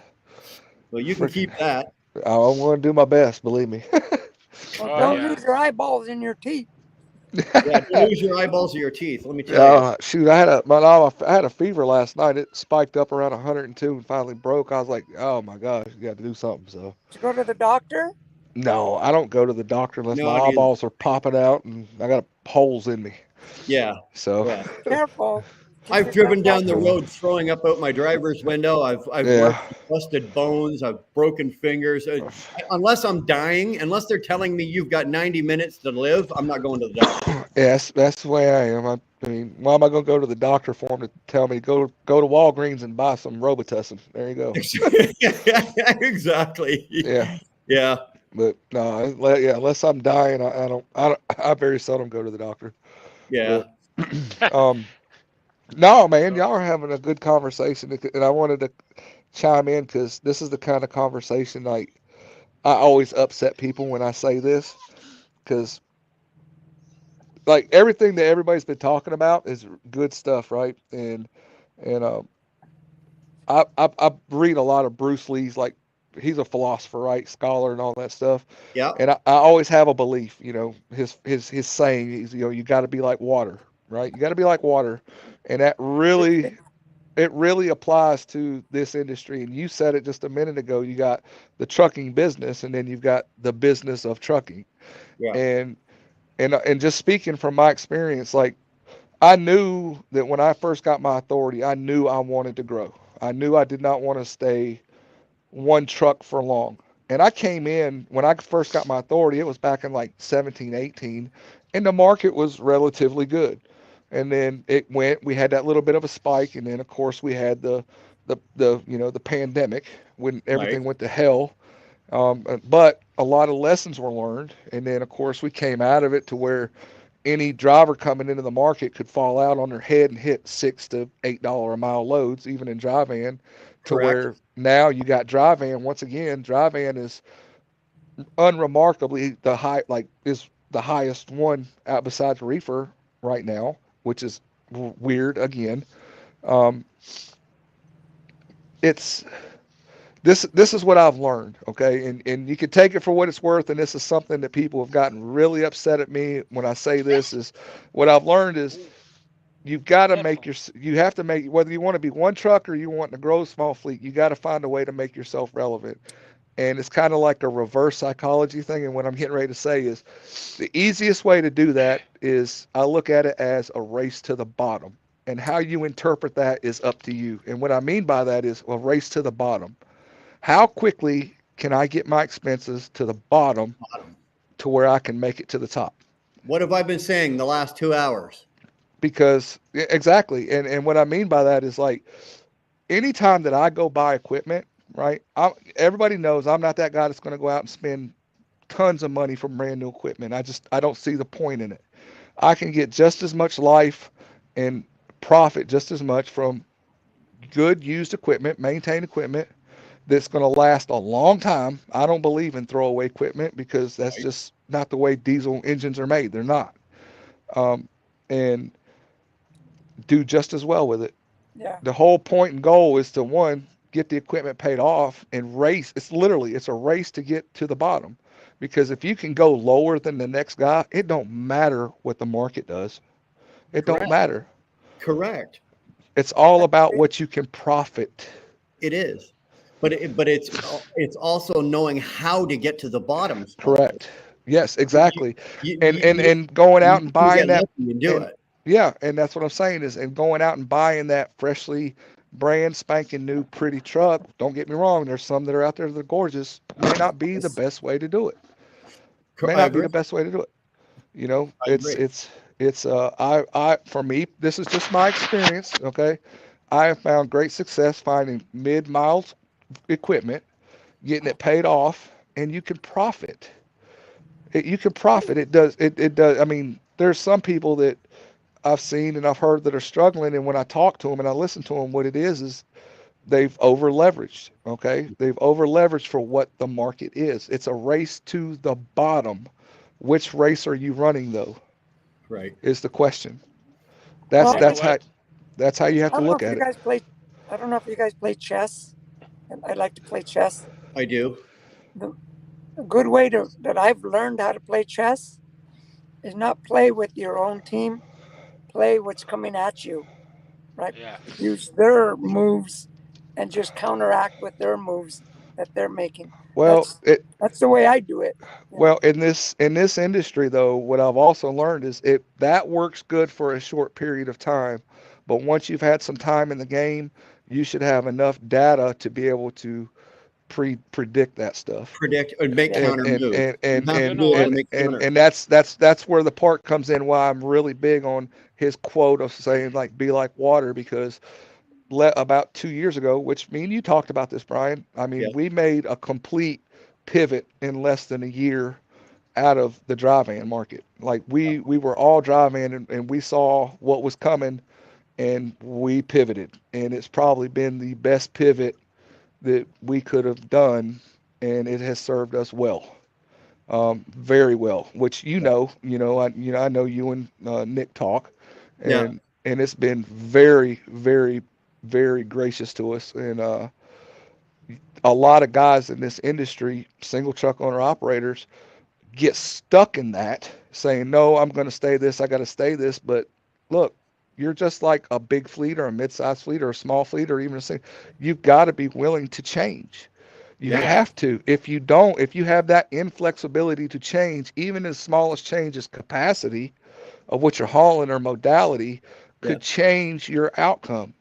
Well, you can freaking. keep that. I'm going to do my best. Believe me. Well, oh don't yeah, lose your eyeballs in your teeth. Yeah, don't lose your eyeballs or your teeth. Let me tell you. Shoot, I had a fever last night. It spiked up around 102 and finally broke. I was like, oh my gosh, you got to do something. So Did you go to the doctor? no, I don't go to the doctor unless my No, dude. eyeballs are popping out and I got holes in me. Yeah, So yeah. Careful. Keep I've your driven down the eyeballs. road throwing up out my driver's window. I've yeah. worked busted bones. I've broken fingers. Unless I'm dying, unless they're telling me you've got 90 minutes to live, I'm not going to the doctor. Yes, that's the way I am. I mean, why am I going to go to the doctor for him to tell me go to Walgreens and buy some Robitussin? There you go. Exactly. Yeah, Yeah. but no, yeah, unless I'm dying, I very seldom go to the doctor. Yeah. But no, man, y'all are having a good conversation, and I wanted to chime in because this is the kind of conversation like I always upset people when I say this because like everything that everybody's been talking about is good stuff, right? And I read a lot of Bruce Lee's, like he's a philosopher, right, scholar and all that stuff. Yeah. And I always have a belief, you know, his saying is, you know, you got to be like water, right? You got to be like water, and that really it really applies to this industry. And you said it just a minute ago. You got the trucking business, and then you've got the business of trucking, Yeah. and and just speaking from my experience, like I knew that when I first got my authority, I knew I wanted to grow. I knew I did not want to stay one truck for long. And I came in when I first got my authority, it was back in like 17, 18, and the market was relatively good. And then we had that little bit of a spike. And then of course we had the pandemic when Right. everything went to hell. But a lot of lessons were learned. And then of course we came out of it to where any driver coming into the market could fall out on their head and hit $6 to $8 a mile loads, even in dry van, to Correct. where now you got dry van. Once again, dry van is unremarkably is the highest one out besides reefer right now, which is weird again. Um, it's this is what I've learned, okay? And you can take it for what it's worth, and this is something that people have gotten really upset at me when I say this is what I've learned is you've got to you have to make, whether you want to be one truck or you want to grow a small fleet, you got to find a way to make yourself relevant. And it's kind of like a reverse psychology thing. And what I'm getting ready to say is the easiest way to do that is I look at it as a race to the bottom. And how you interpret that is up to you. And what I mean by that is a race to the bottom. How quickly can I get my expenses to the bottom to where I can make it to the top? What have I been saying the last 2 hours? Because exactly. And what I mean by that is like anytime that I go buy equipment, right? Everybody knows I'm not that guy that's going to go out and spend tons of money for brand new equipment. I don't see the point in it. I can get just as much life and profit just as much from good used equipment, maintained equipment, that's going to last a long time. I don't believe in throwaway equipment because that's just not the way diesel engines are made. They're not. And do just as well with it. Yeah. The whole point and goal is to, one, get the equipment paid off and race. It's a race to get to the bottom. Because if you can go lower than the next guy, it don't matter what the market does. It don't matter. Correct. It's all about what you can profit. It is. But it's also knowing how to get to the bottom. Correct. Yes, exactly. And going out and buying that and do it. Yeah, and that's what I'm saying is, and going out and buying that freshly brand spanking new pretty truck. Don't get me wrong, there's some that are out there that are gorgeous. May not be the best way to do it. May not be the best way to do it. You know, it's for me, this is just my experience, okay? I have found great success finding mid-miles equipment, getting it paid off, and you can profit. You can profit. It does. I mean, there's some people that I've seen and I've heard that are struggling, and when I talk to them and I listen to them, what it is they've over leveraged. Okay, they've over leveraged for what the market is. It's a race to the bottom. Which race are you running though? Right. Is the question. That's how you have to look at it. I don't know if you guys play chess. I like to play chess. I do. A good way that I've learned how to play chess is not play with your own team. Play what's coming at you, right? Yeah. Use their moves and just counteract with their moves that they're making. Well, that's the way I do it. Well, in this industry, though, what I've also learned is that works good for a short period of time, but once you've had some time in the game, you should have enough data to be able to predict that stuff. Predict and make counter moves. And that's where the part comes in. Why I'm really big on his quote of saying like be like water, because about 2 years ago, which me and you talked about this, Brian. I mean, we made a complete pivot in less than a year out of the dry van market. Like we were all dry van and we saw what was coming and we pivoted, and it's probably been the best pivot that we could have done, and it has served us well, very well. Which I know you and Nick talk, and it's been very, very, very gracious to us. And a lot of guys in this industry, single truck owner operators, get stuck in that, saying, "No, I'm going to stay this. I got to stay this." But look. You're just like a big fleet or a mid-sized fleet or a small fleet or even a single. You've got to be willing to change. You have to. If you don't, if you have that inflexibility to change, even as small as change as capacity of what you're hauling or modality could change your outcome.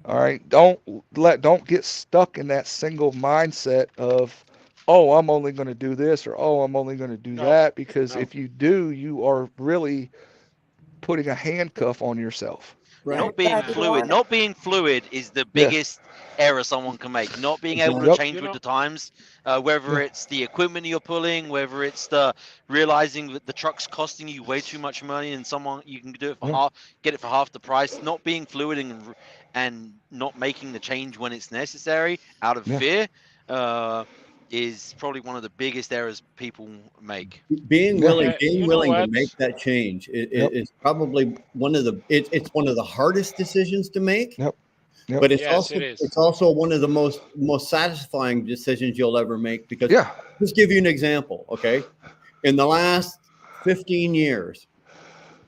All right. Don't get stuck in that single mindset of, oh, I'm only going to do this or, oh, I'm only going to do that. Because if you do, you are really putting a handcuff on yourself. Right. Not being fluid is the biggest error someone can make. Not being able to change with the times, whether it's the equipment you're pulling, whether it's the realizing that the truck's costing you way too much money and you can do it for get it for half the price. Not being fluid and not making the change when it's necessary out of fear is probably one of the biggest errors people make. Being willing to make that change is probably one of the hardest decisions to make. But it's also one of the most satisfying decisions you'll ever make, because just give you an example, okay? In the last 15 years,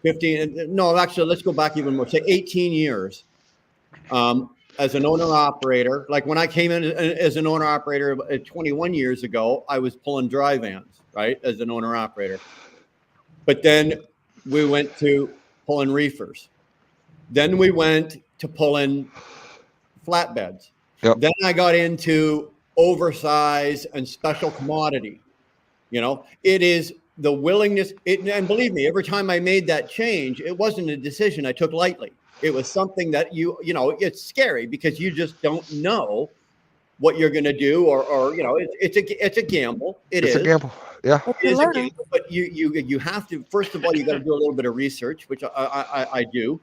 let's go back even more, say 18 years, as an owner-operator, like when I came in as an owner-operator 21 years ago, I was pulling dry vans, right, as an owner-operator. But then we went to pulling reefers. Then we went to pulling flatbeds. Then I got into oversize and special commodity. You know, it is the willingness, and believe me, every time I made that change, it wasn't a decision I took lightly. It was something that it's scary because you just don't know what you're going to do, or it's a gamble. It's a gamble. Yeah. It is a gamble, but you have to, first of all, you got to do a little bit of research, which I do.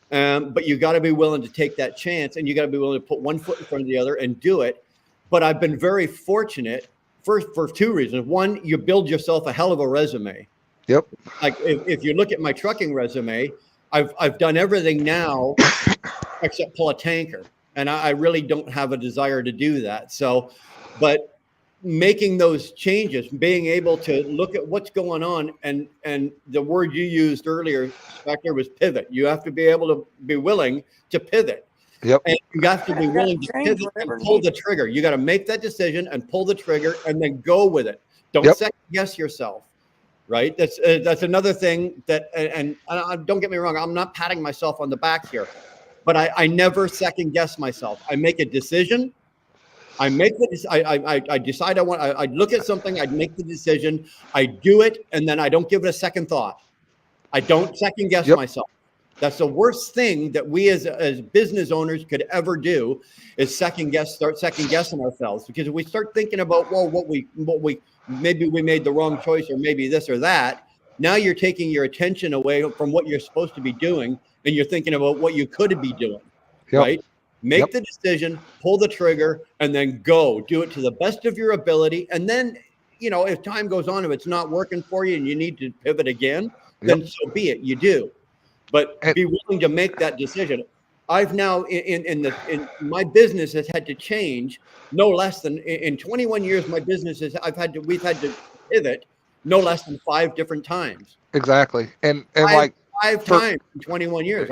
But you got to be willing to take that chance, and you got to be willing to put one foot in front of the other and do it. but I've been very fortunate for two reasons. One, you build yourself a hell of a resume. Yep. Like if you look at my trucking resume, I've done everything now except pull a tanker, and I really don't have a desire to do that. So, but making those changes, being able to look at what's going on, and the word you used earlier, Spectre, was pivot. You have to be able to be willing to pivot. Yep. And you have to be willing to pivot and pull the trigger. You got to make that decision and pull the trigger and then go with it. Don't second guess yourself. Right. That's another thing that, and don't get me wrong, I'm not patting myself on the back here, but I never second guess myself. I make a decision. I decide I look at something, I make the decision, I do it, and then I don't give it a second thought. I don't second guess myself. That's the worst thing that we as business owners could ever do, is start second guessing ourselves. Because if we start thinking about, well, what we maybe we made the wrong choice, or maybe this or that, now you're taking your attention away from what you're supposed to be doing, and you're thinking about what you could be doing. Right? Make the decision, pull the trigger, and then go. Do it to the best of your ability. And then, if time goes on, if it's not working for you and you need to pivot again, then so be it. You do. But be willing to make that decision. I've now, in my business has had to change no less than, in 21 years, my business we've had to pivot no less than 5 different times. Exactly. And five times in 21 years.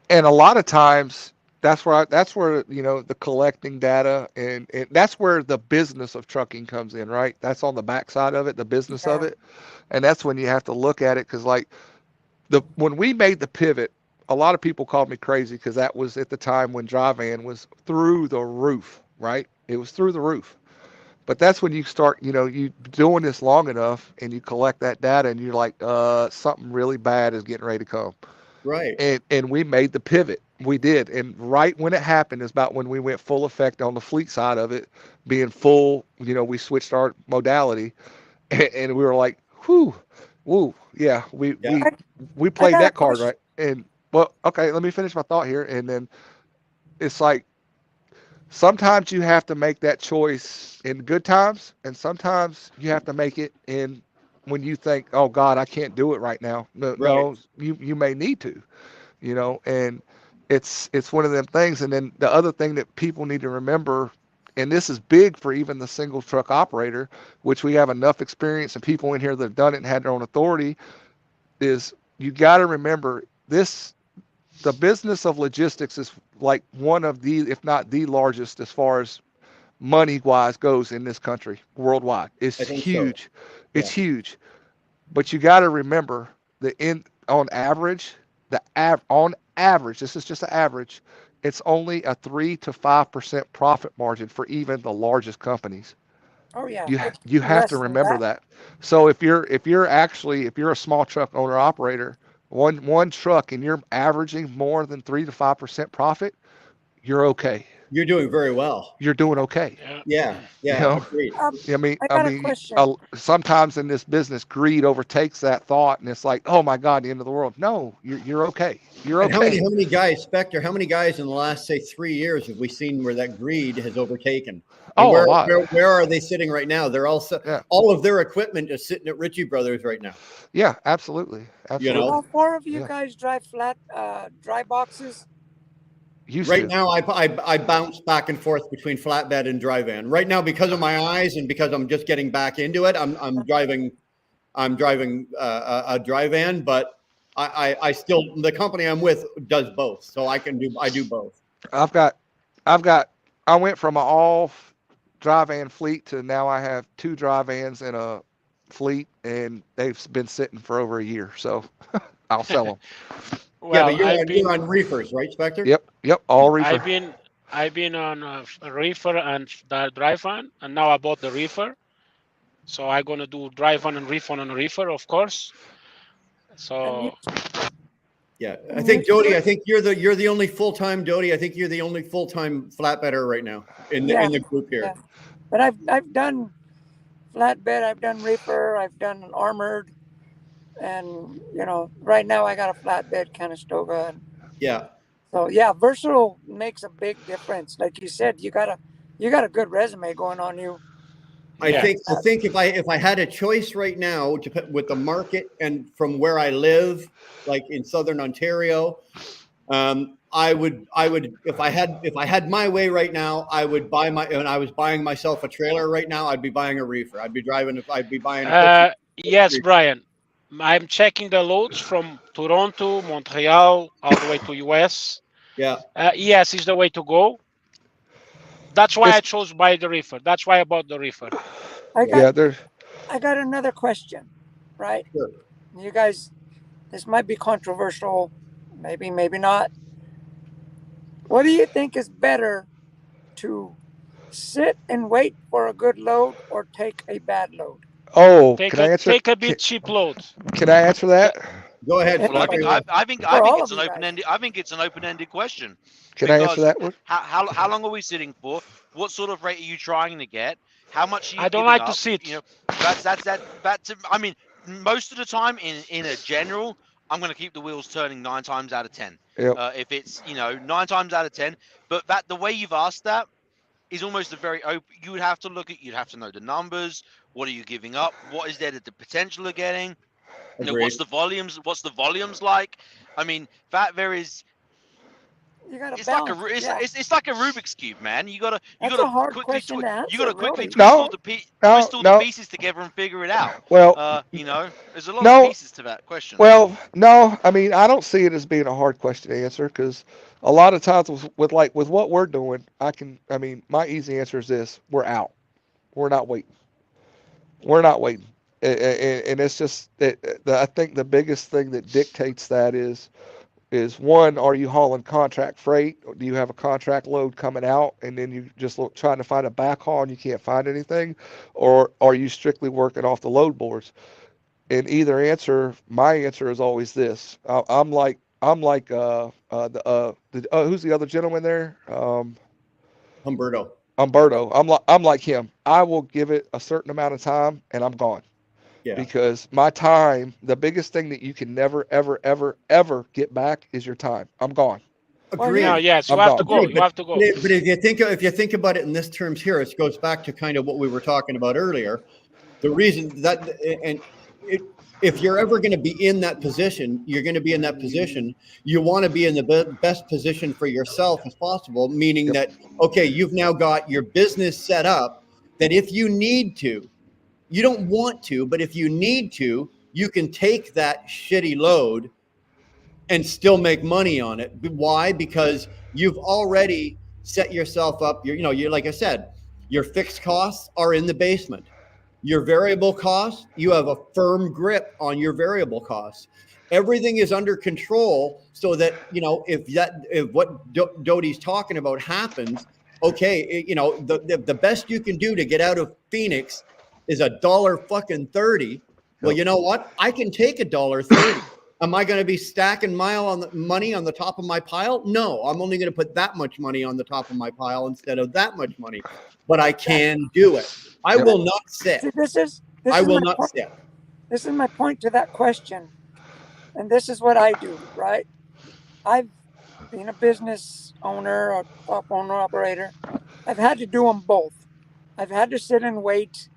And a lot of times that's where the collecting data and that's where the business of trucking comes in, right? That's on the backside of it, the business of it. And that's when you have to look at it, because when we made the pivot, a lot of people called me crazy, because that was at the time when dry van was through the roof, right? It was through the roof. But that's when you start, you doing this long enough and you collect that data and you're like, something really bad is getting ready to come. Right. And we made the pivot. We did. And right when it happened is about when we went full effect on the fleet side of it, being full, we switched our modality, and we were like, whoo, yeah, we played that card, right? And well, okay, let me finish my thought here. And then it's like, sometimes you have to make that choice in good times, and sometimes you have to make it in when you think, oh God, I can't do it right now. No, you may need to, and it's one of them things. And then the other thing that people need to remember, and this is big for even the single truck operator, which we have enough experience and people in here that have done it and had their own authority, is you got to remember this. The business of logistics is like one of the, if not the largest, as far as money wise goes in this country, worldwide. It's huge. So. It's huge. But you got to remember on average, this is just an average, it's only a 3 to 5% profit margin for even the largest companies. Oh yeah. You have to remember that. So if you're a small truck owner operator, one truck, and you're averaging more than 3 to 5% profit, you're okay. You're doing very well. You're doing okay. Yeah. Agreed. I mean, sometimes in this business, greed overtakes that thought, and it's like, oh my God, the end of the world. No, you're okay. You're okay. How many guys, Spectre? How many guys in the last, say, 3 years have we seen where that greed has overtaken? And a lot. Where are they sitting right now? They're all of their equipment is sitting at Ritchie Brothers right now. Yeah, absolutely. All 4 of you guys drive flat dry boxes? Right now, I bounce back and forth between flatbed and dry van. Right now, because of my eyes and because I'm just getting back into it, I'm driving a dry van. But I still, the company I'm with does both, so I do both. I went from an all dry van fleet to now I have 2 dry vans and a fleet, and they've been sitting for over a year, so I'll sell them. Well, yeah, but you're on reefers, right, Spectre? Yep, all reefer. I've been on a reefer and the dry van, and now I bought the reefer, so I'm gonna do dry van and reefer on a reefer, of course. So. Yeah, I think Dodie. I think you're the only full-time Dodie. I think you're the only full-time flatbedder right now in the group here. Yeah. But I've done flatbed, I've done reefer, I've done armored, and right now I got a flatbed Conestoga. Yeah. So versatile makes a big difference. Like you said, you gotta you got a good resume going on you. I think if I had a choice right now with the market and from where I live, like in Southern Ontario, I would if I had my way right now, I would buy and I was buying myself a trailer right now, I'd be buying a reefer. I'd be buying a 50. Yes, Brian. I'm checking the loads from Toronto, Montreal, all the way to US. Yeah. Yes, it's the way to go. That's why I chose buy the reefer. That's why I bought the reefer. I got another question, right? Sure. You guys, this might be controversial, maybe not. What do you think is better, to sit and wait for a good load or take a bad load? Oh, take can I answer? Take a bit cheap load. Can I answer that? Go ahead. Well, I think it's an open-ended. I think it's an open-ended question. Can I answer that one? How long are we sitting for? What sort of rate are you trying to get? How much are you I don't giving like up? to sit. You know, that's. I mean, most of the time, in a general, I'm going to keep the wheels turning 9 times out of 10. Yep. If it's 9 times out of 10, but the way you've asked that is almost a very open. You would have to look at. You'd have to know the numbers. What are you giving up? What is there the potential of getting? What's the volumes? What's the volumes like? I mean, that there is. It's like a Rubik's cube, man. You gotta quickly twist the pieces together and figure it out. Well, there's a lot of pieces to that question. Well, no, I mean, I don't see it as being a hard question to answer, because a lot of times with what we're doing, my easy answer is this: we're out. We're not waiting. We're not waiting. And it's just that I think the biggest thing that dictates that is one, are you hauling contract freight? Or do you have a contract load coming out and then you just trying to find a backhaul and you can't find anything? Or are you strictly working off the load boards? In either answer, my answer is always this. I'm like who's the other gentleman there? Humberto. I'm like him. I will give it a certain amount of time and I'm gone. Yeah. Because my time, the biggest thing that you can never, ever, ever, ever get back is your time. I'm gone. Agreed. No, yes, you have to go. You have to go. But if you think about it in this terms here, it goes back to kind of what we were talking about earlier. The reason that if you're ever going to be in that position, you're going to be in that position. You want to be in the best position for yourself as possible, meaning that, okay, you've now got your business set up that if you need to, you don't want to, but if you need to, you can take that shitty load and still make money on it. Why? Because you've already set yourself up. You're like I said, your fixed costs are in the basement. Your variable costs, you have a firm grip on your variable costs. Everything is under control, so that if what Doty's talking about happens, okay, the best you can do to get out of Phoenix is $1.30. Well, you know what? I can take $1.30. Am I going to be stacking money on the top of my pile? No, I'm only going to put that much money on the top of my pile instead of that much money. But I can do it. I will not sit. I will not sit. This is my point to that question. And this is what I do, right? I've been a business owner, a top owner operator. I've had to do them both. I've had to sit and wait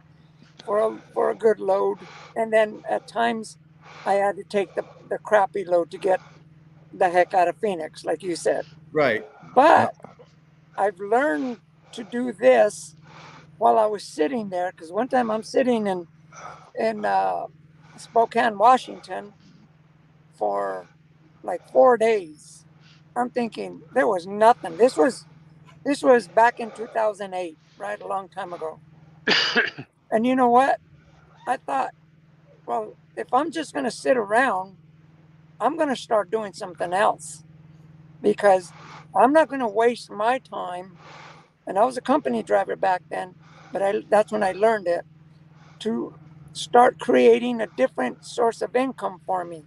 for a good load, and then at times I had to take the crappy load to get the heck out of Phoenix, like you said. Right. But I've learned to do this while I was sitting there, because one time I'm sitting in Spokane, Washington for like 4 days. I'm thinking there was nothing. This was back in 2008, right? A long time ago. And you know what? I thought, well, if I'm just going to sit around, I'm going to start doing something else, because I'm not going to waste my time. And I was a company driver back then, but that's when I learned it, to start creating a different source of income for me.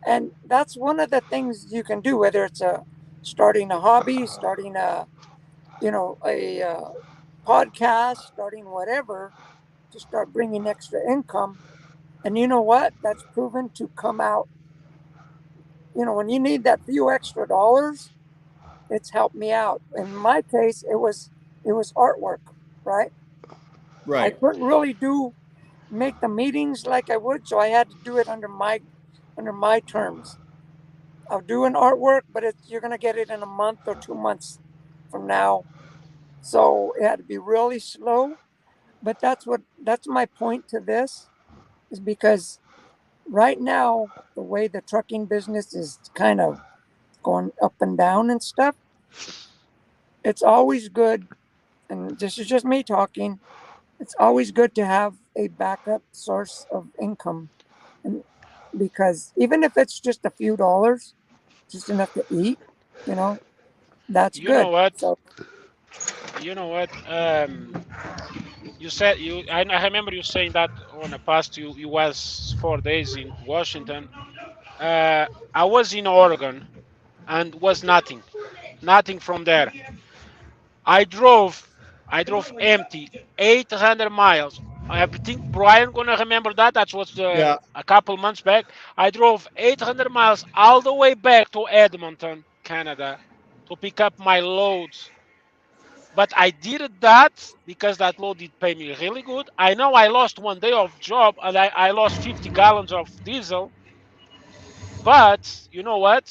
And that's one of the things you can do, whether it's starting a hobby, starting a podcast, starting whatever, to start bringing extra income. And you know what? That's proven to come out. When you need that few extra dollars, it's helped me out. In my case, it was it was artwork, right? I couldn't really make the meetings like I would, so I had to do it under my terms. I'll do an artwork, but you're gonna get it in a month or 2 months from now. So it had to be really slow. But that's my point to this, is because right now the way the trucking business is kind of going up and down and stuff, it's always good, and this is just me talking, it's always good to have a backup source of income. And because even if it's just a few dollars, just enough to eat, you know, that's You know good. what? So You know what? You said I remember you saying that on the past. You was 4 days in Washington. I was in Oregon and was nothing from there. I drove empty 800 miles. I think Brian gonna remember that. That was Yeah. a couple months back. I drove 800 miles all the way back to Edmonton, Canada, to pick up my loads. But I did that because that load did pay me really good. I know I lost 1 day of job and I lost 50 gallons of diesel. But you know what?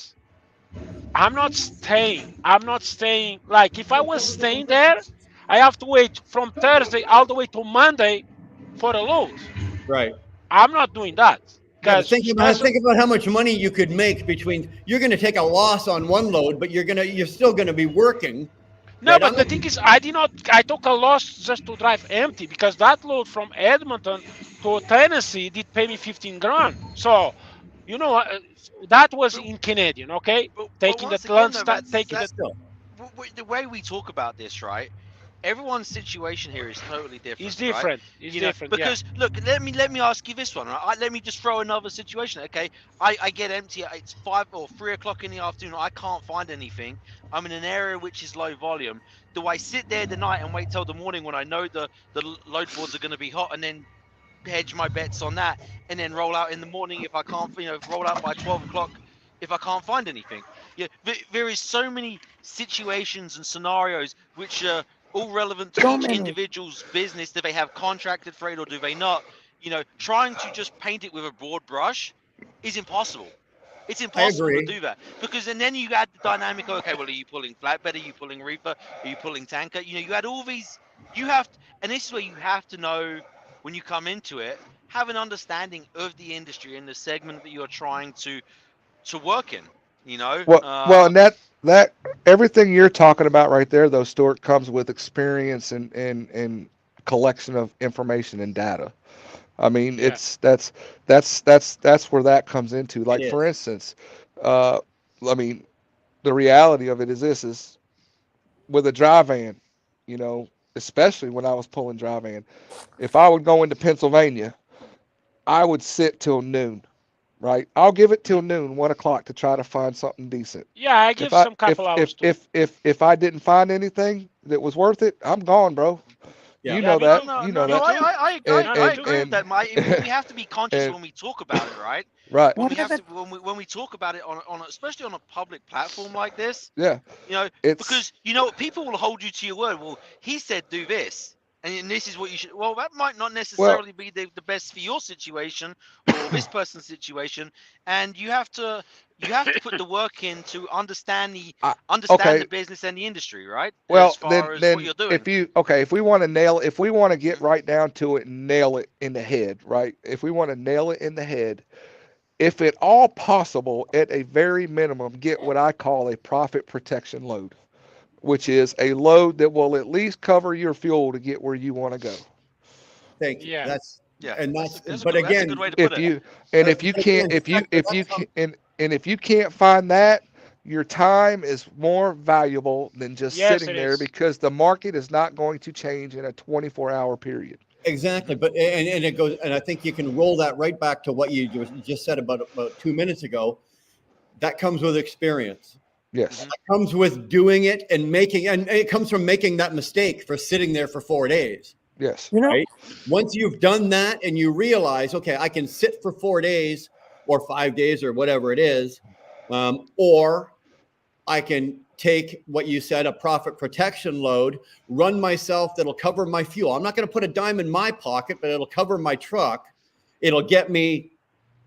I'm not staying. I'm not staying. Like if I was staying there, I have to wait from Thursday all the way to Monday for a load. Right. I'm not doing that Yeah, but because think about how much money you could make between. You're going to take a loss on one load, but you're still going to be working. no, but the thing is, I took a loss just to drive empty because that load from Edmonton to Tennessee did pay me 15 grand. So, you know, that was in Canadian, okay? Taking the lunch, taking the. The way we talk about this, right? Everyone's situation here is totally different. It's different. Right? It's different. Because look, let me ask you this one. Right? Let me just throw another situation. Okay, I get empty. It's 5 or 3 o'clock in the afternoon. I can't find anything. I'm in an area which is low volume. Do I sit there the night and wait till the morning when I know the load boards are going to be hot, and then hedge my bets on that, and then roll out in the morning if I can't, roll out by 12 o'clock if I can't find anything? Yeah, there is so many situations and scenarios which are all relevant to each individual's business. Do they have contracted freight or do they not? Trying to just paint it with a broad brush is impossible. It's impossible to do that because, and then you add the dynamic. Okay, well, are you pulling flatbed? Are you pulling reefer? Are you pulling tanker? You add all these. And this is where you have to know when you come into it, have an understanding of the industry and the segment that you're trying to work in. Well, and that everything you're talking about right there, though, Stuart, comes with experience and collection of information and data. I mean, that's where that comes into. Like, for instance, I mean, the reality of it is this: is with a dry van, especially when I was pulling dry van, if I would go into Pennsylvania, I would sit till noon. Right, I'll give it till noon, 1 o'clock, to try to find something decent. Yeah, I give some couple hours too. If I didn't find anything that was worth it, I'm gone, bro. Yeah. You know that. No, you know that. I agree with that, Mike. We have to be conscious when we talk about it, right? Right. When we talk about it on especially on a public platform like this. Yeah. Because people will hold you to your word. Well, he said do this. And this is what you should. Well, that might not necessarily be the best for your situation or this person's situation, and you have to put the work in to understand the business and the industry, right? Well, as far as what you're doing. If we want to get right down to it and nail it in the head, right? If we want to nail it in the head, if at all possible, at a very minimum, get what I call a profit protection load, which is a load that will at least cover your fuel to get where you want to go. Thank you. Yeah. If you can't find that, your time is more valuable than just sitting there because the market is not going to change in a 24-hour period. Exactly, but and it goes, and I think you can roll that right back to what you just said about 2 minutes ago. That comes with experience. Yes. It comes with doing it and it comes from making that mistake for sitting there for 4 days. Yes. Right? Once you've done that and you realize, okay, I can sit for 4 days or 5 days or whatever it is, or I can take what you said, a profit protection load, run myself that'll cover my fuel. I'm not going to put a dime in my pocket, but it'll cover my truck. It'll get me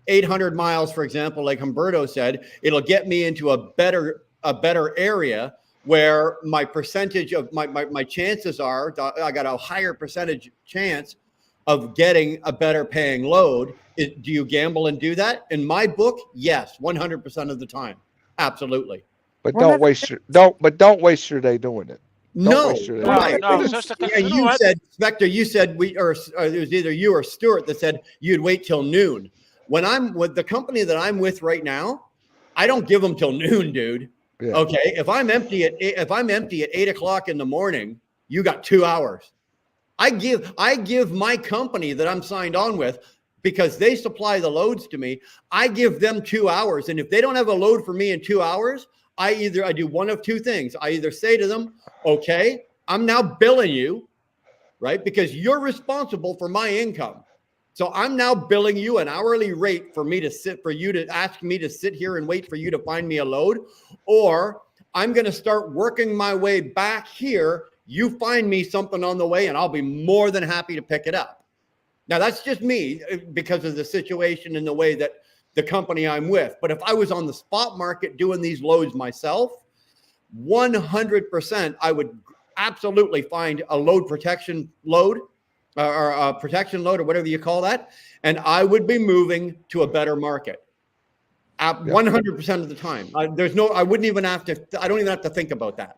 800 miles, for example, like Humberto said. It'll get me into a better area where my percentage of my chances are, I got a higher percentage chance of getting a better paying load. Do you gamble and do that? In my book, yes, 100% of the time. Absolutely. But don't waste your day doing it. No, right. No. And you said, Spectre, you said it was either you or Stuart that said you'd wait till noon. When I'm with the company that I'm with right now, I don't give them till noon, dude. Yeah. Okay. If I'm empty at 8 o'clock in the morning, you got 2 hours. I give my company that I'm signed on with, because they supply the loads to me, I give them 2 hours. And if they don't have a load for me in 2 hours, I do one of two things. I either say to them, okay, I'm now billing you, right? Because you're responsible for my income. So I'm now billing you an hourly rate for you to ask me to sit here and wait for you to find me a load. Or I'm going to start working my way back here. You find me something on the way and I'll be more than happy to pick it up. Now that's just me because of the situation and the way that the company I'm with. But if I was on the spot market doing these loads myself, 100%, I would absolutely find a load protection load or a protection load or whatever you call that. And I would be moving to a better market 100% of the time. I don't even have to think about that.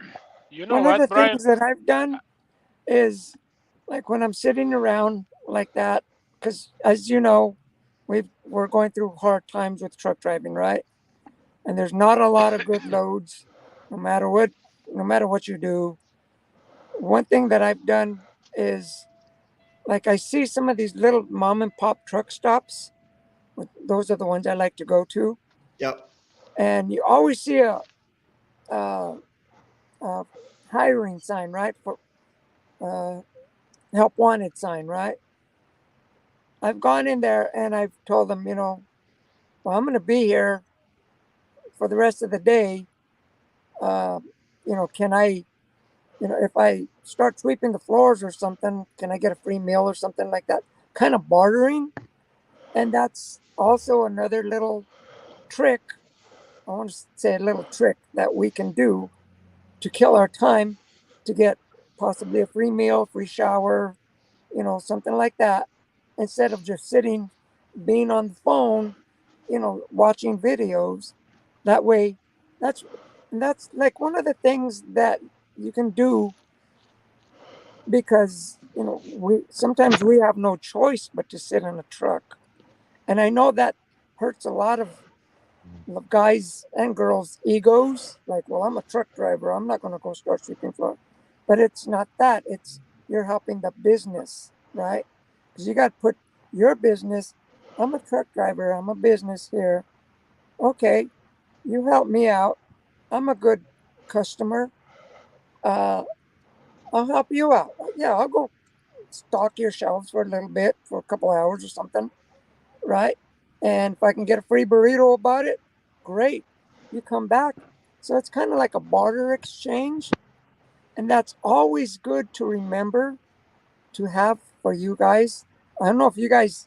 You know one of the Brian? things that I've done is, like, when I'm sitting around like that, because as you know, we're going through hard times with truck driving, right? And there's not a lot of good loads, no matter what you do. One thing that I've done is, like, I see some of these little mom and pop truck stops. Those are the ones I like to go to. Yep. And you always see a hiring sign, right? For help wanted sign, right? I've gone in there and I've told them, well, I'm going to be here for the rest of the day. Can I, if I start sweeping the floors or something, can I get a free meal or something like that? Kind of bartering. And that's also another little trick. I want to say a little trick that we can do to kill our time to get possibly a free meal, free shower, something like that, instead of just being on the phone, watching videos. That way, that's like one of the things that you can do, because sometimes we have no choice but to sit in a truck. And I know that hurts a lot of guys and girls' egos. Like, well, I'm a truck driver, I'm not going to go start sweeping floor. But it's not that. It's you're helping the business, right? Because you got to put your business. I'm a truck driver, I'm a business here. Okay, you help me out. I'm a good customer. I'll help you out. Yeah, I'll go stock your shelves for a little bit, for a couple hours or something, right? And if I can get a free burrito about it, great. You come back. So it's kind of like a barter exchange. And that's always good to remember to have for you guys. I don't know if you guys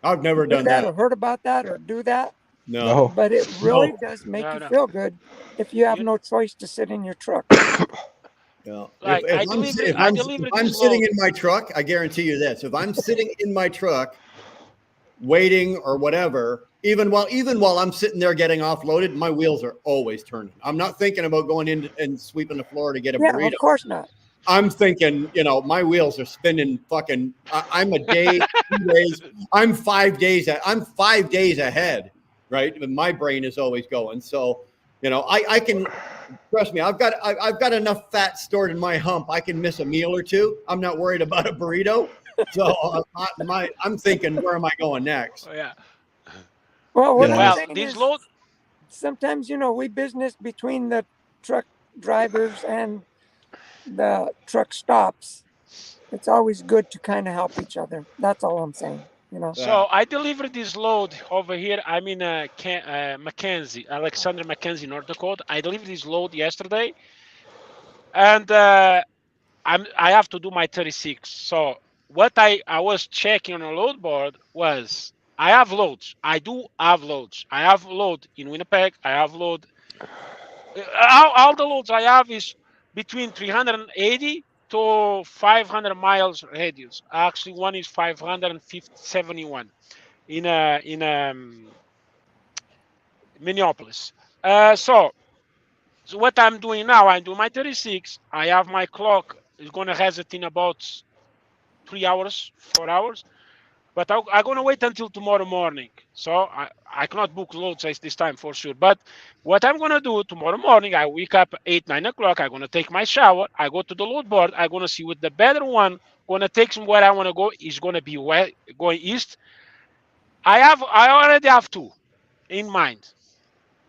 I've never done that or heard about that or do that. No. But it really does make you feel good if you have no choice to sit in your truck. Yeah. Like, if I'm sitting in my truck, I guarantee you this. If I'm sitting in my truck waiting or whatever, even while I'm sitting there getting offloaded, my wheels are always turning. I'm not thinking about going in and sweeping the floor to get a burrito. Of course not. I'm thinking, my wheels are spinning fucking. I'm a day, 2 days. I'm 5 days. I'm 5 days ahead, right? And my brain is always going. So, I can. Trust me, I've got enough fat stored in my hump. I can miss a meal or two. I'm not worried about a burrito. So I'm thinking, where am I going next? Oh, yeah. Well, what I'm saying these is, loads. Sometimes we business between the truck drivers and the truck stops. It's always good to kind of help each other. That's all I'm saying. You know. So I delivered this load over here. I'm in Mackenzie, Alexander Mackenzie, North Dakota. I delivered this load yesterday, and I have to do my 36. So what I was checking on a load board was I have loads. I do have loads. I have load in Winnipeg. I have load. All the loads I have is between 380 to 500 miles radius. Actually, one is 571 in Minneapolis. So what I'm doing now, I do my 36. I have my clock. It's gonna reset in about 3 hours, 4 hours. But I'm gonna wait until tomorrow morning. So I cannot book loads at this time for sure. But what I'm gonna do tomorrow morning, I wake up 8, 9 o'clock. I'm gonna take my shower. I go to the load board. I'm gonna see what the better one gonna take me where I wanna go is gonna be going east. I already have two in mind.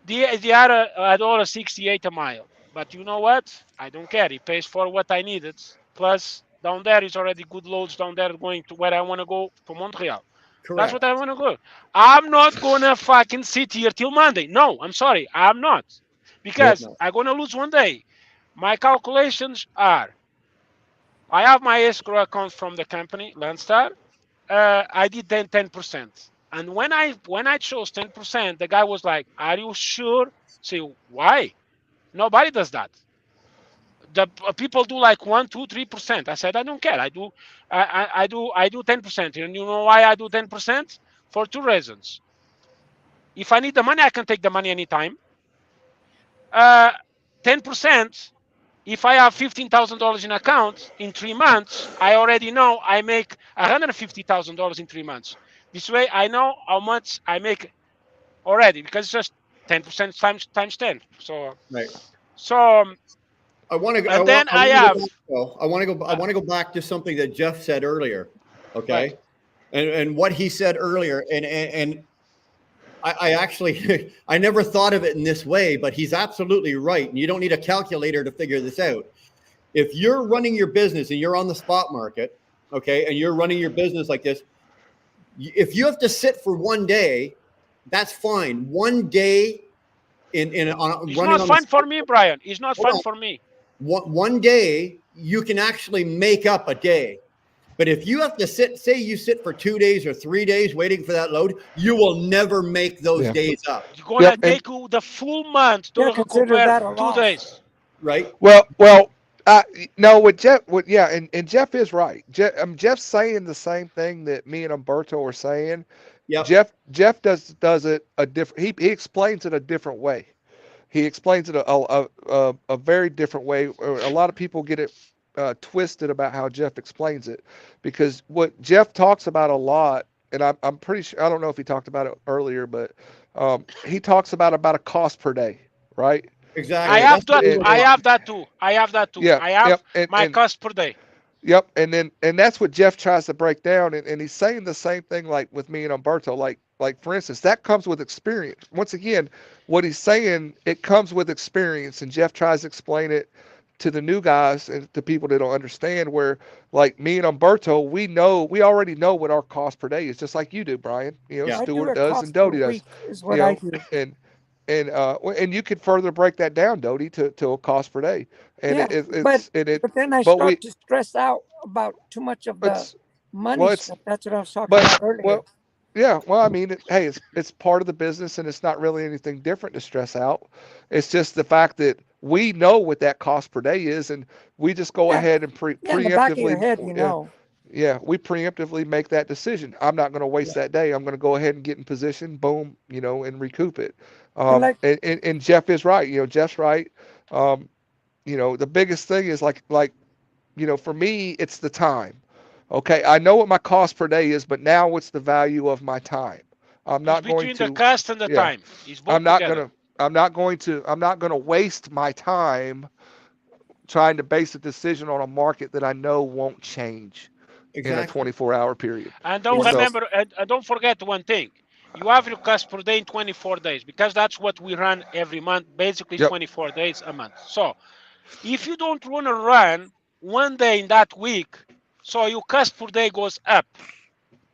The other $1.68 a mile. But you know what? I don't care. It pays for what I needed. Plus, down there is already good loads down there going to where I want to go to Montreal. Correct. That's what I want to go. I'm not going to fucking sit here till Monday. No, I'm sorry. I'm not. Because I'm going to lose one day. My calculations are I have my escrow account from the company, Landstar. I did 10%. And when I chose 10%, the guy was like, "Are you sure?" Say, why? Nobody does that. The people do like 1, 2, 3%. I said, I don't care. I do 10%. And you know why I do 10%? For two reasons. If I need the money, I can take the money anytime. 10%. If I have $15,000 in account in 3 months, I already know I make $150,000 in 3 months. This way, I know how much I make already because it's just 10% times 10. So right. So I want to. And then I want to go back to something that Jeff said earlier. Okay, right. and what he said earlier, and I actually I never thought of it in this way, but he's absolutely right. And you don't need a calculator to figure this out. If you're running your business and you're on the spot market, okay, and you're running your business like this, if you have to sit for one day, that's fine. One day it's not fun for me, Brian. It's not fun for me. One day you can actually make up a day. But if you have to say you sit for 2 days or 3 days waiting for that load, you will never make those days up. You're going to take the full month to compare 2 days. Right? Well, no, with Jeff, and Jeff is right. Jeff's saying the same thing that me and Umberto are saying. Yeah. Jeff does it a different. He explains it a different way. He explains it a very different way. A lot of people get it twisted about how Jeff explains it, because what Jeff talks about a lot, and I'm pretty sure, I don't know if he talked about it earlier, but he talks about a cost per day, right? Exactly. I have that too. Yeah, I have my cost per day. Yep, and that's what Jeff tries to break down, and he's saying the same thing like with me and Umberto. Like for instance, that comes with experience. Once again, what he's saying, it comes with experience, and Jeff tries to explain it to the new guys and to people that don't understand. Where like me and Umberto, we already know what our cost per day is, just like you do, Brian. You know, Stuart does and Doty does. Is what I do. And you could further break that down, Doty, to a cost per day. And but then I start to stress out about too much of the money stuff. That's what I was talking about earlier. I mean, it's part of the business, and it's not really anything different to stress out. It's just the fact that we know what that cost per day is, and we just go ahead and preemptively. In the back of your head, you know. Yeah, we preemptively make that decision. I'm not going to waste that day. I'm going to go ahead and get in position, boom, and recoup it. And Jeff is right. Jeff's right. The biggest thing is like, for me, it's the time. Okay, I know what my cost per day is, but now what's the value of my time? I'm not going to. Between the cost and the time. I'm not going to waste my time trying to base a decision on a market that I know won't change in a 24-hour period. And don't forget one thing. You have your cost per day in 24 days, because that's what we run every month, basically 24 days a month. So if you don't want to run one day in that week, so your cost per day goes up.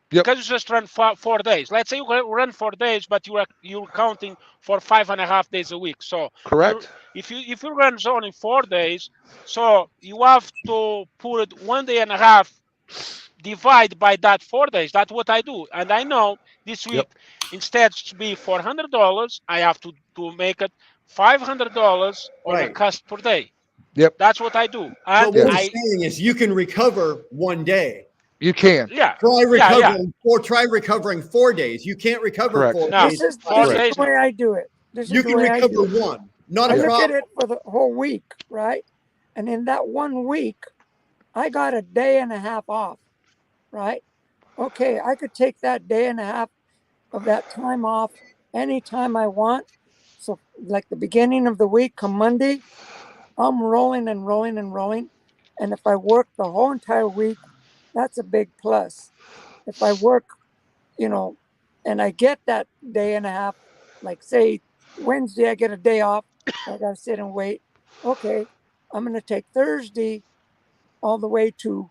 Because you just run 4 days. Let's say you run 4 days, but you're counting for 5.5 days a week. So Correct. if you run only 4 days, so you have to put 1.5 days, divide by that 4 days. That's what I do, and I know this week instead to be $400, I have to make it $500 on a cost per day. Yep. That's what I do. And what he's saying is you can recover 1 day. You can. Yeah. Try recovering 4 days. You can't recover 4 days. This is the way I do it. You can recover one. Not a problem. I look at it for the whole week, right? And in that 1 week, I got a day and a half off, right? Okay, I could take that day and a half of that time off anytime I want. So like the beginning of the week, come Monday, I'm rolling and rolling and rolling. And if I work the whole entire week, that's a big plus. If I work, and I get that day and a half, like say Wednesday, I get a day off. I got to sit and wait. Okay, I'm going to take Thursday all the way to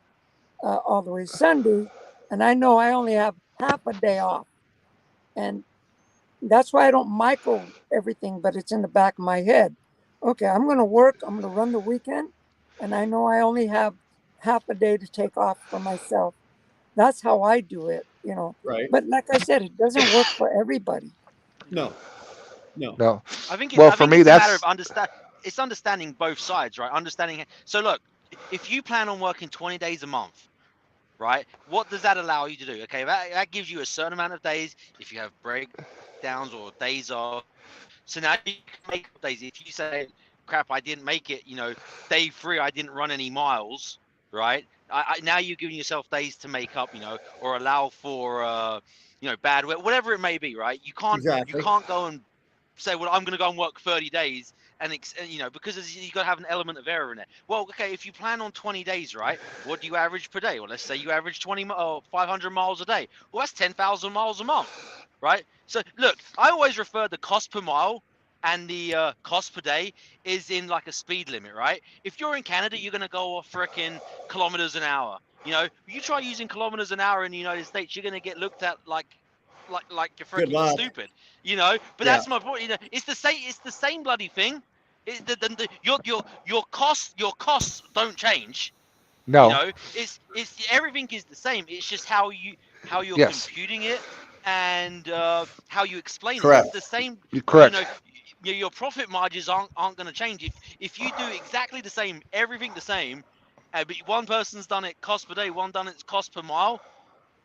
Sunday. And I know I only have half a day off. And that's why I don't micro everything, but it's in the back of my head. Okay, I'm going to work. I'm going to run the weekend. And I know I only have half a day to take off for myself. That's how I do it, Right. But like I said, it doesn't work for everybody. No. I think it's a matter of understanding both sides, right? So look, if you plan on working 20 days a month, right? What does that allow you to do? Okay, that gives you a certain amount of days if you have breakdowns or days off. So now you can make up days. If you say, crap, I didn't make it, day 3, I didn't run any miles, right? Now you're giving yourself days to make up, or allow for, bad weather, whatever it may be, right? You can't go and say, well, I'm going to go and work 30 days and because you got to have an element of error in it. Well, okay, if you plan on 20 days, right? What do you average per day? Well, let's say you average 500 miles a day. Well, that's 10,000 miles a month, right? So look, I always refer the cost per mile and the cost per day is in like a speed limit, right? If you're in Canada, you're going to go off frickin' kilometers an hour. You try using kilometers an hour in the United States, you're going to get looked at like you're freaking stupid, But that's my point. It's the same bloody thing. Your costs don't change. No. It's everything is the same. It's just how you're computing it and how you explain it. It's the same. Correct. Your profit margins aren't going to change if you do exactly the same, everything the same, but one person's done it cost per day, one done it cost per mile.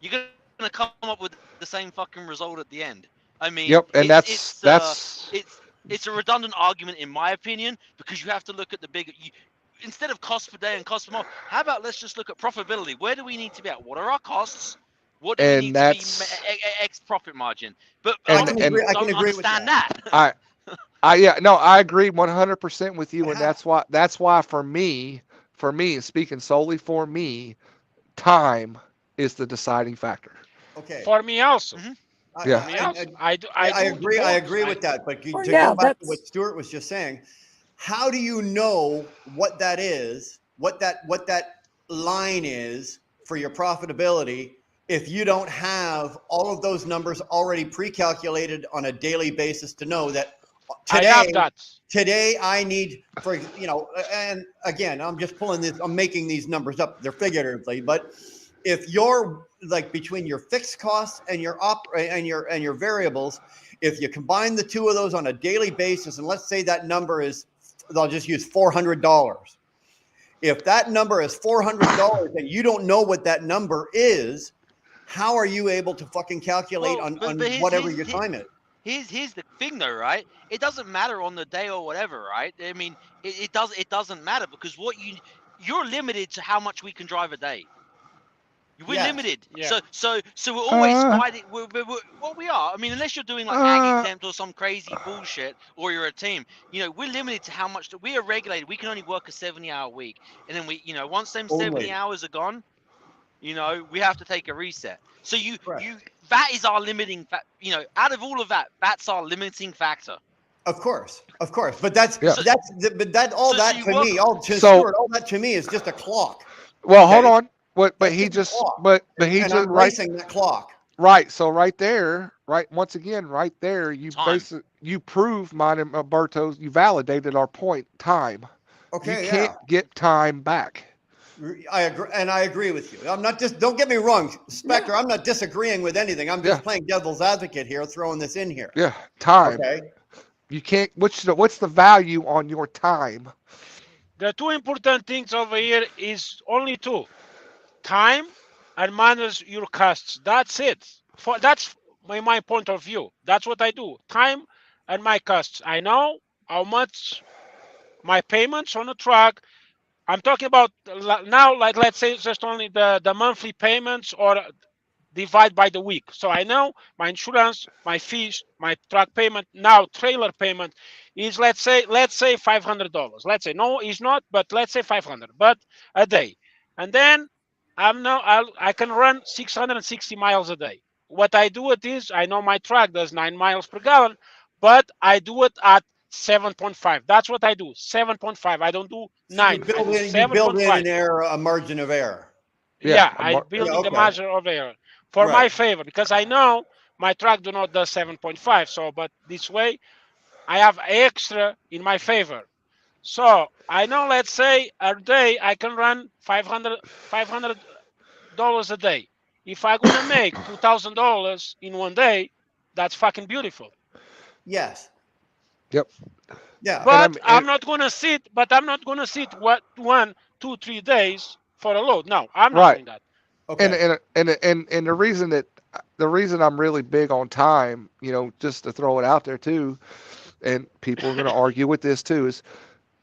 You're going to come up with the same fucking result at the end. I mean, and it's a redundant argument in my opinion, because you have to look at the bigger. Instead of cost per day and cost per mile, how about let's just look at profitability? Where do we need to be at? What are our costs? What do we need to be X profit margin? But I can agree with that. I agree 100% with you, and that's why for me, speaking solely for me, time is the deciding factor. Okay. For me also. Mm-hmm. I agree with that. But to go back to what Stuart was just saying, how do you know what that is, what that line is for your profitability if you don't have all of those numbers already pre-calculated on a daily basis to know that today I need and again, I'm just I'm making these numbers up. They're figuratively, but if you're like between your fixed costs and your your variables, if you combine the two of those on a daily basis, and let's say that number is, I'll just use $400. If that number is $400 and you don't know what that number is, how are you able to fucking calculate on whatever your time is? Here's the thing though, right? It doesn't matter on the day or whatever, right? I mean, it doesn't matter because you're limited to how much we can drive a day. We're limited. Yeah. So we're always fighting. What we are. I mean, unless you're doing like ag exempt or some crazy bullshit, or you're a team. We're limited to how much we are regulated. We can only work a 70-hour week, and then once them 70 hours are gone, we have to take a reset. So that is our limiting. Out of all of that, that's our limiting factor. Of course, but that to me is just a clock. Well, hold on. But he just racing that clock. Right. So right there, once again, right there, you proved mine and Alberto's. You validated our point. Time. Okay. You can't get time back. I agree, and I agree with you. I'm not just. Don't get me wrong, Spectre. I'm not disagreeing with anything. I'm just playing devil's advocate here, throwing this in here. Yeah. Time. Okay. You can't. What's the value on your time? The two important things over here is only two: time and manage your costs. That's it. That's my point of view. That's what I do. Time and my costs. I know how much my payments on a truck. I'm talking about now, like let's say just only the monthly payments or divide by the week. So I know my insurance, my fees, my truck payment, now trailer payment is let's say $500. Let's say no, it's not, but let's say 500, but a day. And then I can run 660 miles a day. What I do it is I know my truck does 9 miles per gallon, but I do it at 7.5. That's what I do. 7.5. I don't do 9. You build in a margin of error. Yeah, I'm building the margin of error for my favor, because I know my truck do not do 7.5. So, but this way, I have extra in my favor. So I know, let's say a day I can run $500 a day. If I'm gonna make $2,000 in one day, that's fucking beautiful. Yes. Yep. Yeah. But I'm not gonna sit. What 1, 2, 3 days for a load. No, I'm not doing that. Okay. And the reason I'm really big on time, just to throw it out there too, and people are going to argue with this too, is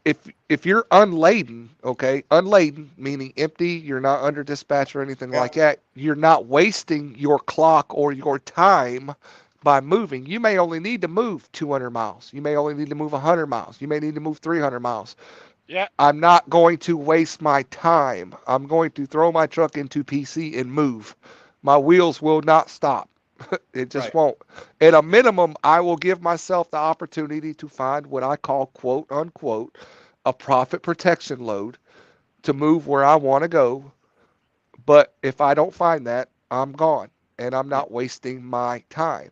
if you're unladen, unladen meaning empty, you're not under dispatch or anything like that, you're not wasting your clock or your time by moving. You may only need to move 200 miles. You may only need to move 100 miles. You may need to move 300 miles. Yeah. I'm not going to waste my time. I'm going to throw my truck into PC and move. My wheels will not stop. It just won't. At a minimum, I will give myself the opportunity to find what I call, quote unquote, a profit protection load to move where I want to go. But if I don't find that, I'm gone, and I'm not wasting my time.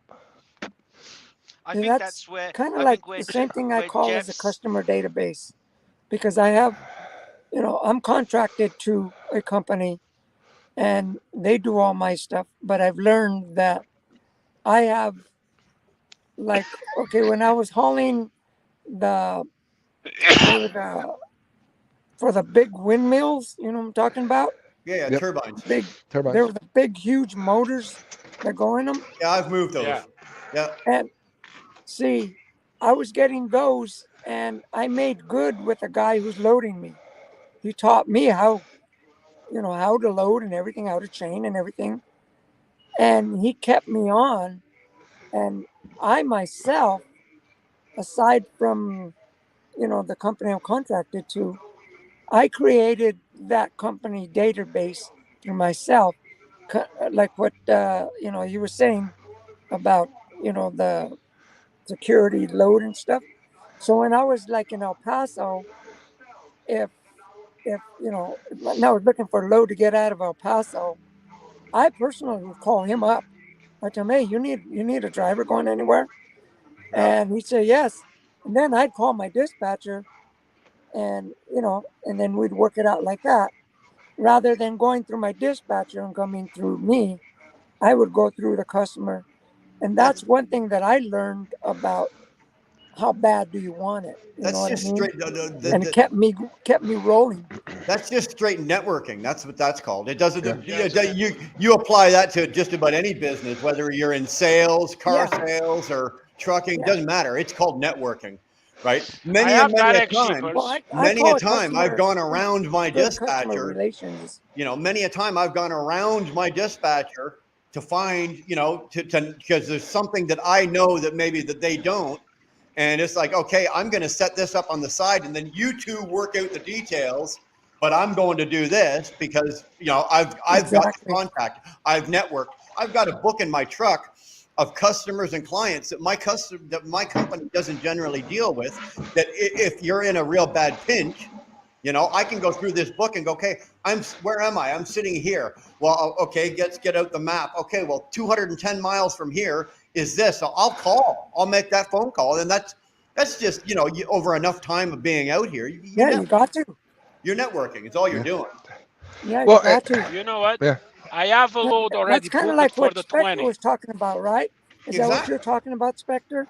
I think that's where kind of like the same thing I call as a customer database, because I have, I'm contracted to a company and they do all my stuff, but I've learned that I have, like, when I was hauling for the big windmills, you know what I'm talking about? Yeah, turbines. Big turbines. There were the big, huge motors that go in them. Yeah, I've moved those. Yeah. And see, I was getting those, and I made good with the guy who's loading me. He taught me how to load and everything, how to chain and everything. And he kept me on. And I myself, aside from, the company I'm contracted to, I created that company database through myself, like what, you were saying about, the security load and stuff. So when I was like in El Paso, if when I was looking for a load to get out of El Paso, I personally would call him up. I tell him, hey, you need a driver going anywhere? And he'd say yes. And then I'd call my dispatcher, and and then we'd work it out like that. Rather than going through my dispatcher and coming through me, I would go through the customer. And that's one thing that I learned about how bad do you want it. That's just straight. And it kept me rolling. That's just straight networking. That's what that's called. It doesn't. You apply that to just about any business, whether you're in sales, car sales, or trucking. Doesn't matter. It's called networking, right? Many a time I've gone around my dispatcher. Many a time I've gone around my dispatcher to find, because there's something that I know that maybe that they don't. And it's like, okay, I'm going to set this up on the side, and then you two work out the details. But I'm going to do this because I've got the contact, I've networked, I've got a book in my truck of customers and clients that my company doesn't generally deal with. That if you're in a real bad pinch, You know, I can go through this book and go, okay, where am I? I'm sitting here. Well, okay, let's get out the map. Okay, well, 210 miles from here is this. So I'll make that phone call. And that's just, you know, over enough time of being out here. You got to. You're networking. It's all you're doing. Yeah, you got to. You know what? Yeah. I have a load already. That's kind of like what Spectre was talking about, right? Is that what you're talking about, Spectre?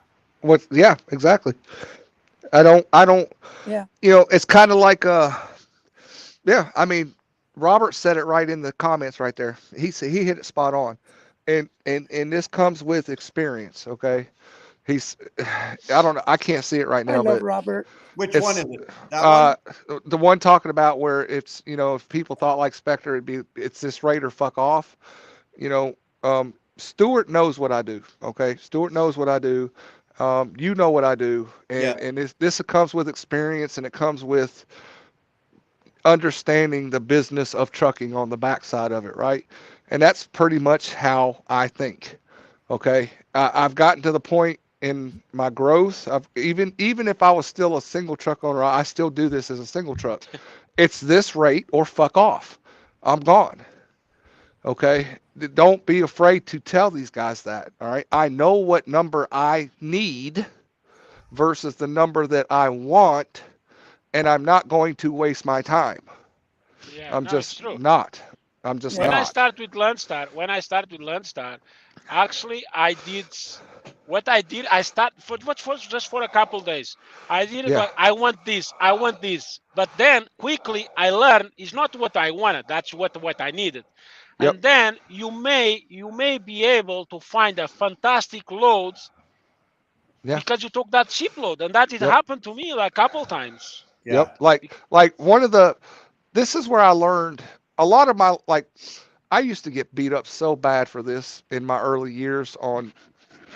Yeah, exactly. I don't. Yeah. You know, it's kind of like yeah. I mean, Robert said it right in the comments right there. He hit it spot on, and this comes with experience. Okay, I don't know. I can't see it right now. I love Robert. Which one is it? That one? The one talking about where it's, you know, if people thought like Spectre, it's this rate or fuck off. You know, Stuart knows what I do. Okay, Stuart knows what I do. You know what I do, and this comes with experience, and it comes with understanding the business of trucking on the backside of it, right? And that's pretty much how I think. Okay, I've gotten to the point in my growth. Even if I was still a single truck owner, I still do this as a single truck. It's this rate or fuck off. I'm gone. Okay, don't be afraid to tell these guys that. All right, I know what number I need versus the number that I want, and I'm not going to waste my time. Yeah, I'm no, just not. I'm just when not. I start with Landstar, actually I did what I did. I start for just for a couple days. I did it like I want this, but then quickly I learned it's not what I wanted. That's what I needed. Yep. And then you may be able to find a fantastic loads because you took that cheap load, and that happened to me like a couple times. Yeah. Yep. Like one of the, this is where I learned a lot of my, like, I used to get beat up so bad for this in my early years on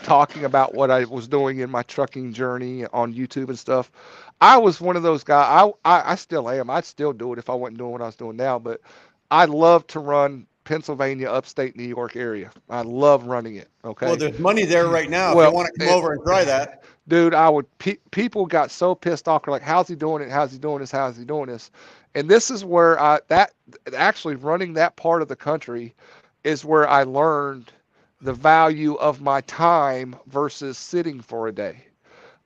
talking about what I was doing in my trucking journey on YouTube and stuff. I was one of those guys. I still am. I'd still do it if I wasn't doing what I was doing now, but I love to run Pennsylvania, upstate New York area. I love running it. Okay. Well, there's money there right now. If you want to come over and try that. Dude, I would, people got so pissed off. They're like, how's he doing it? How's he doing this? How's he doing this? And this is where actually running that part of the country is where I learned the value of my time versus sitting for a day.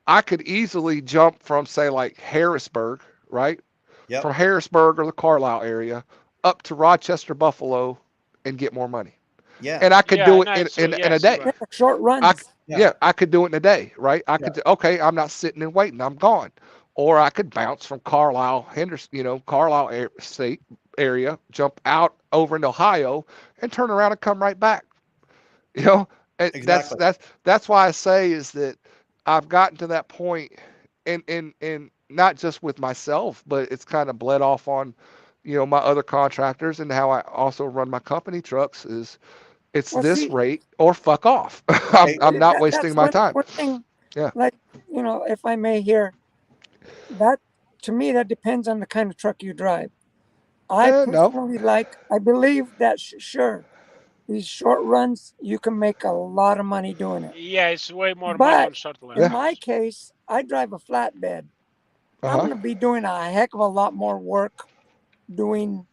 I could easily jump from, say, like Harrisburg, right? Yep. From Harrisburg or the Carlisle area up to Rochester, Buffalo, and get more money. Yeah. And I could do it in a day. Short runs. I could do it in a day, right? I could, okay, I'm not sitting and waiting, I'm gone. Or I could bounce from Carlisle, Henderson, Carlisle state area, jump out over in Ohio, and turn around and come right back. Exactly. That's why I say is that I've gotten to that point, and not just with myself, but it's kind of bled off on, my other contractors and how I also run my company trucks is it's rate or fuck off. I'm not wasting my time. Thing, like, if I may here, that to me, that depends on the kind of truck you drive. I personally I believe that sure, these short runs, you can make a lot of money doing it. Yeah, it's way more money on short runs. In my case, I drive a flatbed. I'm going to be doing a heck of a lot more work doing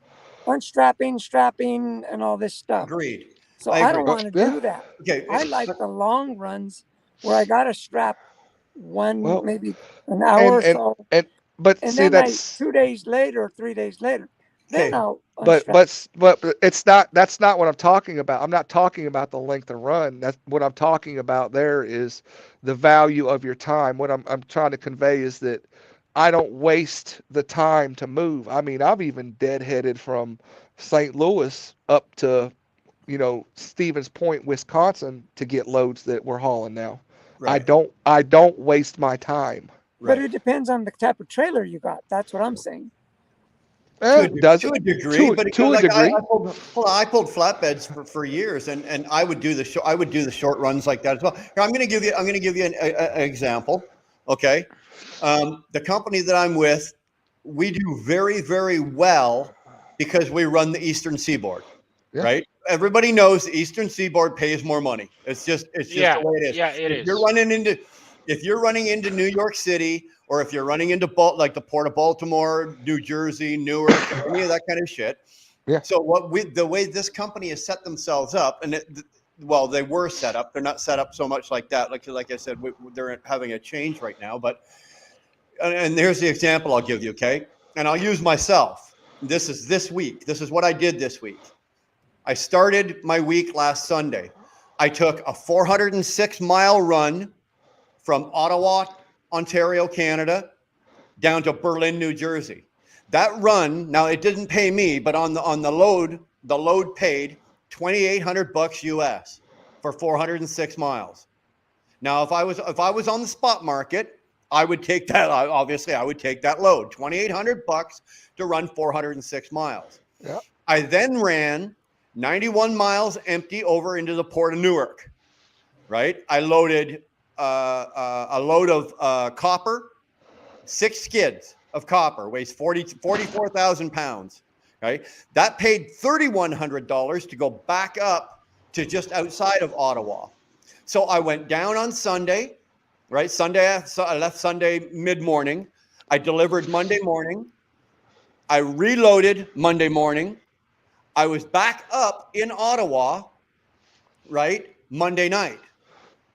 unstrapping, strapping, and all this stuff. Agreed. So I don't want to do that. Okay. I like the long runs where I got to strap maybe an hour or so. But and see, then that's 2 days later, 3 days later. Then I'll but it's not. That's not what I'm talking about. I'm not talking about the length of run. That's what I'm talking about. There is the value of your time. What I'm trying to convey is that I don't waste the time to move. I mean, I've even deadheaded from St. Louis up to, Stevens Point, Wisconsin to get loads that we're hauling now. Right. I don't waste my time. But it depends on the type of trailer you got. That's what I'm saying. To a degree. I pulled flatbeds for years, and I would do the short runs like that as well. Here, I'm going to give you an example. Okay, the company that I'm with, we do very, very well because we run the Eastern Seaboard, right? Everybody knows the Eastern Seaboard pays more money. It's just the way it is. Yeah, it is. You're running into if you're running into New York City, or if you're running into like the Port of Baltimore, New Jersey, Newark, any of that kind of shit. Yeah. So the way this company has set themselves up, and they were set up. They're not set up so much like that. Like I said, they're having a change right now. But and here's the example I'll give you. Okay, and I'll use myself. This is this week. This is what I did this week. I started my week last Sunday. I took a 406-mile run from Ottawa, Ontario, Canada, down to Berlin, New Jersey. That run, now it didn't pay me, but on the load paid $2,800 US for 406 miles. Now, if I was on the spot market, I would take that. Obviously, I would take that load, $2,800 to run 406 miles. Yeah. I then ran 91 miles empty over into the Port of Newark. Right, I loaded a load of copper, 6 skids of copper, weighs 44,000 pounds. Right, that paid $3,100 to go back up to just outside of Ottawa. So I went down on Sunday. Right, I left Sunday mid-morning. I delivered Monday morning. I reloaded Monday morning. I was back up in Ottawa, right, Monday night.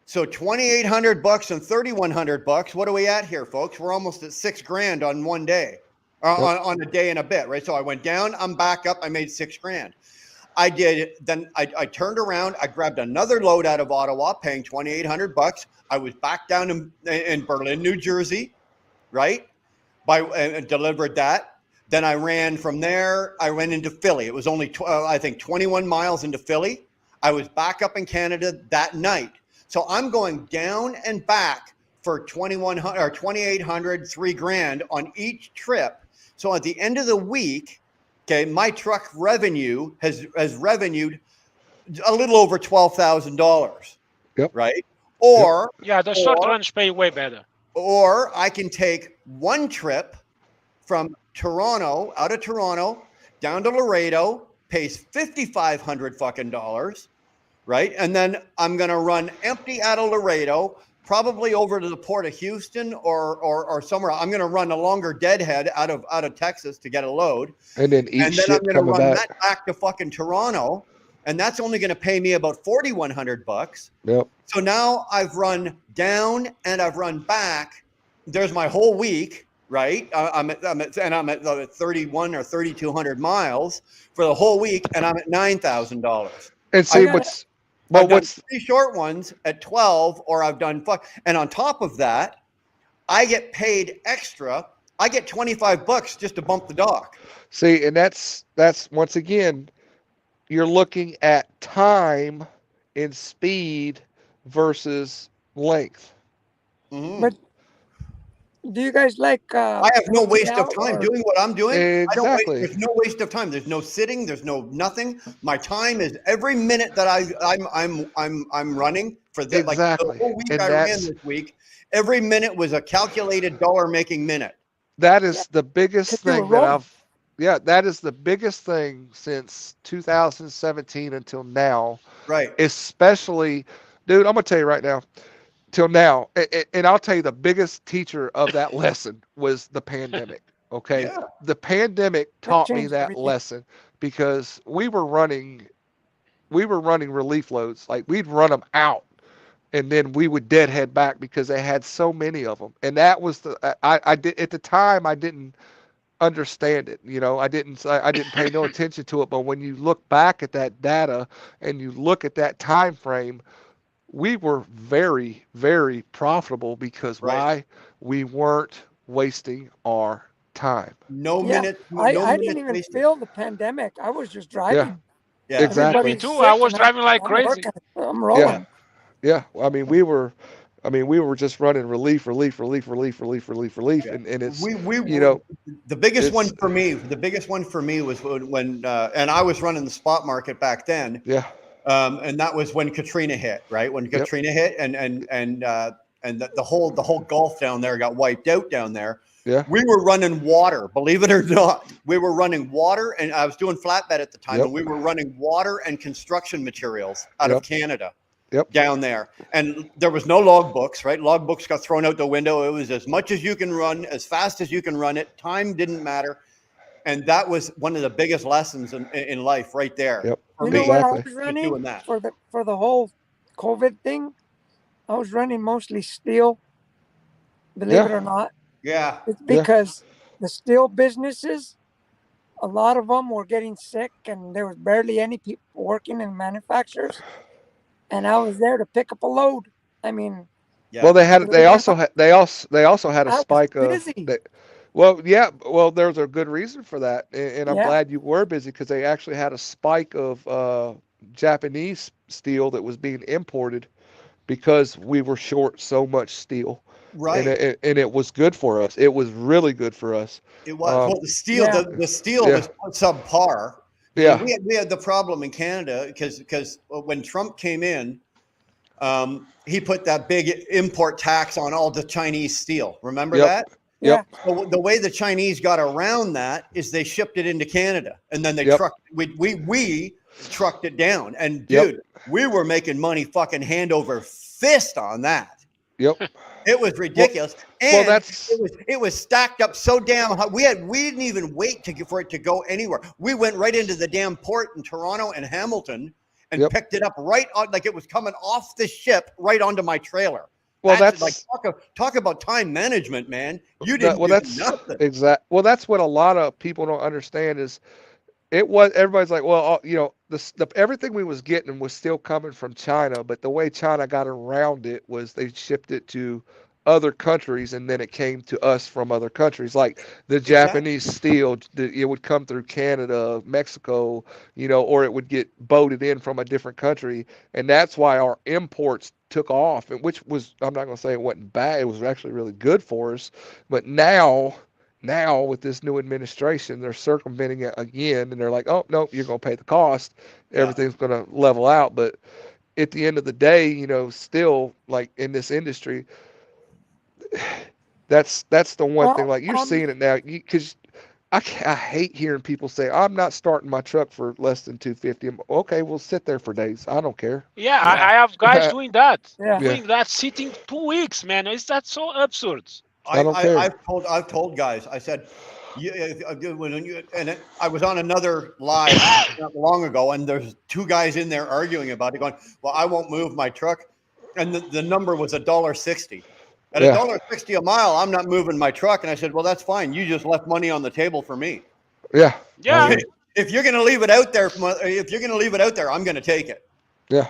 So $2,800 and $3,100. What are we at here, folks? We're almost at $6,000 on one day, on a day and a bit, right? So I went down, I'm back up, I made $6,000. I turned around, I grabbed another load out of Ottawa, paying $2,800. I was back down in Berlin, New Jersey, right? And delivered that. Then I ran from there. I went into Philly. It was only, I think, 21 miles into Philly. I was back up in Canada that night. So I'm going down and back for $2,100 or $2,800, $3,000 on each trip. So at the end of the week, okay, my truck revenue has revenued a little over $12,000. Yep. Right? Or the short runs pay way better. Or I can take one trip from Toronto, out of Toronto, down to Laredo, pays $5,500 fucking dollars, right? And then I'm gonna run empty out of Laredo, probably over to the Port of Houston or somewhere. I'm gonna run a longer deadhead out of Texas to get a load, and then I'm gonna run that back to fucking Toronto, and that's only gonna pay me about $4,100. Yep. So now I've run down and I've run back. There's my whole week. Right, I'm at 31 or 3,200 miles for the whole week, and I'm at $9,000. And see I've done 3 short ones at 12, or I've done and on top of that, I get paid extra. I get $25 just to bump the dock. See, and that's once again, you're looking at time and speed versus length. Mm-hmm. But do you guys like? I have no waste of time doing what I'm doing. Exactly. There's no waste of time. There's no sitting. There's no nothing. My time is every minute that I'm running for this. Exactly. Like the whole week I ran this week, every minute was a calculated dollar-making minute. That is the biggest thing that is the biggest thing since 2017 until now. Right. Especially, dude, I'm gonna tell you right now. Till now, and I'll tell you, the biggest teacher of that lesson was the pandemic. Okay, Yeah. The pandemic taught me that lesson because we were running relief loads. Like we'd run them out, and then we would deadhead back because they had so many of them. And that was I did at the time I didn't understand it. You know, I didn't pay no attention to it. But when you look back at that data and you look at that time frame, we were very, very profitable because why? We weren't wasting our time. No minute. I didn't even feel the pandemic. I was just driving. Yeah. Exactly. Me too. I was driving like crazy. I'm rolling. Yeah. I mean, we were just running relief, and it's the biggest one for me. The biggest one for me was when and I was running the spot market back then. Yeah. And that was when Katrina hit, right? When Katrina hit, and the whole Gulf down there got wiped out down there. Yeah. We were running water, believe it or not. We were running water, and I was doing flatbed at the time, and we were running water and construction materials out of Canada. down there. And there was no log books, right? Log books got thrown out the window. It was as much as you can run, as fast as you can run it. Time didn't matter. And that was one of the biggest lessons in life right there. Yep. You know what I was running for the whole COVID thing? I was running mostly steel, believe it or not. Yeah. It's because the steel businesses, a lot of them were getting sick and there was barely any people working in manufacturers. And I was there to pick up a load. I mean, well, they also had a spike of well, there's a good reason for that, and I'm glad you were busy because they actually had a spike of Japanese steel that was being imported because we were short so much steel. Right. And it was good for us. It was really good for us. It was. Well, the steel was subpar. Yeah. We had the problem in Canada because when Trump came in, he put that big import tax on all the Chinese steel. Remember that? Yeah. So the way the Chinese got around that is they shipped it into Canada, and then they trucked. We trucked it down, and dude, we were making money fucking hand over fist on that. Yep. It was ridiculous, it was stacked up so damn high. We didn't even wait for it to go anywhere. We went right into the damn port in Toronto and Hamilton and picked it up right on, like it was coming off the ship right onto my trailer. Well, that's like talk about time management, man. You didn't do nothing. Exactly. Well, that's what a lot of people don't understand is everybody's like, well, everything we was getting was still coming from China, but the way China got around it was they shipped it to other countries and then it came to us from other countries. Like the Japanese steel, it would come through Canada, Mexico, or it would get boated in from a different country. And that's why our imports took off, and which was, I'm not going to say it wasn't bad. It was actually really good for us. But now with this new administration, they're circumventing it again, and they're like, oh, no, you're going to pay the cost. Everything's going to level out. But at the end of the day, still, like in this industry, that's the one thing. Like you're seeing it now, because I hate hearing people say, I'm not starting my truck for less than $250. Okay, we'll sit there for days. I don't care. Yeah, I have guys doing that. Doing that, sitting 2 weeks, man. Is that so absurd? I don't care. I've told guys, I said, and I was on another live not long ago, and there's two guys in there arguing about it, going, well, I won't move my truck. And the number was $1.60. At $1.60 a mile, I'm not moving my truck. And I said, well, that's fine. You just left money on the table for me. Yeah. Yeah. If you're going to leave it out there, I'm going to take it. Yeah.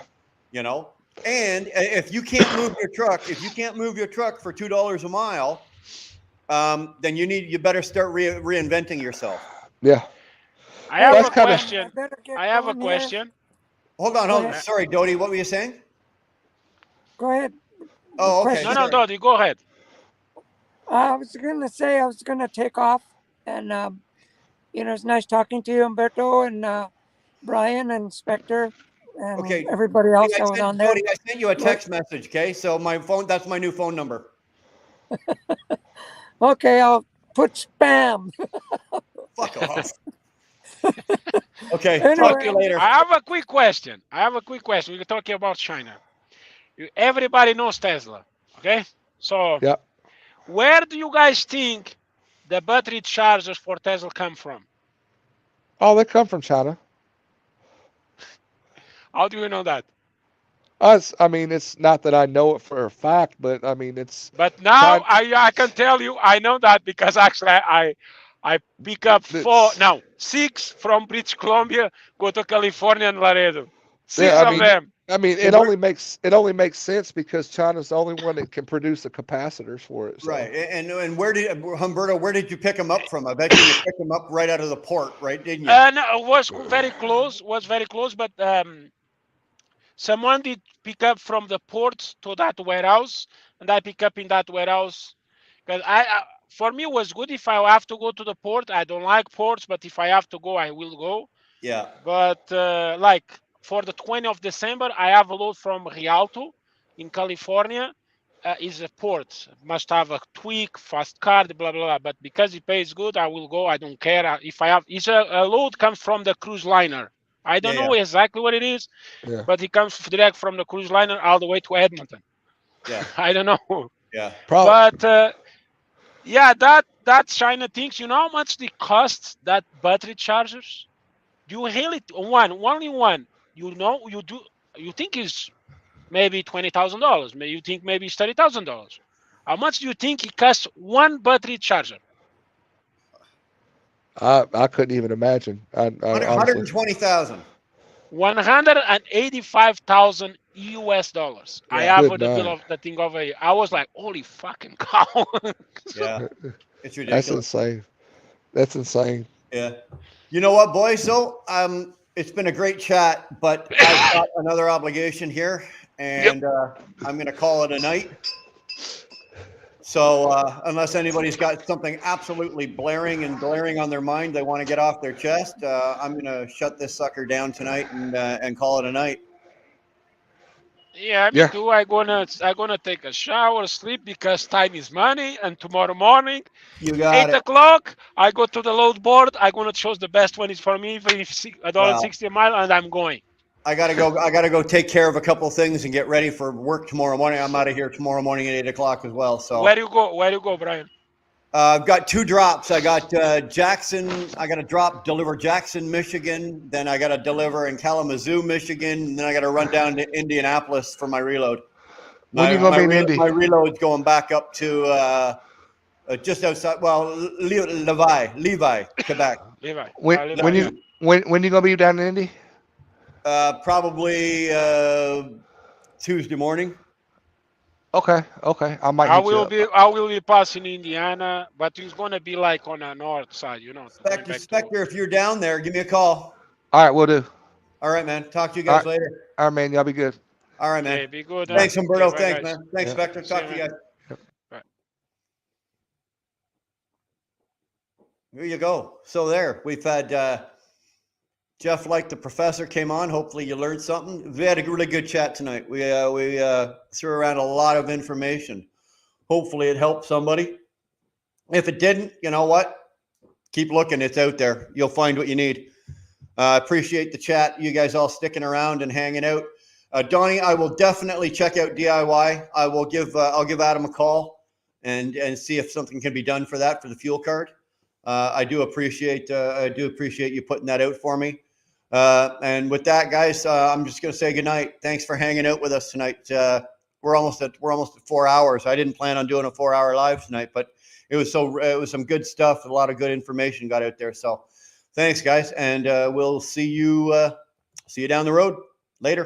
And if you can't move your truck, for $2 a mile, then you better start reinventing yourself. Yeah. I have a question. Hold on. Sorry, Dodie, what were you saying? Go ahead. Oh, okay. No, Dodie, go ahead. I was going to say I was going to take off, and it's nice talking to you, Humberto, and Brian and Spectre, and everybody else that was on there. Dodie, I sent you a text message, okay? So that's my new phone number. Okay, I'll put spam. Fuck off. Okay, talk to you later. I have a quick question. We're talking about China. Everybody knows Tesla, okay? So where do you guys think the battery chargers for Tesla come from? Oh, they come from China. How do you know that? I mean, it's not that I know it for a fact, but I mean, it's. But now I can tell you I know that because actually I pick up 6 from British Columbia, go to California and Laredo. 6 of them. I mean, it only makes sense because China's the only one that can produce the capacitors for it. So. Right, and Humberto, where did you pick them up from? I bet you picked them up right out of the port, right? Didn't you? No, it was very close. But someone did pick up from the port to that warehouse, and I pick up in that warehouse because for me it was good if I have to go to the port. I don't like ports, but if I have to go, I will go. Yeah. But for the 20th of December, I have a load from Rialto in California. Is a port. Must have a tweak, fast card, blah, blah, blah. But because it pays good, I will go. I don't care. If I have, a load comes from the cruise liner. I don't know exactly what it is, but it comes direct from the cruise liner all the way to Edmonton. Yeah. I don't know. Yeah. But yeah, that China thinks. You know how much they cost, that battery chargers? You really only one. You know, you think is maybe $20,000. Maybe you think maybe it's $30,000. How much do you think it costs one battery charger? I couldn't even imagine. I honestly. 120,000. $185,000 US. Yeah. I have Good the bill night. of the thing over here. I was like, holy fucking cow. Yeah. It's That's ridiculous. insane. That's insane. Yeah. You know what, boys? So it's been a great chat, but I've got another obligation here, and I'm going to call it a night. So unless anybody's got something absolutely blaring and glaring on their mind they want to get off their chest, I'm going to shut this sucker down tonight and call it a night. Yeah, me too. I'm gonna take a shower, sleep, because time is money. And tomorrow morning, You got 8 it. o'clock, I go to the load board. I'm gonna choose the best one is for me, even if $1.60 a mile, and I'm going. I gotta go take care of a couple of things and get ready for work tomorrow morning. I'm out of here tomorrow morning at 8 o'clock as well. So where do you go, Brian? I've got 2 drops. I got Jackson. I got to deliver Jackson, Michigan. Then I got to deliver in Kalamazoo, Michigan. And then I got to run down to Indianapolis for my reload. When you gonna be in Indy? My reload's going back up to just outside. Well, Levi, Quebec. Levi. When you gonna be down in Indy? Probably Tuesday morning. Okay. I might. I will be passing Indiana, but it's gonna be like on the north side, you know. Spectre, if you're down there, give me a call. All right, we'll do. All right, man. Talk to you guys later. All right, man. Y'all be good. All right, man. Okay, be good. Thanks, Humberto. Okay, Thanks, guys. man. Thanks, Spectre. Talk to you guys. Bye. Here you go. So there, we've had Jeff, like the professor, came on. Hopefully you learned something. We had a really good chat tonight. We threw around a lot of information. Hopefully it helped somebody. If it didn't, you know what? Keep looking. It's out there. You'll find what you need. Appreciate the chat. You guys all sticking around and hanging out. Donnie, I will definitely check out DIY. I'll give Adam a call and see if something can be done for that, for the fuel card. I do appreciate you putting that out for me. And with that, guys, I'm just going to say goodnight. Thanks for hanging out with us tonight. We're almost at 4 hours. I didn't plan on doing a 4-hour live tonight, but it was some good stuff. A lot of good information got out there. So thanks, guys. And we'll see you down the road later.